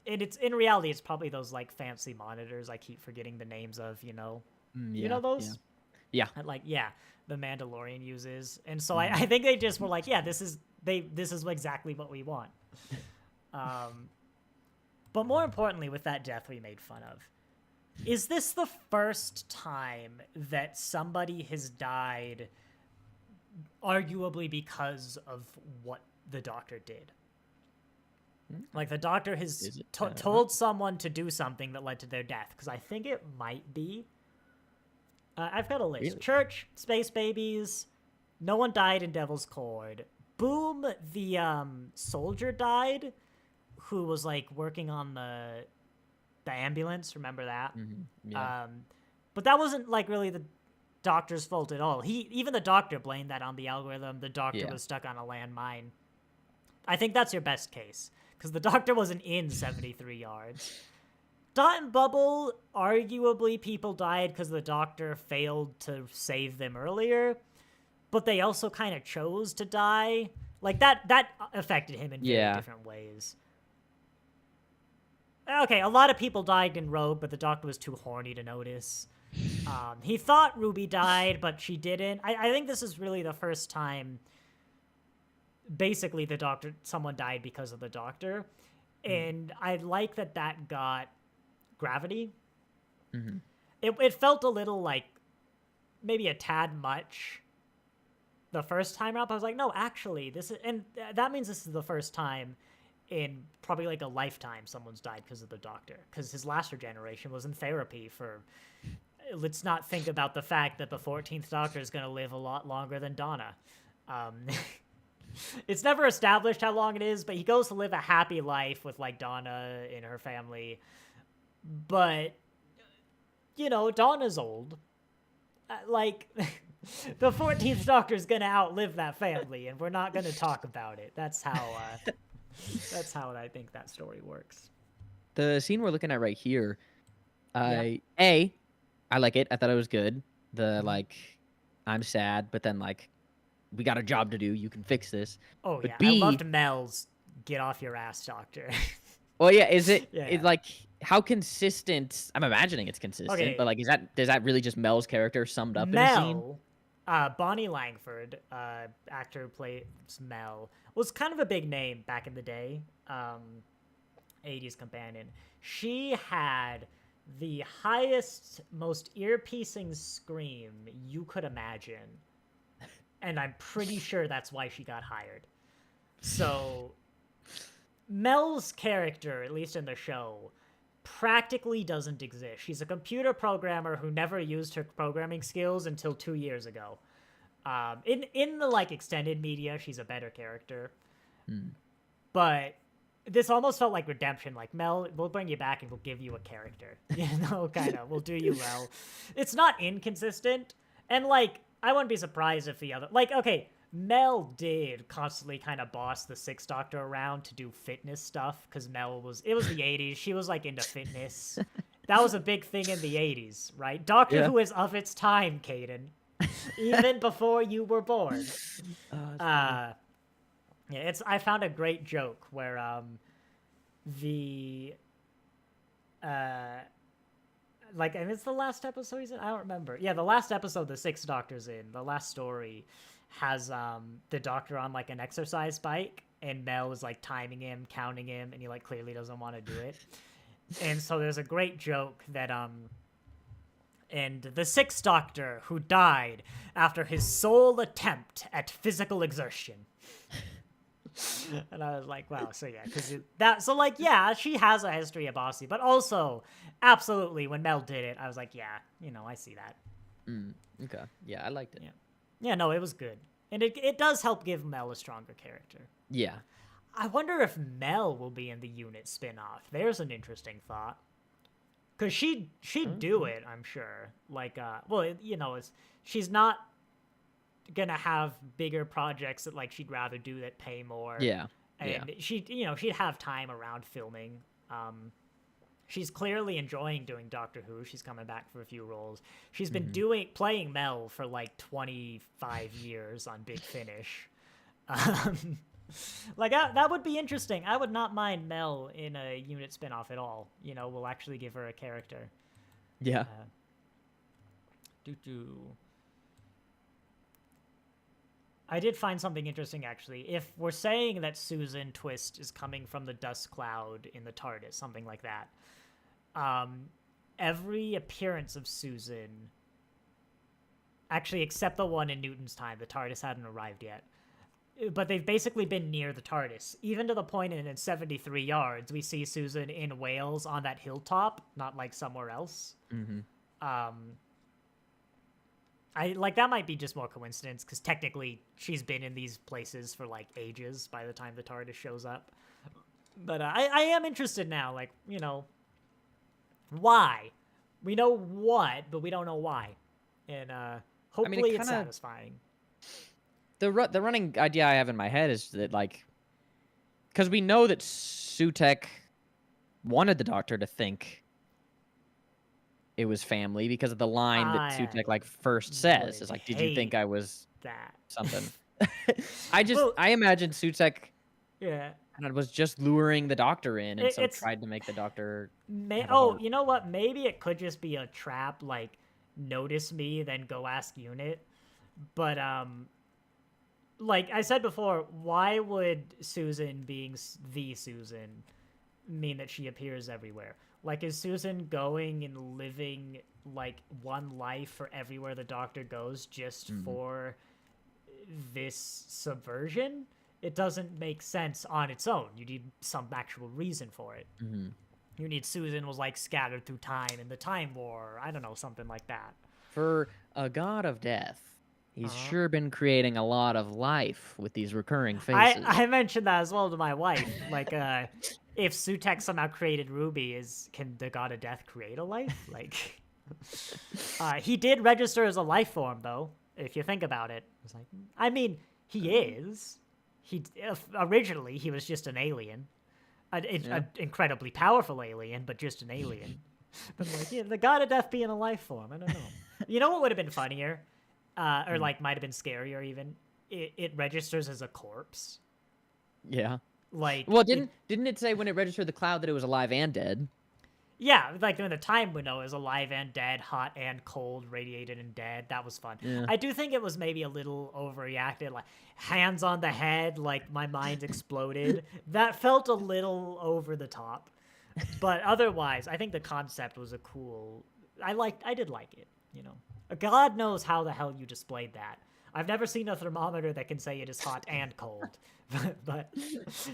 Speaker 2: it's in reality, it's probably those like fancy monitors I keep forgetting the names of, you know those?
Speaker 1: Yeah.
Speaker 2: Like, the Mandalorian uses. And so I think they just were like, this is exactly what we want. But more importantly, with that death we made fun of, is this the first time that somebody has died arguably because of what the Doctor did? Like, the Doctor has told someone to do something that led to their death, because I think it might be. I've got a list.
Speaker 1: Really?
Speaker 2: Church, Space Babies, no one died in Devil's Cord. Boom, the soldier died, who was, like, working on the ambulance. Remember that?
Speaker 1: Yeah.
Speaker 2: But that wasn't, like, really the Doctor's fault at all. Even the Doctor blamed that on the algorithm. The Doctor was stuck on a landmine. I think that's your best case, because the Doctor wasn't in 73 yards. Dot and Bubble, arguably people died because the Doctor failed to save them earlier, but they also kind of chose to die. Like, that affected him in very different ways. Okay, a lot of people died in Rogue, but the Doctor was too horny to notice. He thought Ruby died, but she didn't. I think this is really the first time, basically, someone died because of the Doctor. And I like that got gravity. It felt a little like maybe a tad much the first time up. I was like, no, actually, that means this is the first time in probably like a lifetime someone's died because of the Doctor, because his last regeneration was in therapy for, let's not think about the fact that the 14th Doctor is going to live a lot longer than Donna. It's never established how long it is, but he goes to live a happy life with like Donna and her family. But, Donna's old. Like, the 14th Doctor's gonna outlive that family, and we're not gonna talk about it. That's how I think that story works.
Speaker 1: The scene we're looking at right here, I like it. I thought it was good. Like, I'm sad, but then like, we got a job to do. You can fix this.
Speaker 2: Oh,
Speaker 1: but
Speaker 2: yeah.
Speaker 1: B,
Speaker 2: I loved Mel's "Get off your ass, Doctor."
Speaker 1: Well, yeah. Is it? It's like, how consistent? I'm imagining it's consistent, but like, does that really just Mel's character summed up in a scene?
Speaker 2: Bonnie Langford, actor who plays Mel, was kind of a big name back in the day. 80s companion. She had the highest, most ear-piercing scream you could imagine. And I'm pretty sure that's why she got hired. So, Mel's character, at least in the show, practically doesn't exist. She's a computer programmer who never used her programming skills until 2 years ago. In the like extended media, she's a better character. But this almost felt like redemption. Like, Mel, we'll bring you back and we'll give you a character. You know, kind of. We'll do you well. It's not inconsistent. And, like, I wouldn't be surprised if the other... Like, okay, Mel did constantly kind of boss the Sixth Doctor around to do fitness stuff, because Mel was... It was the 80s. She was, like, into fitness. That was a big thing in the 80s, right? Doctor Who is of its time, Caden. Even before you were born. Yeah, I found a great joke where like, and it's the last episode he's in? I don't remember. Yeah, the last episode the Sixth Doctor's in, the last story, has the Doctor on like an exercise bike, and Mel is like timing him, counting him, and he like clearly doesn't want to do it. And so there's a great joke that and the Sixth Doctor who died after his sole attempt at physical exertion. And I was like, wow, so yeah, like, yeah, she has a history of bossy, but also, absolutely, when Mel did it, I was like, yeah, you know, I see that.
Speaker 1: Okay. Yeah, I liked it.
Speaker 2: Yeah, no, it was good. And it does help give Mel a stronger character.
Speaker 1: Yeah.
Speaker 2: I wonder if Mel will be in the Unit spinoff. There's an interesting thought. Because she'd do it, I'm sure. Like, well, you know, she's not gonna have bigger projects that like she'd rather do that pay more.
Speaker 1: Yeah.
Speaker 2: And she'd have time around filming. She's clearly enjoying doing Doctor Who. She's coming back for a few roles. She's been playing Mel for like 25 years on Big Finish. Like, that would be interesting. I would not mind Mel in a Unit spinoff at all. You know, we'll actually give her a character.
Speaker 1: Yeah.
Speaker 2: I did find something interesting, actually. If we're saying that Susan Twist is coming from the dust cloud in the TARDIS, something like that, every appearance of Susan, actually except the one in Newton's time, the TARDIS hadn't arrived yet, but they've basically been near the TARDIS, even to the point in 73 yards, we see Susan in Wales on that hilltop, not like somewhere else. That might be just more coincidence, because technically she's been in these places for like ages by the time the TARDIS shows up. But I am interested now, like, you know, why? We know what, but we don't know why. And hopefully it's satisfying.
Speaker 1: The running idea I have in my head is that, like, because we know that Sutekh wanted the Doctor to think it was family because of the line that Sutekh like first says. It's like, did you think I was something? I imagine Sutekh was just luring the Doctor in, and so tried to make the Doctor
Speaker 2: you know what? Maybe it could just be a trap, like, notice me, then go ask Unit. But like I said before, why would Susan being the Susan mean that she appears everywhere? Like, is Susan going and living, like, one life for everywhere the Doctor goes just for this subversion? It doesn't make sense on its own. You need some actual reason for it. You need Susan was, like, scattered through time in the Time War. I don't know, something like that.
Speaker 1: For a god of death, he's sure been creating a lot of life with these recurring faces.
Speaker 2: I mentioned that as well to my wife. Like, if Sutekh somehow created Ruby, can the god of death create a life? Like, he did register as a life form, though. If you think about it, it's like, I mean, he is. Originally he was just an alien, an incredibly powerful alien, but just an alien. But like, yeah, the god of death being a life form, I don't know. You know what would have been funnier, or like might have been scarier even? It registers as a corpse.
Speaker 1: Yeah.
Speaker 2: Like,
Speaker 1: well, didn't it say when it registered the cloud that it was alive and dead?
Speaker 2: Yeah, like when the time window is alive and dead, hot and cold, radiated and dead. That was fun.
Speaker 1: Yeah.
Speaker 2: I do think it was maybe a little overreacted, like hands on the head, like my mind exploded. That felt a little over the top. But otherwise, I think the concept was a cool. I did like it, you know. God knows how the hell you displayed that. I've never seen a thermometer that can say it is hot and cold. but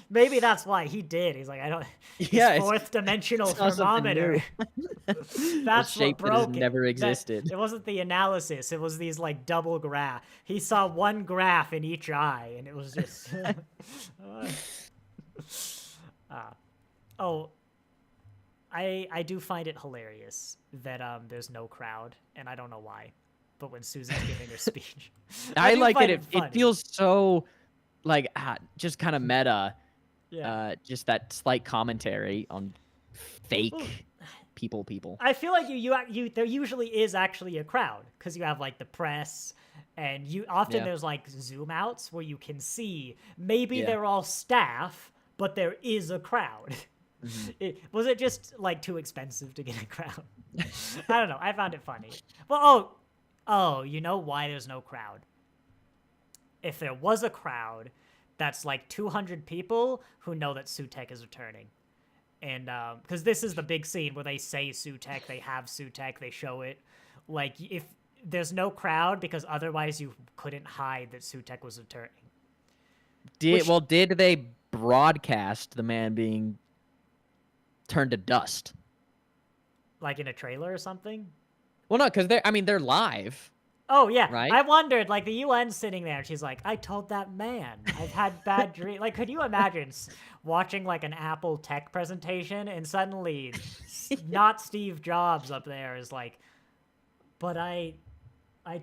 Speaker 2: maybe that's why he did. He's like, I don't.
Speaker 1: Yeah,
Speaker 2: Fourth dimensional
Speaker 1: it's not something
Speaker 2: thermometer.
Speaker 1: new.
Speaker 2: That's
Speaker 1: shape
Speaker 2: what broke
Speaker 1: that has
Speaker 2: it.
Speaker 1: never existed.
Speaker 2: It wasn't the analysis. It was these like double graph. He saw one graph in each eye, and it was just. Oh, I do find it hilarious that there's no crowd, and I don't know why. But when Susan's giving her speech,
Speaker 1: I
Speaker 2: do
Speaker 1: like
Speaker 2: find
Speaker 1: it. It
Speaker 2: funny.
Speaker 1: feels so like just kind of meta.
Speaker 2: Yeah.
Speaker 1: Just that slight commentary on fake people.
Speaker 2: I feel like you there usually is actually a crowd because you have like the press, and you often there's like zoom outs where you can see maybe they're all staff, but there is a crowd. Was it just like too expensive to get a crowd? I don't know. I found it funny. Well, oh, you know why there's no crowd? If there was a crowd, that's like 200 people who know that Sutekh is returning. And because this is the big scene where they say Sutekh, they have Sutekh, they show it. Like, if there's no crowd, because otherwise you couldn't hide that Sutekh was returning.
Speaker 1: Did they broadcast the man being turned to dust?
Speaker 2: Like in a trailer or something?
Speaker 1: Well, no, because they're live.
Speaker 2: Oh, yeah.
Speaker 1: Right?
Speaker 2: I wondered, like, the UN sitting there, and she's like, I told that man. I've had bad dreams. Like, could you imagine watching, like, an Apple tech presentation, and suddenly not Steve Jobs up there is like, but I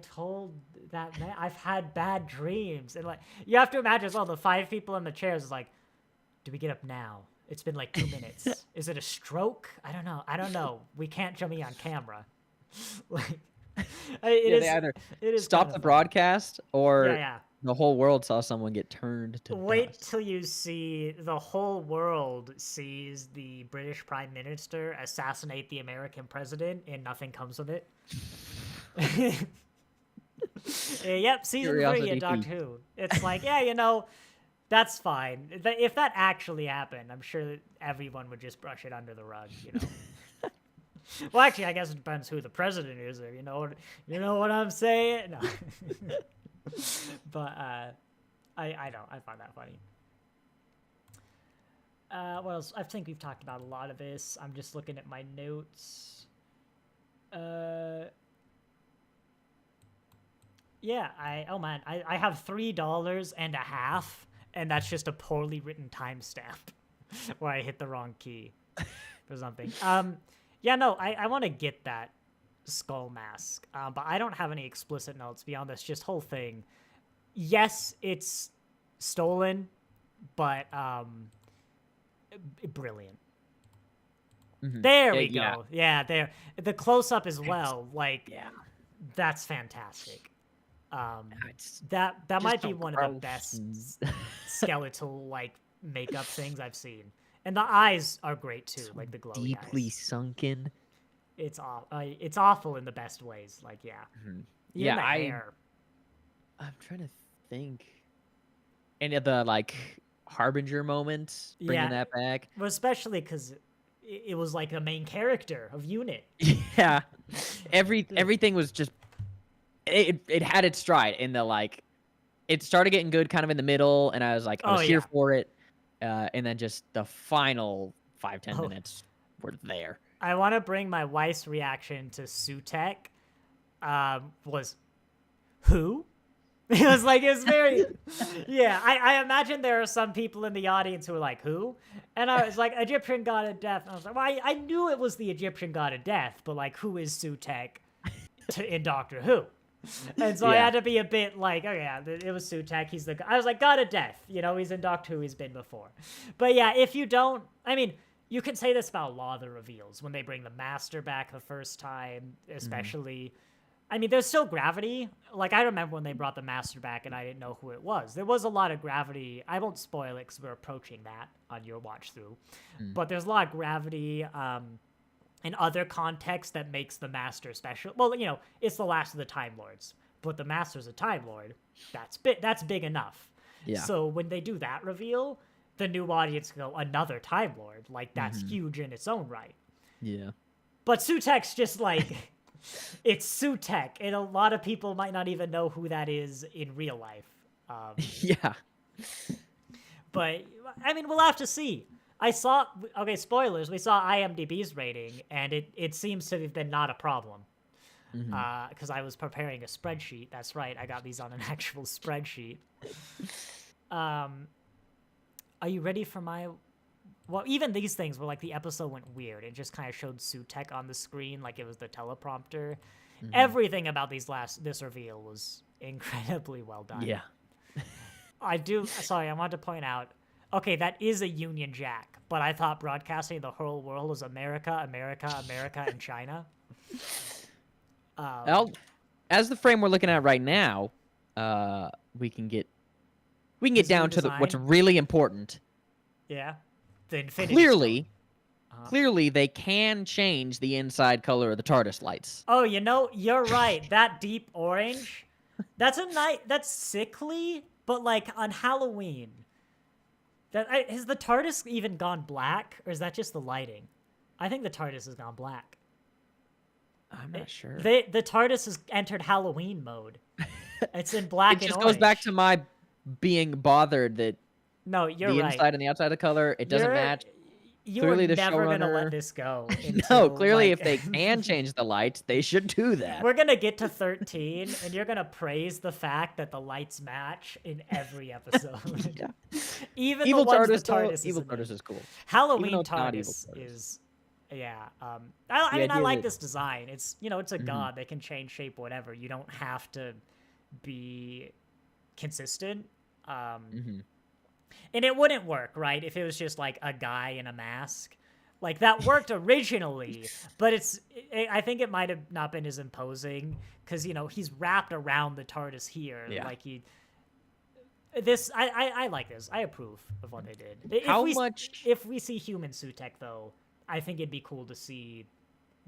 Speaker 2: told that man, I've had bad dreams. And, like, you have to imagine as well, the 5 people in the chairs is like, do we get up now? It's been, like, 2 minutes. Is it a stroke? I don't know. We can't show me on camera. Like...
Speaker 1: They either stop the broadcast or the whole world saw someone get turned to
Speaker 2: Wait
Speaker 1: dust.
Speaker 2: till you see the whole world sees the British Prime Minister assassinate the American president and nothing comes of it. Yep, season 3 of Doctor Who. It's like, yeah, you know, that's fine. If that actually happened, I'm sure that everyone would just brush it under the rug, you know. Well, actually, I guess it depends who the president is. There, you know what I'm saying? No. But I find that funny. What else? I think we've talked about a lot of this. I'm just looking at my notes. Yeah, I have $3.50, and that's just a poorly written timestamp where I hit the wrong key for something. Yeah, no, I want to get that skull mask, but I don't have any explicit notes beyond this just whole thing. Yes, it's stolen, but brilliant. There we go. Yeah, there. The close-up as well, like, that's fantastic. That might be one of the best skeletal, like, makeup things I've seen. And the eyes are great too, so like the glowy
Speaker 1: deeply
Speaker 2: eyes.
Speaker 1: Sunken.
Speaker 2: It's awful in the best ways. Like, yeah.
Speaker 1: Yeah,
Speaker 2: the hair.
Speaker 1: I'm trying to think. Any of the like Harbinger moments, bringing that back.
Speaker 2: Well, especially because it was like the main character of Unit.
Speaker 1: Yeah, everything was just it had its stride in the like. It started getting good kind of in the middle, and I was like, I was here for it. And then just the final 5-10 minutes were there.
Speaker 2: I want to bring my wife's reaction to Sutekh. Was who? It was like, it's very, yeah. I imagine there are some people in the audience who are like, who? And I was like, Egyptian god of death. And I was like, well, I knew it was the Egyptian god of death, but like, who is Sutekh in Doctor Who? And so I had to be a bit like, oh yeah, it was Sutekh. He's the. I was like, God of Death. You know, he's in Doctor Who. He's been before. But yeah, if you don't, I mean, you can say this about a lot of the reveals when they bring the Master back the first time, especially. I mean, there's still gravity. Like, I remember when they brought the Master back and I didn't know who it was. There was a lot of gravity. I won't spoil it because we're approaching that on your watch through. But there's a lot of gravity. in other contexts that makes the Master special. Well, you know, it's the last of the Time Lords, but the Master's a Time Lord. That's big enough.
Speaker 1: Yeah.
Speaker 2: So when they do that reveal, the new audience go, another Time Lord. Like, that's huge in its own right.
Speaker 1: Yeah.
Speaker 2: But Sutekh's just like, it's Sutekh, and a lot of people might not even know who that is in real life.
Speaker 1: Yeah.
Speaker 2: But, I mean, we'll have to see. Okay, spoilers, we saw IMDb's rating, and it seems to have been not a problem. Because I was preparing a spreadsheet. That's right, I got these on an actual spreadsheet. Are you ready for my... Well, even these things were like the episode went weird. It just kind of showed Sutekh on the screen like it was the teleprompter. Everything about this reveal was incredibly well done.
Speaker 1: Yeah.
Speaker 2: Sorry, I want to point out, okay, that is a Union Jack, but I thought broadcasting the whole world was America, America, America, and China.
Speaker 1: Well, as the frame we're looking at right now, we can get down to what's really important.
Speaker 2: Yeah. The Infinity
Speaker 1: Clearly, they can change the inside color of the TARDIS lights.
Speaker 2: Oh, you know, you're right. That deep orange, that's sickly, but like on Halloween. Has the TARDIS even gone black, or is that just the lighting? I think the TARDIS has gone black.
Speaker 1: I'm not sure.
Speaker 2: The TARDIS has entered Halloween mode. It's in black and orange.
Speaker 1: It just goes back to my being bothered that
Speaker 2: no, you're
Speaker 1: the
Speaker 2: right.
Speaker 1: inside and the outside of the color, it doesn't match.
Speaker 2: You are never going to let this go.
Speaker 1: No, clearly if they can change the lights, they should do that.
Speaker 2: We're going to get to 13, and you're going to praise the fact that the lights match in every episode.
Speaker 1: Yeah.
Speaker 2: Even evil the ones TARDIS
Speaker 1: Evil TARDIS is cool.
Speaker 2: Halloween TARDIS is... Yeah. I mean, I like this design. It's, you know, it's a god. They can change shape, whatever. You don't have to be consistent. And it wouldn't work, right? If it was just like a guy in a mask. Like, that worked originally, but I think it might have not been as imposing because, you know, he's wrapped around the TARDIS here.
Speaker 1: Yeah.
Speaker 2: Like, I like this. I approve of what they did. If we see human Sutekh, though, I think it'd be cool to see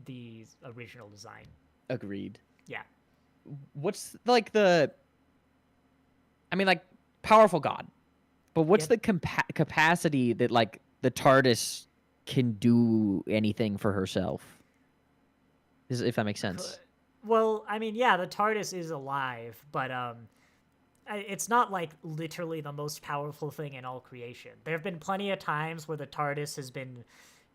Speaker 2: the original design.
Speaker 1: Agreed.
Speaker 2: Yeah.
Speaker 1: What's like powerful god. But what's the capacity that like the TARDIS can do anything for herself? If that makes sense.
Speaker 2: Well, I mean, yeah, the TARDIS is alive, but it's not like literally the most powerful thing in all creation. There have been plenty of times where the TARDIS has been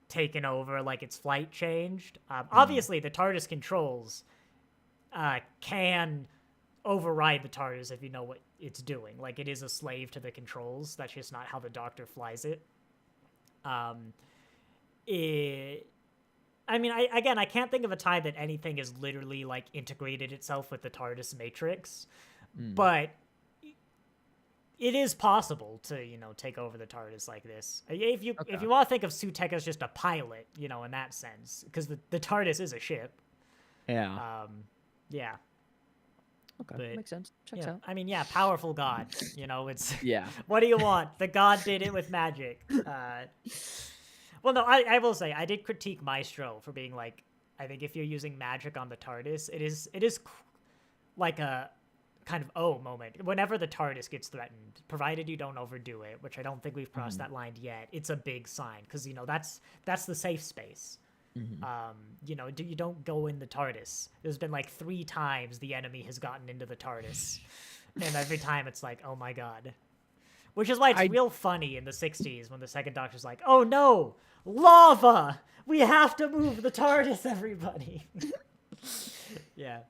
Speaker 2: taken over, like its flight changed. Obviously, the TARDIS controls can override the TARDIS if you know what it's doing. Like, it is a slave to the controls. That's just not how the Doctor flies it. I mean, I can't think of a time that anything has literally, like, integrated itself with the TARDIS matrix. But it is possible to, you know, take over the TARDIS like this. If you want to think of Sutekh as just a pilot, you know, in that sense, because the TARDIS is a ship.
Speaker 1: Yeah.
Speaker 2: Yeah.
Speaker 1: Okay,
Speaker 2: but,
Speaker 1: makes sense. Checks out.
Speaker 2: I mean, yeah, powerful god. You know, it's...
Speaker 1: Yeah.
Speaker 2: What do you want? The god did it with magic. Well, no, I will say, I did critique Maestro for being like, I think if you're using magic on the TARDIS, it is like a kind of moment. Whenever the TARDIS gets threatened, provided you don't overdo it, which I don't think we've crossed that line yet, it's a big sign, because, you know, that's the safe space. You know, you don't go in the TARDIS. There's been like 3 times the enemy has gotten into the TARDIS, and every time it's like, oh my god. Which is why it's real funny in the 60s when the second Doctor's like, oh no, lava! We have to move the TARDIS, everybody. Yeah.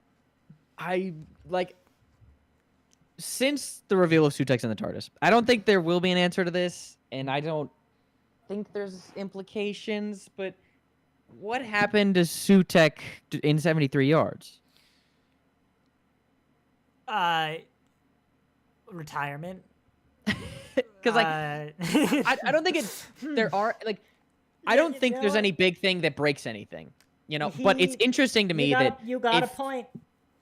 Speaker 1: Since the reveal of Sutekh's in the TARDIS, I don't think there will be an answer to this, and I don't think there's implications, but what happened to Sutekh in 73 yards?
Speaker 2: Retirement.
Speaker 1: Because I don't think I don't think there's any big thing that breaks anything, you know. But it's interesting to me
Speaker 2: you got a point.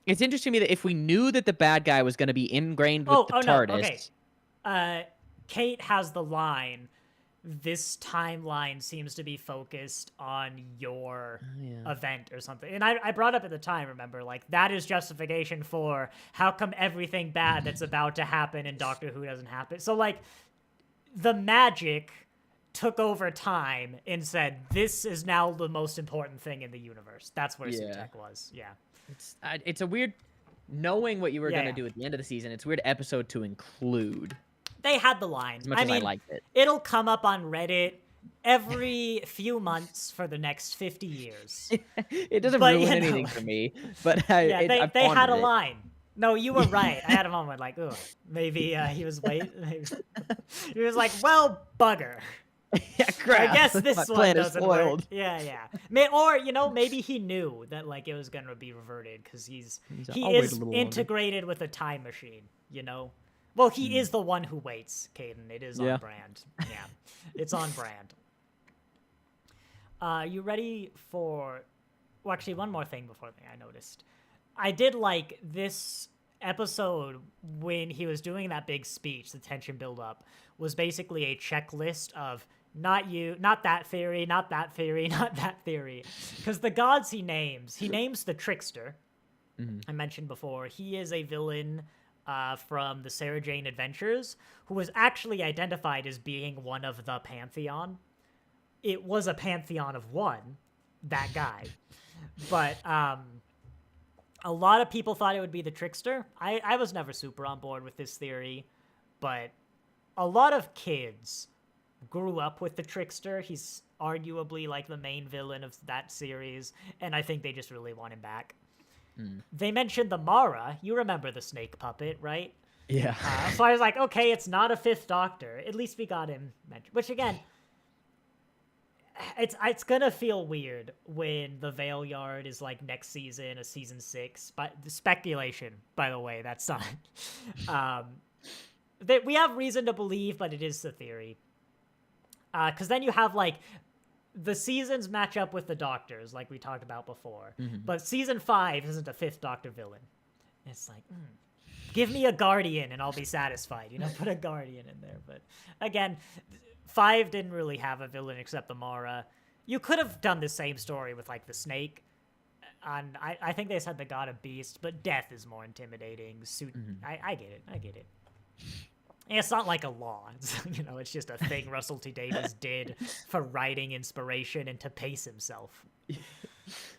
Speaker 1: It's interesting to me that if we knew that the bad guy was going to be ingrained with the TARDIS.
Speaker 2: No, okay. Kate has the line this timeline seems to be focused on your
Speaker 1: Yeah.
Speaker 2: event or something. And I brought up at the time, remember, like, that is justification for how come everything bad that's about to happen in Doctor Who doesn't happen. So, like, the magic took over time and said, this is now the most important thing in the universe. That's where Sutekh was. Yeah.
Speaker 1: It's a weird, knowing what you were going to
Speaker 2: Yeah.
Speaker 1: do at the end of the season, it's a weird episode to include.
Speaker 2: They had the line.
Speaker 1: As much as I liked it.
Speaker 2: It'll come up on Reddit every few months for the next 50 years.
Speaker 1: It doesn't ruin anything for me, but
Speaker 2: they had a line. No, you were right. I had a moment like, oh, maybe he was he was like, well, bugger.
Speaker 1: Yeah, crap.
Speaker 2: I guess this one doesn't work.
Speaker 1: Spoiled.
Speaker 2: Yeah. Or maybe he knew that like it was gonna be reverted because he is integrated with a time machine. Well, he is the one who waits, Caden. It is on brand. Yeah, it's on brand. You ready for... Well, actually, one more thing before I noticed. I did like this episode when he was doing that big speech, the tension build-up, was basically a checklist of not you, not that theory, not that theory, not that theory. Because the gods he names the Trickster. I mentioned before. He is a villain... from the Sarah Jane Adventures, who was actually identified as being one of the Pantheon. It was a Pantheon of one, that guy. But a lot of people thought it would be the Trickster. I was never super on board with this theory, but a lot of kids grew up with the Trickster. He's arguably like the main villain of that series, and I think they just really want him back. They mentioned the Mara. You remember the snake puppet, right?
Speaker 1: Yeah.
Speaker 2: So I was like, okay, it's not a fifth Doctor. At least we got him mentioned. Which, again, it's gonna feel weird when the Veil Yard is, like, next season, a season 6. But the speculation, by the way, that's not... that we have reason to believe, but it is the theory. Because then you have, like... The seasons match up with the Doctors, like we talked about before. But season 5 isn't a fifth Doctor villain. It's like, give me a Guardian and I'll be satisfied. Put a Guardian in there. But again, 5 didn't really have a villain except the Mara. You could have done the same story with, like, the Snake. And I think they said the God of Beast, but Death is more intimidating. I get it. It's not like a law. It's just a thing Russell T Davies did for writing inspiration and to pace himself.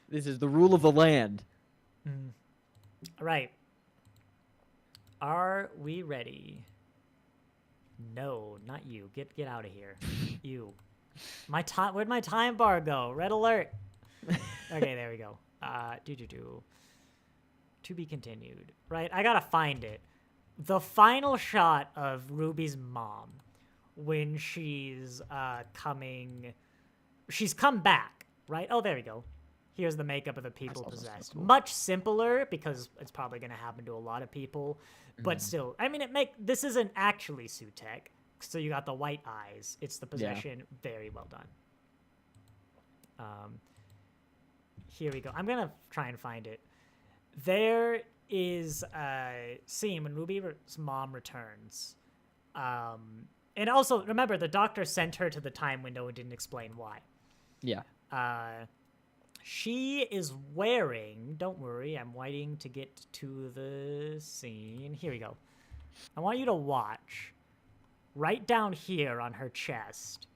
Speaker 1: This is the rule of the land.
Speaker 2: Right. Are we ready? No, not you. Get out of here. You. Where'd my time bar go? Red alert. Okay, there we go. To be continued. Right, I gotta find it. The final shot of Ruby's mom when she's she's come back, right? Oh, there we go. Here's the makeup of the people possessed. Cool. Much simpler because it's probably going to happen to a lot of people, but still, I mean, this isn't actually Sutekh. So you got the white eyes. It's the possession. Yeah. Very well done. Here we go. I'm going to try and find it. There is a scene when Ruby's mom returns. And also, remember, the Doctor sent her to the time window and didn't explain why.
Speaker 1: Yeah.
Speaker 2: She is wearing... Don't worry, I'm waiting to get to the scene. Here we go. I want you to watch. Right down here on her chest,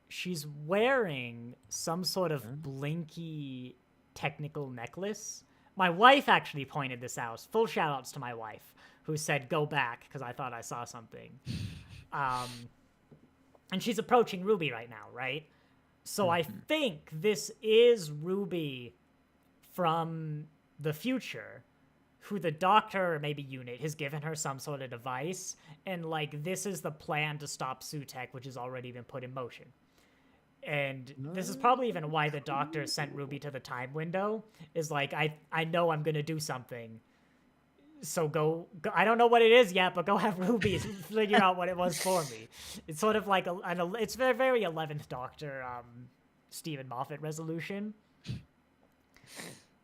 Speaker 2: she's wearing some sort of blinky technical necklace. My wife actually pointed this out. Full shout-outs to my wife, who said, go back, because I thought I saw something. And she's approaching Ruby right now, right? So I think this is Ruby from the future, who the Doctor, or maybe Unit, has given her some sort of device, and, like, this is the plan to stop Sutekh, which has already been put in motion. And this is probably even why the Doctor sent Ruby to the time window, is like, I know I'm gonna do something, so go I don't know what it is yet, but go have Ruby figure out what it was for me. It's sort of like it's very, very 11th Doctor Stephen Moffat resolution.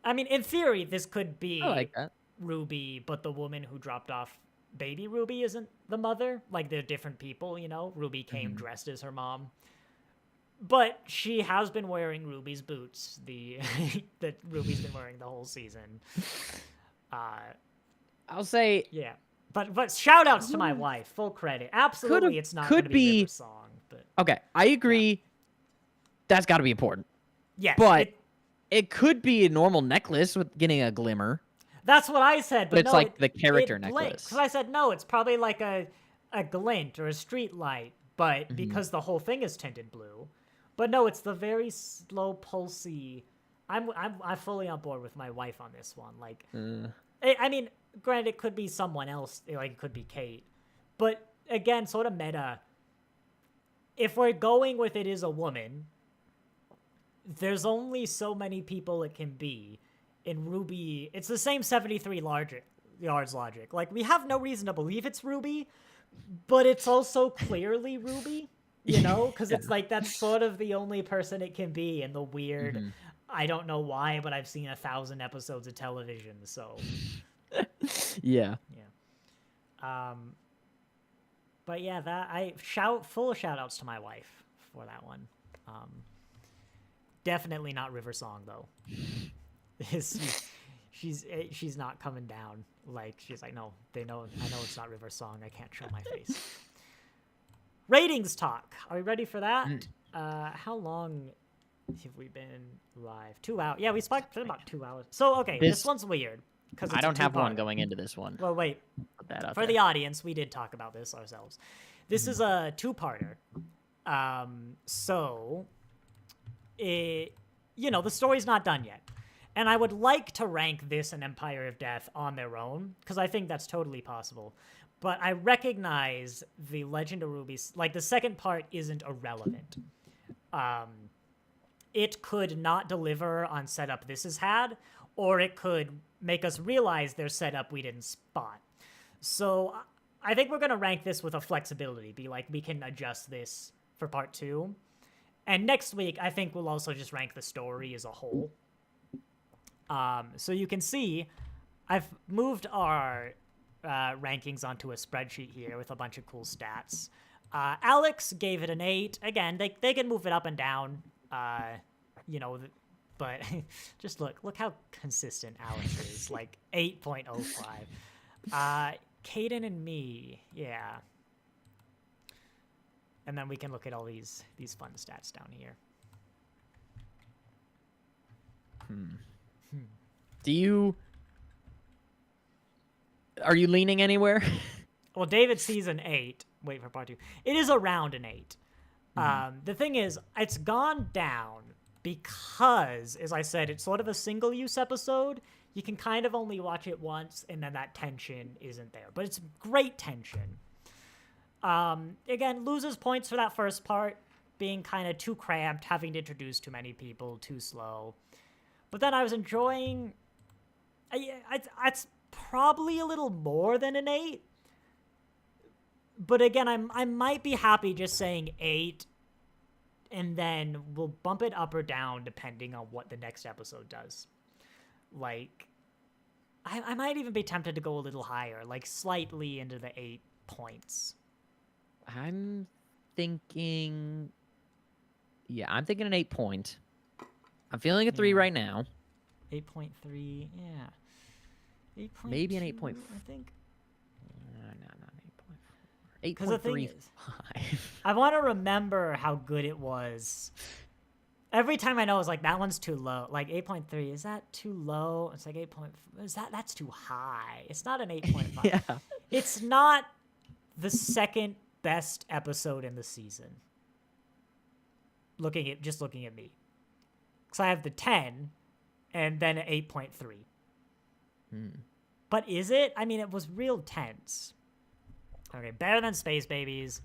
Speaker 2: I mean, in theory, this could be
Speaker 1: I like that.
Speaker 2: Ruby, but the woman who dropped off baby Ruby isn't the mother. Like, they're different people, you know? Ruby came dressed as her mom. But she has been wearing Ruby's boots, that Ruby's been wearing the whole season.
Speaker 1: I'll say...
Speaker 2: Yeah. But shout-outs to my wife. Full credit. Absolutely, it's not going to be River Song. But
Speaker 1: okay, I agree. Yeah. That's got to be important.
Speaker 2: Yes.
Speaker 1: But it could be a normal necklace with getting a glimmer.
Speaker 2: That's what I said. But
Speaker 1: it's
Speaker 2: no,
Speaker 1: like the character necklace.
Speaker 2: Because I said, no, it's probably like a glint or a street light. But because the whole thing is tinted blue. But no, it's the very slow, pulsy. I'm fully on board with my wife on this one. Like, I mean, granted, it could be someone else. Like, it could be Kate. But again, sort of meta. If we're going with it is a woman, there's only so many people it can be. In Ruby, it's the same 73 yards logic. Like, we have no reason to believe it's Ruby, but it's also clearly Ruby. You know, because it's like that's sort of the only person it can be in the weird. I don't know why, but I've seen 1,000 episodes of television, so
Speaker 1: yeah.
Speaker 2: But yeah, full shout outs to my wife for that one. Definitely not River Song though. She's not coming down. Like, she's like, no, I know it's not River Song. I can't show my face. Ratings talk. Are we ready for that? How long have we been live? 2 hours. Yeah, we spent about 2 hours. So, okay, this one's weird.
Speaker 1: I don't have one going into this one.
Speaker 2: Well, wait. For the audience, we did talk about this ourselves. This is a two-parter. The story's not done yet. And I would like to rank this and Empire of Death on their own, because I think that's totally possible. But I recognize the Legend of Ruby, like the second part isn't irrelevant. It could not deliver on setup this has had, or it could make us realize there's setup we didn't spot. So I think we're going to rank this with a flexibility, be like, we can adjust this for part 2. And next week, I think we'll also just rank the story as a whole. So you can see, I've moved our rankings onto a spreadsheet here with a bunch of cool stats. Alex gave it an 8. Again, they can move it up and down, but just look how consistent Alex is, like 8.05. Caden and me, yeah. And then we can look at all these fun stats down here.
Speaker 1: Are you leaning anywhere?
Speaker 2: Well, David sees an 8. Wait for part 2. It is around an 8. The thing is, it's gone down because, as I said, it's sort of a single-use episode. You can kind of only watch it once, and then that tension isn't there. But it's great tension. Again, loses points for that first part, being kind of too cramped, having to introduce too many people, too slow. But then I was enjoying... It's probably a little more than an 8. But again, I might be happy just saying 8, and then we'll bump it up or down depending on what the next episode does. Like, I might even be tempted to go a little higher, like slightly into the 8 points.
Speaker 1: I'm thinking... Yeah, I'm thinking an 8 point. I'm feeling a 3 right now.
Speaker 2: 8.3, yeah. 8.2,
Speaker 1: maybe an 8.4.
Speaker 2: I think.
Speaker 1: No, not 8.4. 8.35.
Speaker 2: I want to remember how good it was. Every time I know, it's like, that one's too low. Like, 8.3, is that too low? It's like 8.4. That's too high. It's not an 8.5.
Speaker 1: Yeah.
Speaker 2: It's not the second best episode in the season. Just looking at me. Because I have the 10, and then an 8.3. But is it? I mean, it was real tense. Okay, better than Space Babies.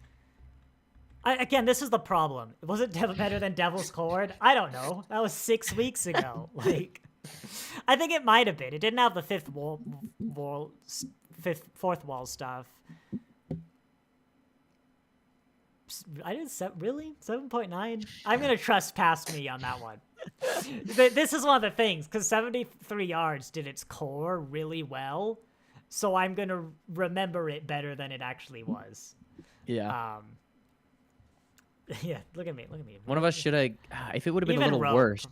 Speaker 2: Again, this is the problem. Was it better than Devil's Cord? I don't know. That was 6 weeks ago. Like, I think it might have been. It didn't have the fourth wall stuff. I didn't really 7.9. I'm gonna trust past me on that one. This is one of the things, because 73 yards did its core really well. so I'm gonna remember it better than it actually was.
Speaker 1: Yeah.
Speaker 2: Yeah, look at me.
Speaker 1: One of us should have. If it would have been a
Speaker 2: Even
Speaker 1: little
Speaker 2: Rogue,
Speaker 1: worse,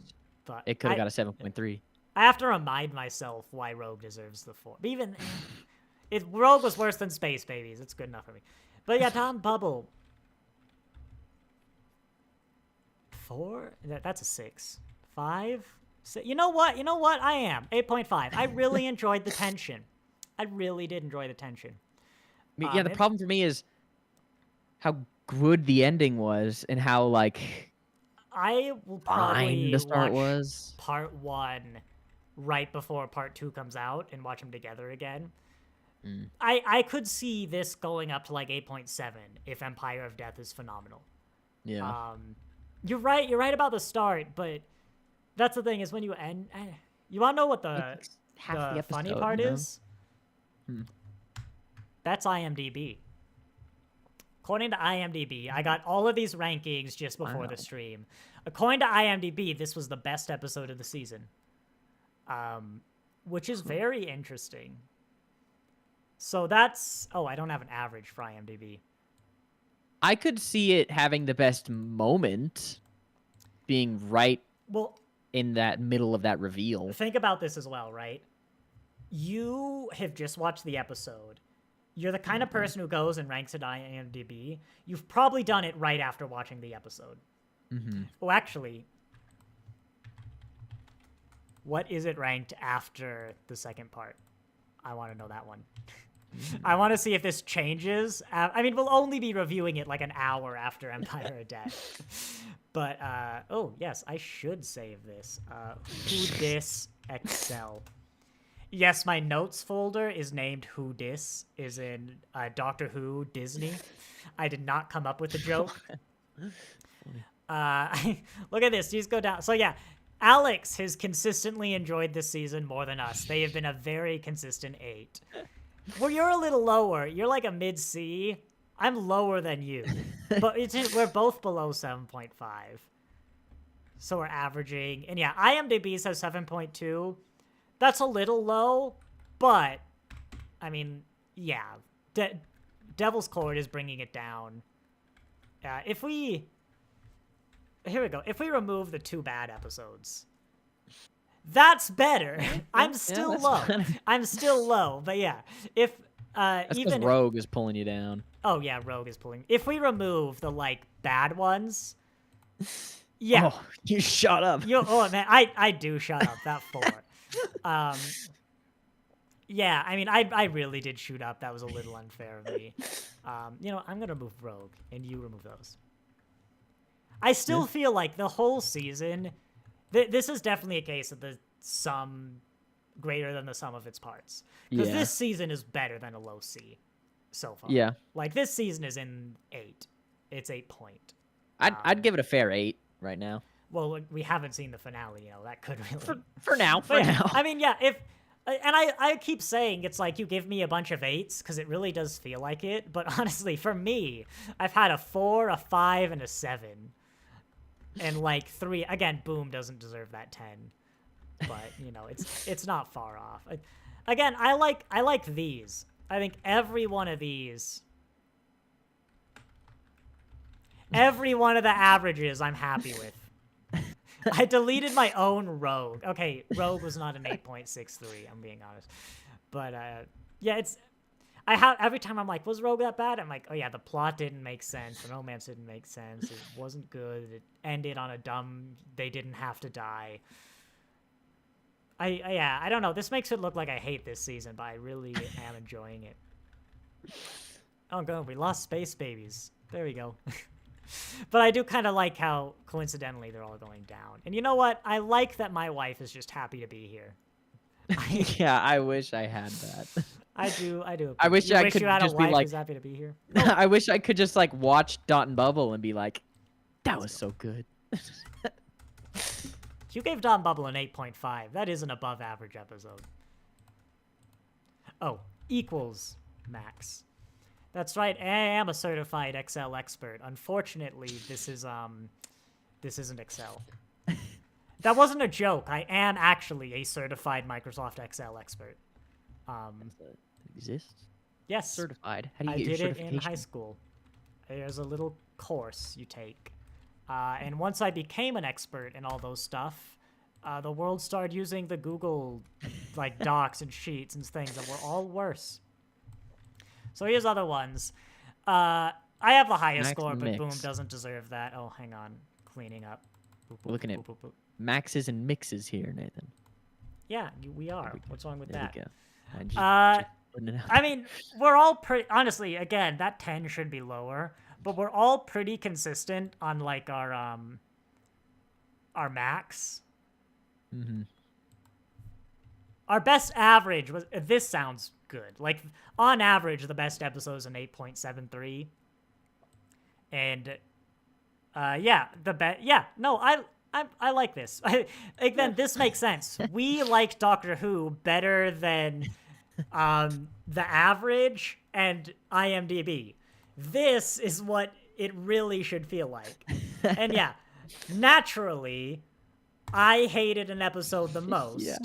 Speaker 2: but
Speaker 1: it could have got a 7.3.
Speaker 2: I have to remind myself why Rogue deserves the 4. But even if Rogue was worse than Space Babies, it's good enough for me. But yeah, Tom Bubble. 4? That's a 6. 5? 6. You know what? I am 8.5. I really enjoyed the tension. I really did enjoy the tension.
Speaker 1: Yeah, the problem for me is how good the ending was and how like
Speaker 2: I will
Speaker 1: fine
Speaker 2: probably
Speaker 1: the start
Speaker 2: watch
Speaker 1: was.
Speaker 2: part 1 right before part 2 comes out and watch them together again. I could see this going up to like 8.7 if Empire of Death is phenomenal.
Speaker 1: Yeah.
Speaker 2: You're right about the start, but that's the thing is when you end. You want to know what the funny part is? That's IMDb. According to IMDb, I got all of these rankings just before the stream. According to IMDb, this was the best episode of the season, which is very interesting. So that's... Oh, I don't have an average for IMDb.
Speaker 1: I could see it having the best moment being right in that middle of that reveal.
Speaker 2: Think about this as well, right? You have just watched the episode. You're the kind of person who goes and ranks it on IMDb. You've probably done it right after watching the episode. Oh, actually, what is it ranked after the second part? I want to know that one. I want to see if this changes. I mean, we'll only be reviewing it like an hour after Empire of Death. But, oh, yes, I should save this. Who Dis Excel. Yes, my notes folder is named Who Dis, is in Doctor Who Disney. I did not come up with the joke. Look at this. You just go down. So, yeah, Alex has consistently enjoyed this season more than us. They have been a very consistent 8. Well, you're a little lower. You're like a mid-C. I'm lower than you. But we're both below 7.5. So we're averaging. And yeah, IMDb says 7.2. That's a little low, but, I mean, yeah. Devil's Court is bringing it down. Here we go. If we remove the 2 bad episodes, that's better. I'm still low. I'm still low, but yeah. If
Speaker 1: That's
Speaker 2: even
Speaker 1: Rogue is pulling you down.
Speaker 2: Oh yeah, Rogue is pulling. If we remove the like bad ones, yeah.
Speaker 1: Oh, you shut up.
Speaker 2: Oh man, I do shut up. That 4. Yeah, I mean, I really did shoot up. That was a little unfair of me. You know, I'm gonna remove Rogue, and you remove those. I still feel like the whole season, this is definitely a case of the sum greater than the sum of its parts. Because this season is better than a low C so far.
Speaker 1: Yeah.
Speaker 2: Like, this season is in 8. It's 8 point.
Speaker 1: I'd give it a fair 8 right now.
Speaker 2: Well, we haven't seen the finale, you know, that could really...
Speaker 1: For now.
Speaker 2: I mean, yeah, if... And I keep saying it's like you give me a bunch of 8s, because it really does feel like it. But honestly, for me, I've had a 4, a 5, and a 7. And like 3... Again, Boom doesn't deserve that 10. But, you know, it's not far off. Again, I like these. I think every one of these... Every one of the averages I'm happy with. I deleted my own Rogue. Okay, Rogue was not an 8.63, I'm being honest. But, yeah, it's... every time I'm like, was Rogue that bad? I'm like, oh yeah, the plot didn't make sense. The romance didn't make sense. It wasn't good. It ended on a dumb... They didn't have to die. Yeah, I don't know. This makes it look like I hate this season, but I really am enjoying it. Oh, good. We lost Space Babies. There we go. But I do kind of like how, coincidentally, they're all going down. And you know what? I like that my wife is just happy to be here.
Speaker 1: Yeah, I wish I had that.
Speaker 2: I do.
Speaker 1: I wish I could
Speaker 2: you had
Speaker 1: just
Speaker 2: a
Speaker 1: be
Speaker 2: wife
Speaker 1: like,
Speaker 2: who's happy to be here.
Speaker 1: I wish I could just like watch Dot and Bubble and be like, that was so good.
Speaker 2: You gave Don Bubble an 8.5. That is an above average episode. Oh, equals Max. That's right. I am a certified Excel expert. Unfortunately, this isn't Excel. That wasn't a joke. I am actually a certified Microsoft Excel expert.
Speaker 1: exists?
Speaker 2: Yes,
Speaker 1: Certified. How do you
Speaker 2: I
Speaker 1: get your
Speaker 2: did it in high
Speaker 1: certification?
Speaker 2: school. There's a little course you take. And once I became an expert in all those stuff, the world started using the Google like docs and sheets and things that were all worse. So here's other ones. I have the highest
Speaker 1: Max
Speaker 2: score,
Speaker 1: and
Speaker 2: but Boom
Speaker 1: mix.
Speaker 2: doesn't deserve that. Oh, hang on. Cleaning up. Boop,
Speaker 1: We're looking at
Speaker 2: boop, boop, boop.
Speaker 1: maxes and mixes here, Nathan.
Speaker 2: Yeah, we are. What's wrong with
Speaker 1: There
Speaker 2: that?
Speaker 1: we go. Just putting it out
Speaker 2: I mean, we're all pretty, honestly, again, that 10 should be lower, but we're all pretty consistent on like our max.
Speaker 1: Mm-hmm.
Speaker 2: Our best average was, this sounds good. Like on average, the best episode is an 8.73. And yeah, no, I like this. Like then this makes sense. We like Doctor Who better than the average and IMDb. This is what it really should feel like. And yeah, naturally, I hated an episode the most.
Speaker 1: Yeah.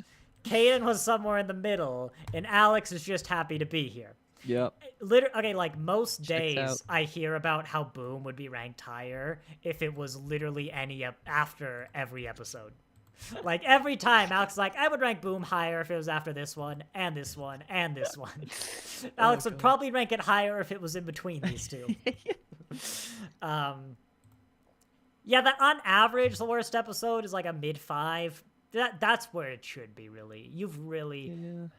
Speaker 2: Caden was somewhere in the middle, and Alex is just happy to be here.
Speaker 1: Yep.
Speaker 2: Okay, like most days,
Speaker 1: out.
Speaker 2: I hear about how Boom would be ranked higher if it was literally after every episode. Like every time, Alex is like, I would rank Boom higher if it was after this one, and this one, and this one. Alex would probably rank it higher if it was in between these two. Yeah, that on average, the worst episode is like a mid-5. That's where it should be, really.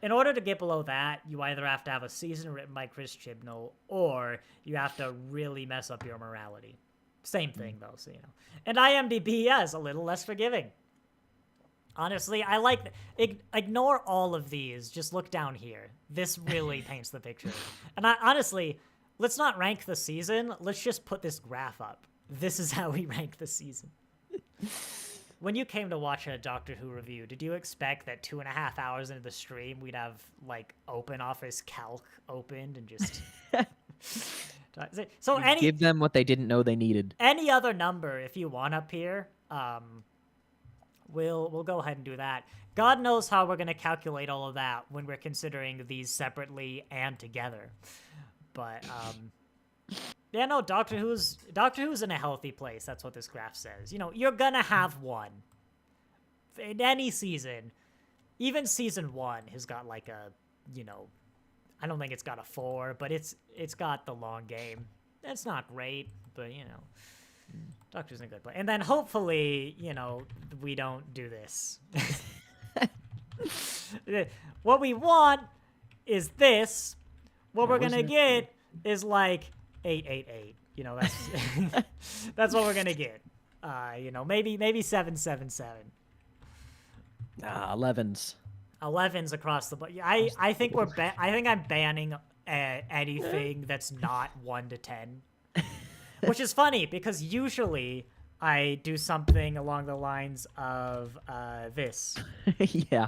Speaker 2: In order to get below that, you either have to have a season written by Chris Chibnall, or you have to really mess up your morality. Same thing, though, so you know. And IMDb, yeah, is a little less forgiving. Honestly, I like... Ignore all of these. Just look down here. This really paints the picture. And honestly, let's not rank the season. Let's just put this graph up. This is how we rank the season. When you came to watch a Doctor Who review, did you expect that 2.5 hours into the stream we'd have like Open Office Calc opened and just so
Speaker 1: Give them what they didn't know they needed.
Speaker 2: Any other number if you want up here, we'll go ahead and do that. God knows how we're gonna calculate all of that when we're considering these separately and together. But yeah, no, Doctor Who's in a healthy place. That's what this graph says. You know, you're gonna have one. In any season, even season 1 has got like a, you know, I don't think it's got a 4, but it's got the long game. It's not great, but you know, Doctor's in a good place. And then hopefully, you know, we don't do this. What we want is this. What we're gonna get is like 888. You know, that's that's what we're gonna get. You know, maybe 777.
Speaker 1: 11s.
Speaker 2: 11s across the board. I think I think I'm banning anything that's not 1 to 10. Which is funny because usually I do something along the lines of this.
Speaker 1: Yeah.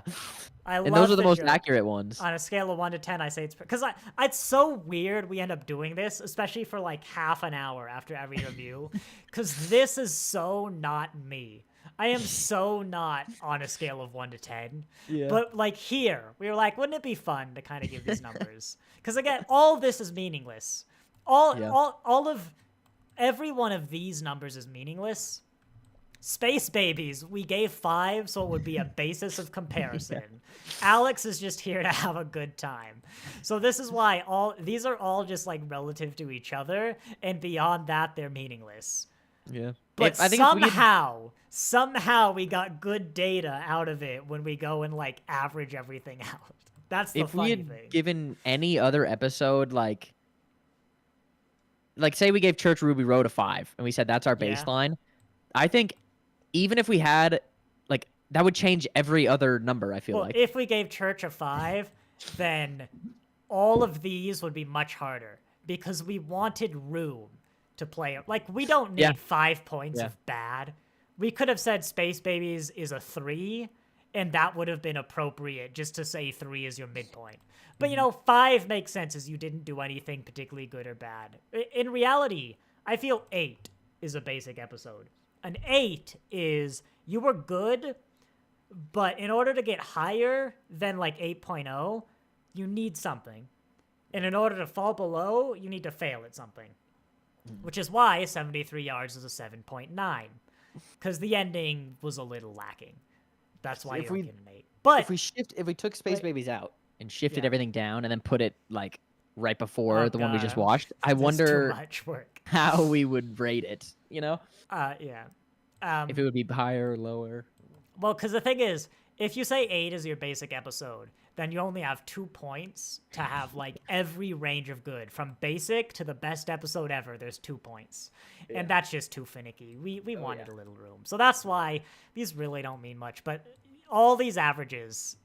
Speaker 2: And
Speaker 1: those are the most accurate ones.
Speaker 2: On a scale of 1 to 10, I say it's... Because it's so weird we end up doing this, especially for like half an hour after every review. Because this is so not me. I am so not on a scale of 1 to 10. Yeah. But like here, we were like, wouldn't it be fun to kind of give these numbers? Because again, all of this is meaningless. Every one of these numbers is meaningless. Space Babies, we gave 5, so it would be a basis of comparison. Yeah. Alex is just here to have a good time. So this is why these are all just like relative to each other, and beyond that, they're meaningless.
Speaker 1: Yeah.
Speaker 2: But somehow we got good data out of it when we go and like average everything out. That's the funny thing. If we had
Speaker 1: given any other episode like say we gave Church Ruby Road a 5 and we said that's our baseline, I think even if we had like that would change every other number, I feel like.
Speaker 2: If we gave Church a 5, then all of these would be much harder because we wanted room to play. Like we don't need 5 points of bad. We could have said Space Babies is a 3 and that would have been appropriate just to say 3 is your midpoint. But, you know, 5 makes sense as you didn't do anything particularly good or bad. In reality, I feel 8 is a basic episode. An 8 is you were good, but in order to get higher than, like, 8.0, you need something. And in order to fall below, you need to fail at something. Which is why 73 yards is a 7.9. Because the ending was a little lacking. That's why you don't get an 8. But
Speaker 1: if we took Space Babies out and shifted
Speaker 2: Yeah.
Speaker 1: everything down and then put it like right before
Speaker 2: Oh,
Speaker 1: the one we just
Speaker 2: God.
Speaker 1: watched, I
Speaker 2: This is
Speaker 1: wonder
Speaker 2: too much work.
Speaker 1: how we would rate it, you know?
Speaker 2: Yeah.
Speaker 1: If it would be higher or lower.
Speaker 2: Well, because the thing is, if you say 8 is your basic episode, then you only have 2 points to have like every range of good. From basic to the best episode ever, there's 2 points.
Speaker 1: Yeah.
Speaker 2: And that's just too finicky. We wanted a little room. So that's why these really don't mean much. But all these averages,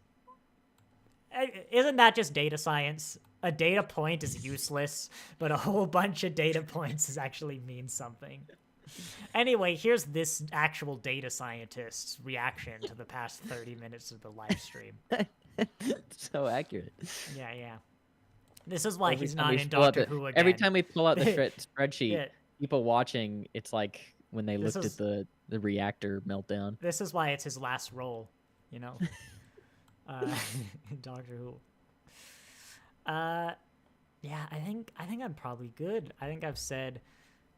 Speaker 2: isn't that just data science? A data point is useless, but a whole bunch of data points actually means something. Anyway, here's this actual data scientist's reaction to the past 30 minutes of the live stream.
Speaker 1: So accurate.
Speaker 2: Yeah. This is why
Speaker 1: Every
Speaker 2: he's
Speaker 1: time
Speaker 2: not
Speaker 1: we
Speaker 2: in
Speaker 1: pull out
Speaker 2: Doctor
Speaker 1: the-
Speaker 2: Who again.
Speaker 1: Every time we pull out the spreadsheet,
Speaker 2: Yeah.
Speaker 1: people watching, it's like when they
Speaker 2: This
Speaker 1: looked
Speaker 2: is-
Speaker 1: at the reactor meltdown.
Speaker 2: This is why it's his last role, you know? Doctor Who. Yeah, I think I'm probably good. I think I've said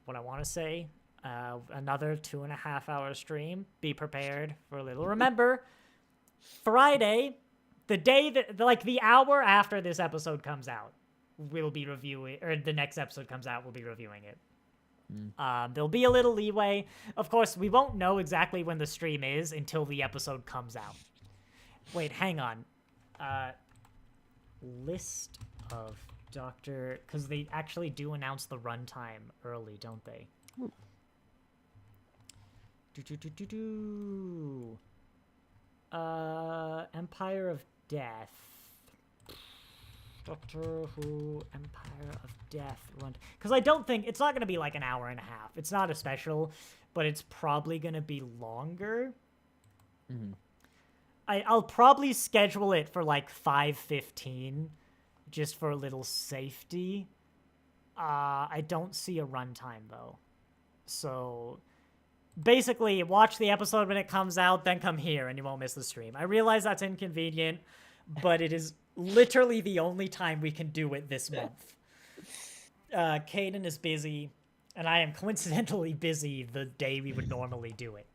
Speaker 2: what I want to say. Another 2.5 hour stream. Be prepared for a little. Remember, Friday, the day that, like the hour after this episode comes out, we'll be reviewing, or the next episode comes out, we'll be reviewing it. There'll be a little leeway. Of course, we won't know exactly when the stream is until the episode comes out. Wait, hang on. List of Doctor, because they actually do announce the runtime early, don't they? Empire of Death. Doctor Who Empire of Death run, because I don't think it's not going to be like an hour and a half. It's not a special, but it's probably going to be longer. I'll probably schedule it for like 5:15 just for a little safety. I don't see a runtime though. So basically watch the episode when it comes out, then come here and you won't miss the stream. I realize that's inconvenient, but it is literally the only time we can do it this month. Caden is busy, and I am coincidentally busy the day we would normally do it.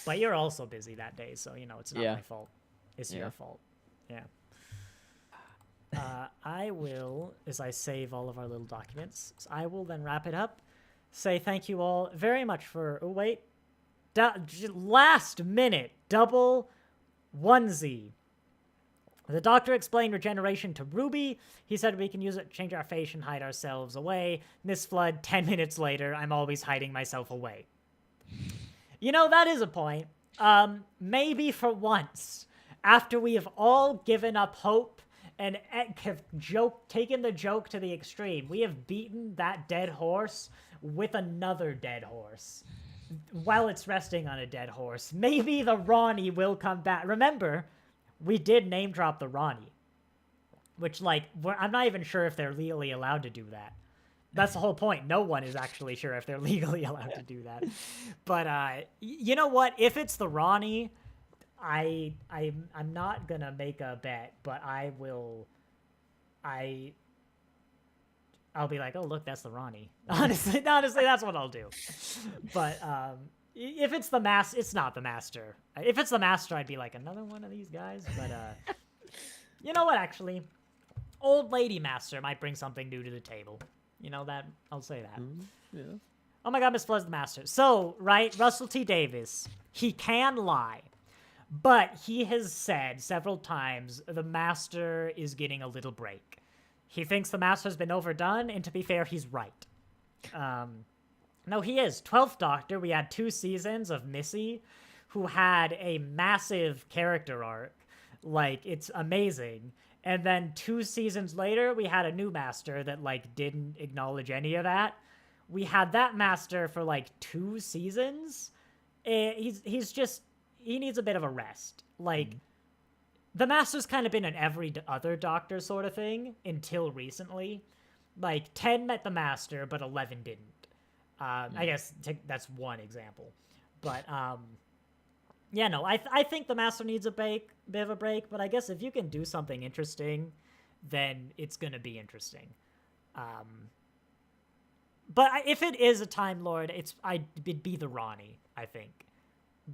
Speaker 2: But you're also busy that day, so, you know, it's not my fault. It's your fault. Yeah. I will, as I save all of our little documents, I will then wrap it up. Say thank you all very much for... Oh, wait. Last minute double onesie. The doctor explained regeneration to Ruby. He said we can use it to change our face and hide ourselves away. Miss Flood, 10 minutes later, I'm always hiding myself away. You know, that is a point. Maybe for once, after we have all given up hope and have taken the joke to the extreme, we have beaten that dead horse with another dead horse while it's resting on a dead horse. Maybe the Ronnie will come back. Remember, we did name drop the Ronnie, which, like, I'm not even sure if they're legally allowed to do that. That's the whole point. No one is actually sure if they're legally allowed to do that. But you know what? If it's the Ronnie, I'm not gonna make a bet, but I'll be like, oh look, that's the Ronnie. Honestly, that's what I'll do. But if it's the master, it's not the master. If it's the master, I'd be like, another one of these guys. But you know what? Actually, old lady master might bring something new to the table. You know that? I'll say that.
Speaker 1: Yeah.
Speaker 2: Oh my god, Miss Flood's the master. So, right, Russell T. Davis, he can lie. But he has said several times the master is getting a little break. He thinks the master's been overdone, and to be fair, he's right. No, he is. 12th Doctor, we had 2 seasons of Missy, who had a massive character arc. Like, it's amazing. And then 2 seasons later, we had a new master that, like, didn't acknowledge any of that. We had that master for, like, 2 seasons. He's just... He needs a bit of a rest. Like, the master's kind of been an every other Doctor sort of thing until recently. Like, 10 met the master, but 11 didn't. I guess that's one example. But, yeah, no, I think the master needs a bit of a break, but I guess if you can do something interesting then it's gonna be interesting. But if it is a Time Lord, it'd be the Ronnie, I think.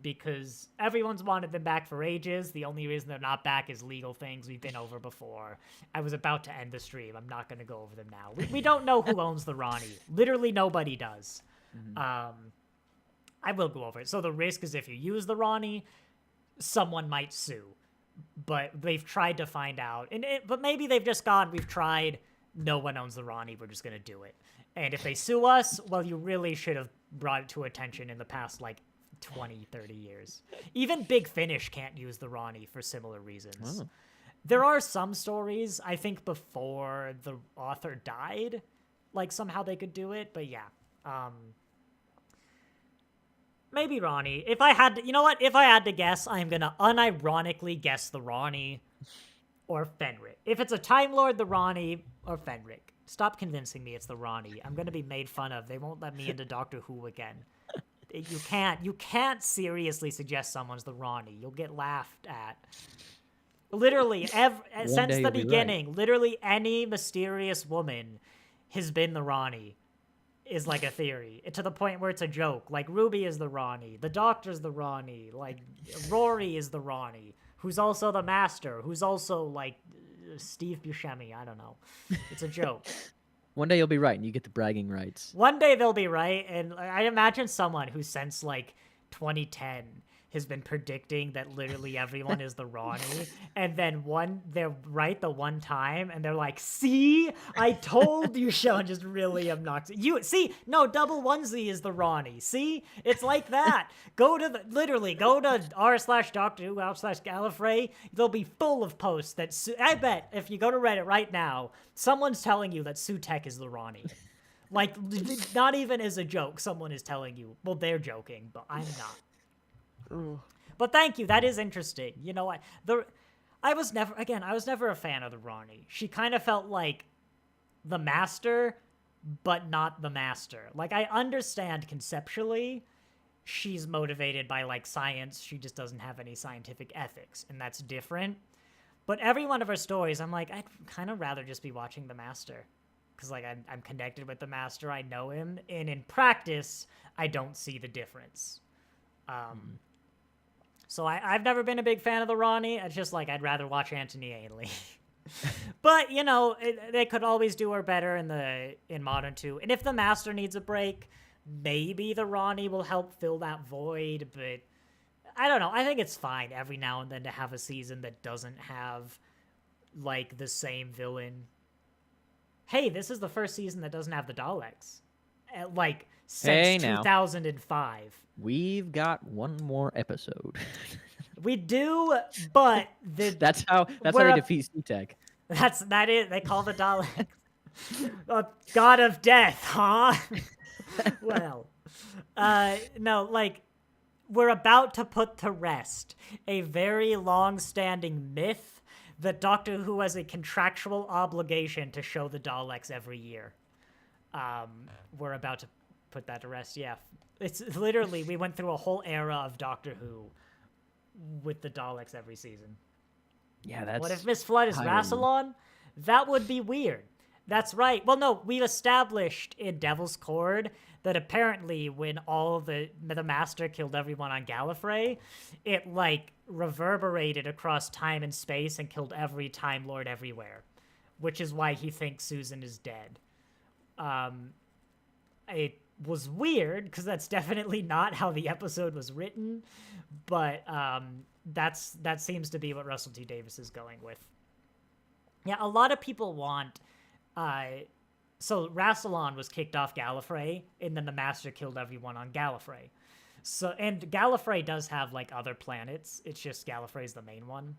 Speaker 2: Because everyone's wanted them back for ages. The only reason they're not back is legal things we've been over before. I was about to end the stream. I'm not going to go over them now. We don't know who owns the Ronnie. Literally nobody does. I will go over it. So the risk is if you use the Ronnie, someone might sue. But they've tried to find out. But maybe they've just gone, we've tried, no one owns the Ronnie, we're just going to do it. And if they sue us, well, you really should have brought it to attention in the past, 20, 30 years. Even Big Finish can't use the Ronnie for similar reasons. Oh. There are some stories, I think, before the author died, somehow they could do it, but yeah. Maybe Ronnie. If I had to, you know what? If I had to guess, I'm gonna unironically guess the Ronnie or Fenric. If it's a Time Lord, the Ronnie or Fenric. Stop convincing me it's the Ronnie. I'm gonna be made fun of. They won't let me into Doctor Who again. You can't seriously suggest someone's the Ronnie. You'll get laughed at. Literally, since the beginning, right. Literally any mysterious woman has been the Ronnie, is a theory. To the point where it's a joke. Ruby is the Ronnie. The Doctor's the Ronnie. Rory is the Ronnie, who's also the Master, who's also, Steve Buscemi. I don't know. It's a joke.
Speaker 1: One day you'll be right, and you get the bragging rights.
Speaker 2: One day they'll be right, and I imagine someone who since 2010 has been predicting that literally everyone is the Ronnie, and then they're right the one time, and they're like, "See, I told you, Sean." Just really obnoxious. No, double onesie is the Ronnie. See, it's like that. Go to r/Doctor Who /Gallifrey. They'll be full of posts that I bet if you go to Reddit right now, someone's telling you that Sutekh is the Ronnie. Not even as a joke, someone is telling you. Well, they're joking, but I'm not. But thank you. That is interesting. You know what? I was never a fan of the Ronnie. She kind of felt like the Master, but not the Master. I understand conceptually she's motivated by science. She just doesn't have any scientific ethics, and that's different. But every one of her stories, I'm I'd kind of rather just be watching the Master. Because I'm connected with the Master. I know him. And in practice, I don't see the difference. So I've never been a big fan of the Ronnie. It's just I'd rather watch Anthony Ainley. But, they could always do her better in Modern 2. And if the Master needs a break, maybe the Ronnie will help fill that void. But I don't know. I think it's fine every now and then to have a season that doesn't have, the same villain. Hey, this is the first season that doesn't have the Daleks. Since 2005.
Speaker 1: We've got one more episode.
Speaker 2: We do, but
Speaker 1: that's how they defeat Sutekh.
Speaker 2: That is. They call the Daleks God of Death, huh? Well, no, we're about to put to rest a very long-standing myth that Doctor Who has a contractual obligation to show the Daleks every year. We're about to put that to rest, yeah. It's literally, we went through a whole era of Doctor Who with the Daleks every season.
Speaker 1: Yeah, that's...
Speaker 2: What if Miss Flood is Rassilon? That would be weird. That's right. Well, no, we've established in Devil's Cord that apparently when all of the Master killed everyone on Gallifrey, it, reverberated across time and space and killed every Time Lord everywhere, which is why he thinks Susan is dead. It was weird, because that's definitely not how the episode was written, but that seems to be what Russell T. Davies is going with. Yeah, a lot of people want... so Rassilon was kicked off Gallifrey, and then the Master killed everyone on Gallifrey. So, and Gallifrey does have, other planets. It's just Gallifrey's the main one.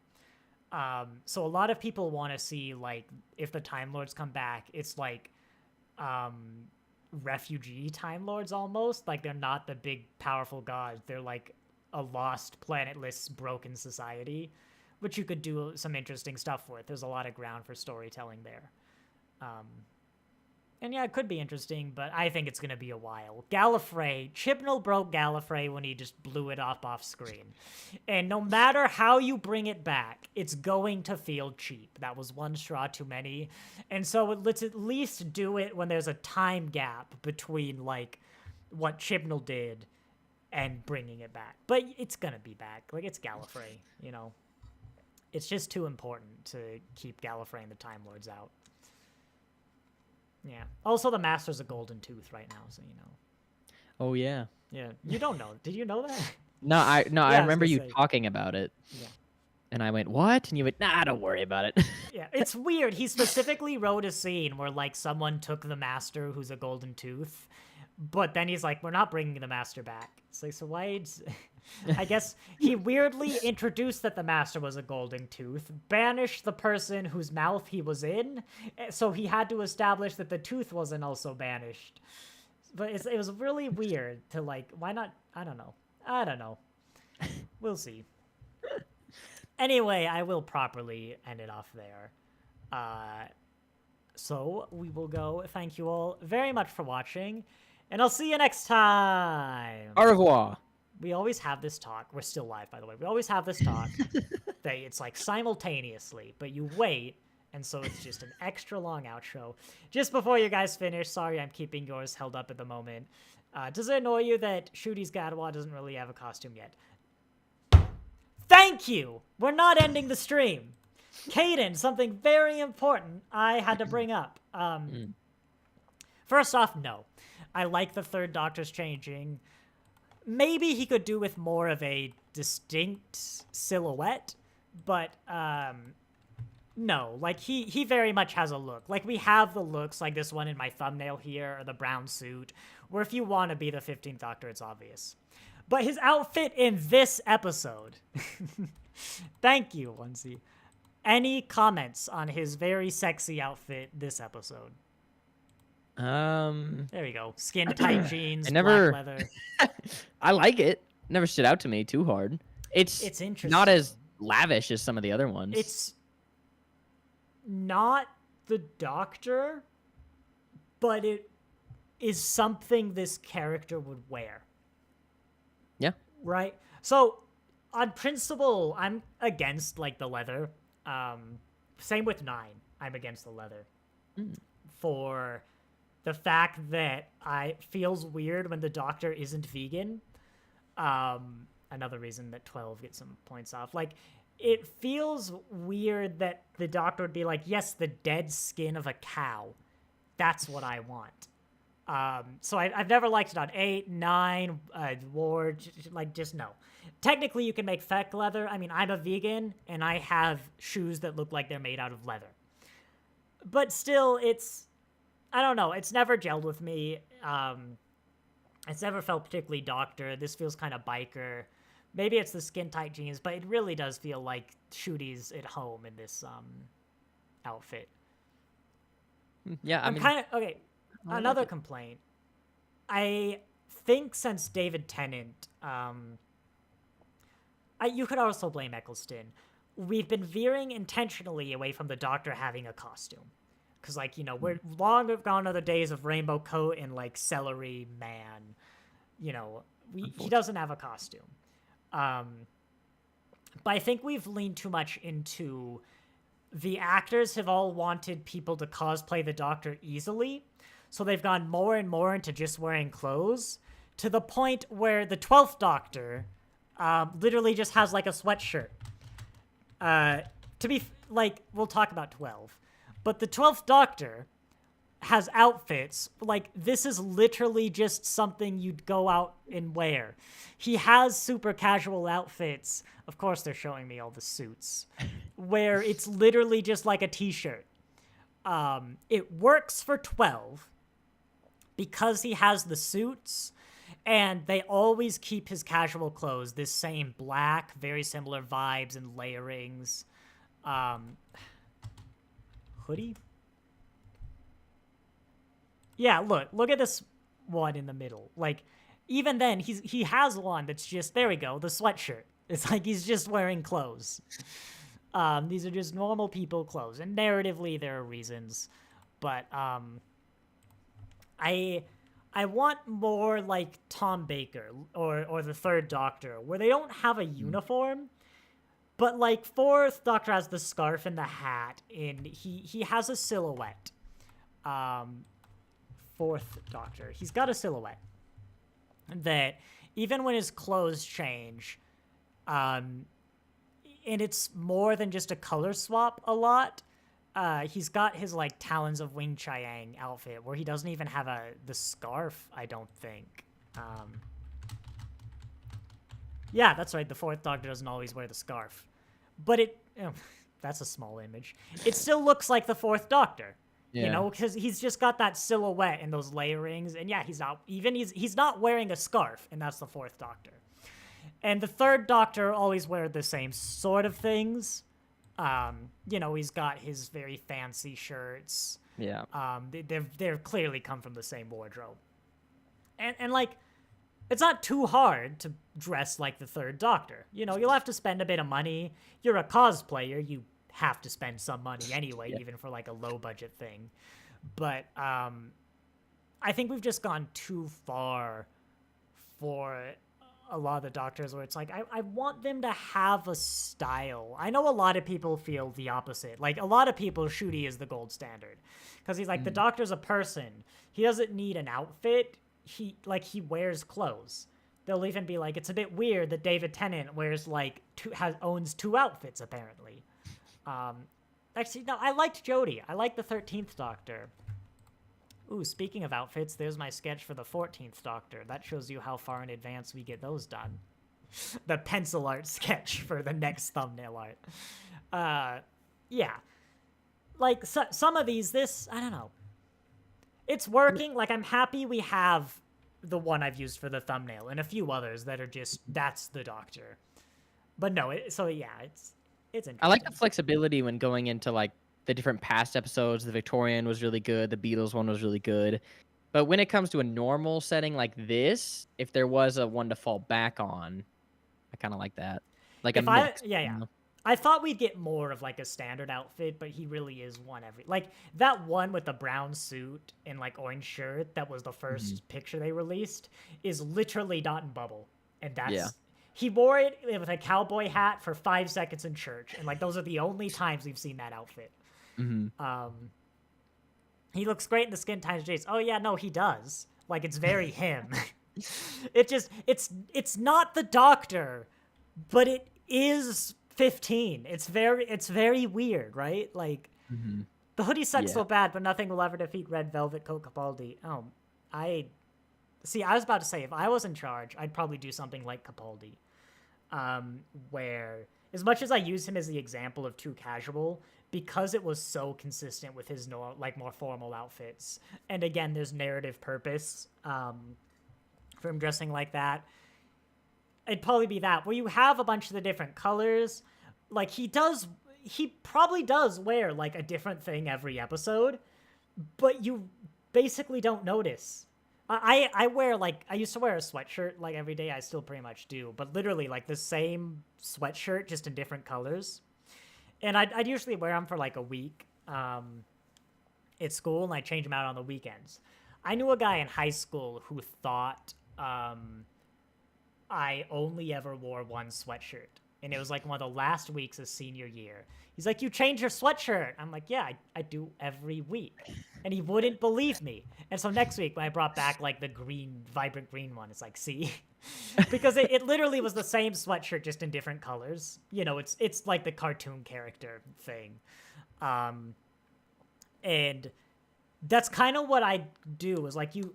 Speaker 2: So a lot of people want to see, if the Time Lords come back, it's refugee Time Lords almost. They're not the big powerful gods. They're a lost, planetless, broken society, which you could do some interesting stuff with. There's a lot of ground for storytelling there. And yeah, it could be interesting, but I think it's going to be a while. Gallifrey, Chibnall broke Gallifrey when he just blew it off screen. And no matter how you bring it back, it's going to feel cheap. That was one straw too many. And so let's at least do it when there's a time gap between, like, what Chibnall did and bringing it back. But it's going to be back. Like, it's Gallifrey, you know? It's just too important to keep Gallifrey and the Time Lords out. Yeah. Also, the Master's a golden tooth right now, so you know.
Speaker 1: Oh yeah.
Speaker 2: Yeah. You don't know. Did you know that?
Speaker 1: No, I
Speaker 2: I
Speaker 1: remember
Speaker 2: was
Speaker 1: you
Speaker 2: gonna say.
Speaker 1: talking about it.
Speaker 2: Yeah.
Speaker 1: And I went, "What?" And you went, "Nah, don't worry about it."
Speaker 2: Yeah. It's weird. He specifically wrote a scene where, like, someone took the Master who's a golden tooth, but then he's like, we're not bringing the Master back. It's like, so why? I guess he weirdly introduced that the Master was a golden tooth, banished the person whose mouth he was in, so he had to establish that the tooth wasn't also banished. But it was really weird to, like, why not? I don't know. We'll see. Anyway, I will properly end it off there. So we will go. Thank you all very much for watching, and I'll see you next time.
Speaker 1: Au revoir.
Speaker 2: We always have this talk. We're still live, by the way. We always have this talk. It's like simultaneously, but you wait, and so it's just an extra long outro. Just before you guys finish, sorry I'm keeping yours held up at the moment. Does it annoy you that Shooty's Gadwa doesn't really have a costume yet? Thank you! We're not ending the stream. Caden, something very important I had to bring up. First off, no. I like the Third Doctor's changing. Maybe he could do with more of a distinct silhouette, but no. Like, he very much has a look. Like, we have the looks, like this one in my thumbnail here, or the brown suit, where if you want to be the 15th Doctor, it's obvious. But his outfit in this episode... Thank you, Onesie. Any comments on his very sexy outfit this episode? There we go. Skin-tight jeans, black leather.
Speaker 1: I like it. Never stood out to me too hard. It's
Speaker 2: interesting.
Speaker 1: not as lavish as some of the other ones.
Speaker 2: It's not the Doctor, but it is something this character would wear.
Speaker 1: Yeah.
Speaker 2: Right? So, on principle, I'm against, like, the leather. Same with 9. I'm against the leather. For the fact that it feels weird when the Doctor isn't vegan. Another reason that 12 gets some points off. Like, it feels weird that the Doctor would be like, yes, the dead skin of a cow. That's what I want. So I've never liked it on 8, 9, Ward, like, just no. Technically, you can make fake leather. I mean, I'm a vegan, and I have shoes that look like they're made out of leather. But still, I don't know, it's never gelled with me. It's never felt particularly Doctor. This feels kind of biker. Maybe it's the skin-tight jeans, but it really does feel like Shooty's at home in this outfit.
Speaker 1: Yeah,
Speaker 2: I'm kind of... Okay, another complaint. I think since David Tennant... you could also blame Eccleston. We've been veering intentionally away from the Doctor having a costume. Because, like, you know, we're long gone are the days of Rainbow Coat and, like, Celery Man. You know, he doesn't have a costume. But I think we've leaned too much into... The actors have all wanted people to cosplay the Doctor easily. So they've gone more and more into just wearing clothes. To the point where the 12th Doctor... literally just has, like, a sweatshirt. We'll talk about 12. But the 12th Doctor has outfits. Like, this is literally just something you'd go out and wear. He has super casual outfits. Of course, they're showing me all the suits. Where it's literally just like a t-shirt. It works for 12 because he has the suits. And they always keep his casual clothes this same black, very similar vibes and layerings. Hoodie? Yeah, look at this one in the middle. Like, even then, he has one that's just, there we go, the sweatshirt. It's like he's just wearing clothes. These are just normal people clothes. And narratively, there are reasons. But, I want more like Tom Baker or the Third Doctor, where they don't have a uniform, but like Fourth Doctor has the scarf and the hat, and he has a silhouette. Fourth Doctor, he's got a silhouette that even when his clothes change, and it's more than just a color swap a lot. He's got his like Talons of Wing Chiang outfit where he doesn't even have the scarf, I don't think. Yeah, that's right. The Fourth Doctor doesn't always wear the scarf, but that's a small image. It still looks like the Fourth Doctor, you know, because he's just got that silhouette and those layerings, and yeah, he's not wearing a scarf, and that's the Fourth Doctor. And the Third Doctor always wear the same sort of things. You know, he's got his very fancy shirts.
Speaker 1: Yeah.
Speaker 2: They're clearly come from the same wardrobe. And like, it's not too hard to dress like the Third Doctor. You know, you'll have to spend a bit of money. You're a cosplayer. You have to spend some money anyway, even for like a low budget thing. But I think we've just gone too far for a lot of the Doctors where it's like, I want them to have a style. I know a lot of people feel the opposite. Like, a lot of people, Shooty is the gold standard. Because he's like, the Doctor's a person. He doesn't need an outfit. He wears clothes. They'll even be like, it's a bit weird that David Tennant wears, like, owns 2 outfits, apparently. Actually, no, I liked Jodie. I like the 13th Doctor. Ooh, speaking of outfits, there's my sketch for the 14th Doctor. That shows you how far in advance we get those done. The pencil art sketch for the next thumbnail art. Yeah. Like, some of these, I don't know. It's working. Like, I'm happy we have the one I've used for the thumbnail and a few others that are just, that's the Doctor. But no, it's interesting.
Speaker 1: I like the flexibility when going into, like, the different past episodes. The Victorian was really good. The Beatles one was really good. But when it comes to a normal setting like this, if there was a one to fall back on, I kind of like that. Like a mix.
Speaker 2: Yeah. You know? I thought we'd get more of like a standard outfit, but he really is one every. Like that one with the brown suit and like orange shirt that was the first picture they released is literally Dot and Bubble, and that's he wore it with a cowboy hat for 5 seconds in church, and like those are the only times we've seen that outfit. He looks great in the Skin Times Jace. Oh yeah, no, he does. Like it's very him. It's not the Doctor, but it is 15. It's very weird, right? Like the hoodie sucks so bad, but nothing will ever defeat Red Velvet Coat Capaldi. Oh, I was about to say if I was in charge, I'd probably do something like Capaldi, where as much as I use him as the example of too casual, because it was so consistent with his more formal outfits, and again, there's narrative purpose for him dressing like that. It'd probably be that where you have a bunch of the different colors. Like he probably does wear like a different thing every episode, but you basically don't notice. I wear like I used to wear a sweatshirt like every day. I still pretty much do, but literally like the same sweatshirt just in different colors. And I'd usually wear them for like a week at school, and I change them out on the weekends. I knew a guy in high school who thought I only ever wore one sweatshirt. And it was like one of the last weeks of senior year. He's like, you change your sweatshirt. I'm like, yeah, I do every week. And he wouldn't believe me. And so next week when I brought back like the green, vibrant green one, it's like, see? Because it literally was the same sweatshirt just in different colors. You know, it's like the cartoon character thing. And that's kind of what I do is like you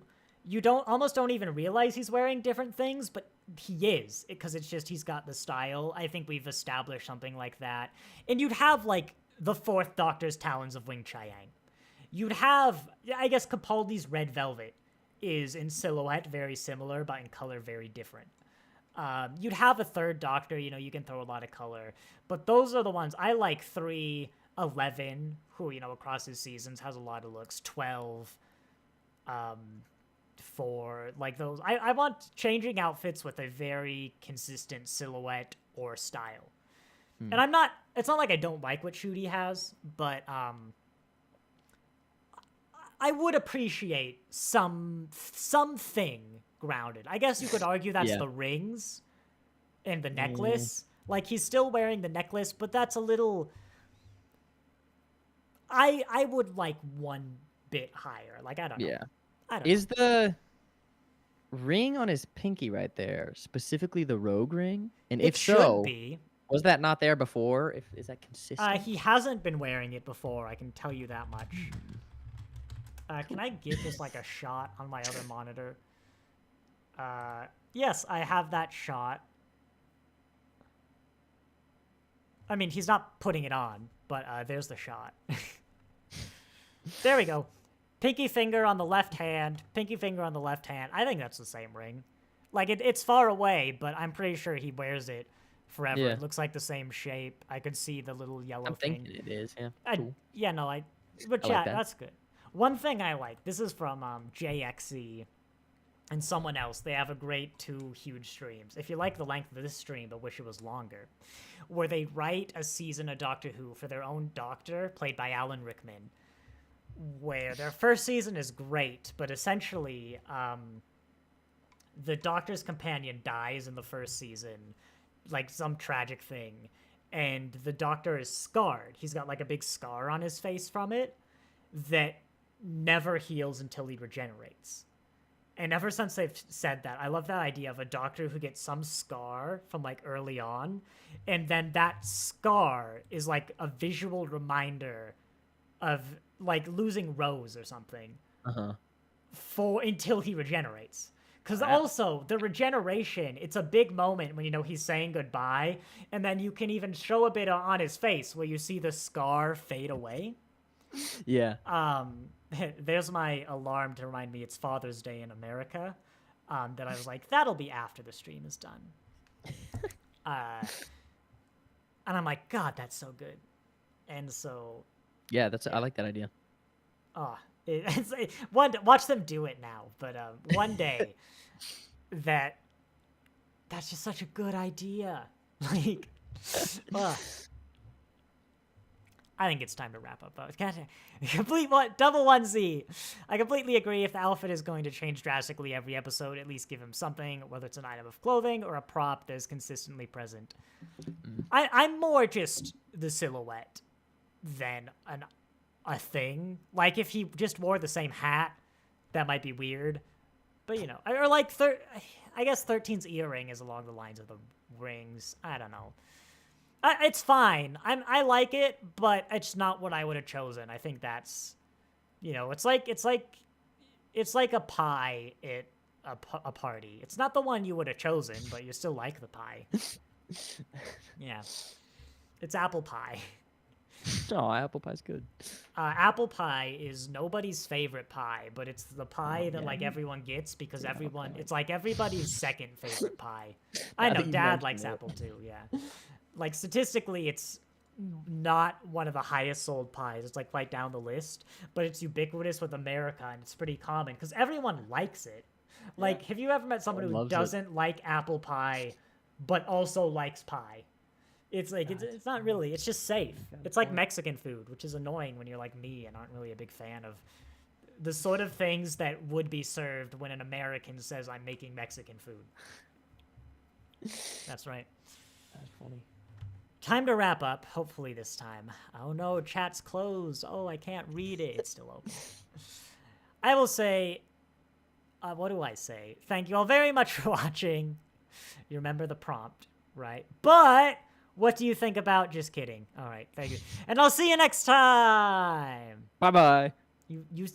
Speaker 2: almost don't even realize he's wearing different things, but he is, because it's just he's got the style. I think we've established something like that. And you'd have like the Fourth Doctor's Talons of Wing Chiang. You'd have, I guess, Capaldi's Red Velvet is in silhouette very similar, but in color very different. You'd have a Third Doctor, you know, you can throw a lot of color. But those are the ones I like. 3, 11, who, you know, across his seasons has a lot of looks. 12, 4, like those. I want changing outfits with a very consistent silhouette or style. And it's not like I don't like what Shooty has, but I would appreciate something grounded. I guess you could argue that's
Speaker 1: Yeah.
Speaker 2: the rings and the necklace. Like, he's still wearing the necklace, but that's a little... I would like one bit higher. Like, I don't know.
Speaker 1: Yeah.
Speaker 2: I don't
Speaker 1: Is the ring on his pinky right there specifically the rogue ring? And
Speaker 2: It
Speaker 1: if
Speaker 2: should
Speaker 1: so,
Speaker 2: be.
Speaker 1: was that not there before? Is that consistent?
Speaker 2: He hasn't been wearing it before, I can tell you that much. Can I give this, like, a shot on my other monitor? Yes, I have that shot. I mean, he's not putting it on, but there's the shot. There we go. Pinky finger on the left hand, pinky finger on the left hand. I think that's the same ring. Like, it's far away, but I'm pretty sure he wears it forever.
Speaker 1: Yeah.
Speaker 2: It looks like the same shape. I could see the little yellow
Speaker 1: I'm
Speaker 2: thing.
Speaker 1: thinking it is, yeah. Cool.
Speaker 2: Yeah, no, but
Speaker 1: I
Speaker 2: yeah,
Speaker 1: like that.
Speaker 2: that's good. One thing I like, this is from JXE and someone else. They have a great 2 huge streams. If you like the length of this stream but wish it was longer, where they write a season of Doctor Who for their own Doctor, played by Alan Rickman, where their first season is great, but essentially the Doctor's companion dies in the first season, like some tragic thing, and the Doctor is scarred. He's got like a big scar on his face from it that never heals until he regenerates. And ever since they've said that, I love that idea of a Doctor who gets some scar from like early on, and then that scar is like a visual reminder of like losing Rose or something for until he regenerates. Because also the regeneration, it's a big moment when, you know, he's saying goodbye, and then you can even show a bit on his face where you see the scar fade away.
Speaker 1: Yeah.
Speaker 2: There's my alarm to remind me it's Father's Day in America. That I was like, that'll be after the stream is done. And I'm like, God, that's so good. And so,
Speaker 1: Yeah, I like that idea.
Speaker 2: watch them do it now. But one day, that's just such a good idea. Like, I think it's time to wrap up. Double 1Z. I completely agree. If the outfit is going to change drastically every episode, at least give him something, whether it's an item of clothing or a prop that is consistently present. I'm more just the silhouette than a thing. Like, if he just wore the same hat, that might be weird. But, you know, or like, I guess 13's earring is along the lines of the rings. I don't know. It's fine. I like it, but it's not what I would have chosen. I think that's, you know, it's like a pie at a party. It's not the one you would have chosen, but you still like the pie. Yeah, it's apple pie.
Speaker 1: Oh, apple pie's good.
Speaker 2: Apple pie is nobody's favorite pie, but it's the pie that like everyone gets because it's like everybody's second favorite pie. I know Dad likes apple too. Yeah. Like, statistically, it's not one of the highest sold pies. It's, like, right down the list. But it's ubiquitous with America, and it's pretty common, because everyone likes it. Like, have you ever met someone who doesn't like apple pie, but also likes pie? It's like, it's not really. It's just safe. It's like Mexican food, which is annoying when you're like me and aren't really a big fan of the sort of things that would be served when an American says, I'm making Mexican food. That's right.
Speaker 1: That's funny.
Speaker 2: Time to wrap up, hopefully this time. Oh no, chat's closed. Oh, I can't read it. It's still open. I will say, what do I say? Thank you all very much for watching. You remember the prompt, right? But what do you think about... Just kidding. All right, thank you. And I'll see you next time.
Speaker 1: Bye-bye.
Speaker 2: You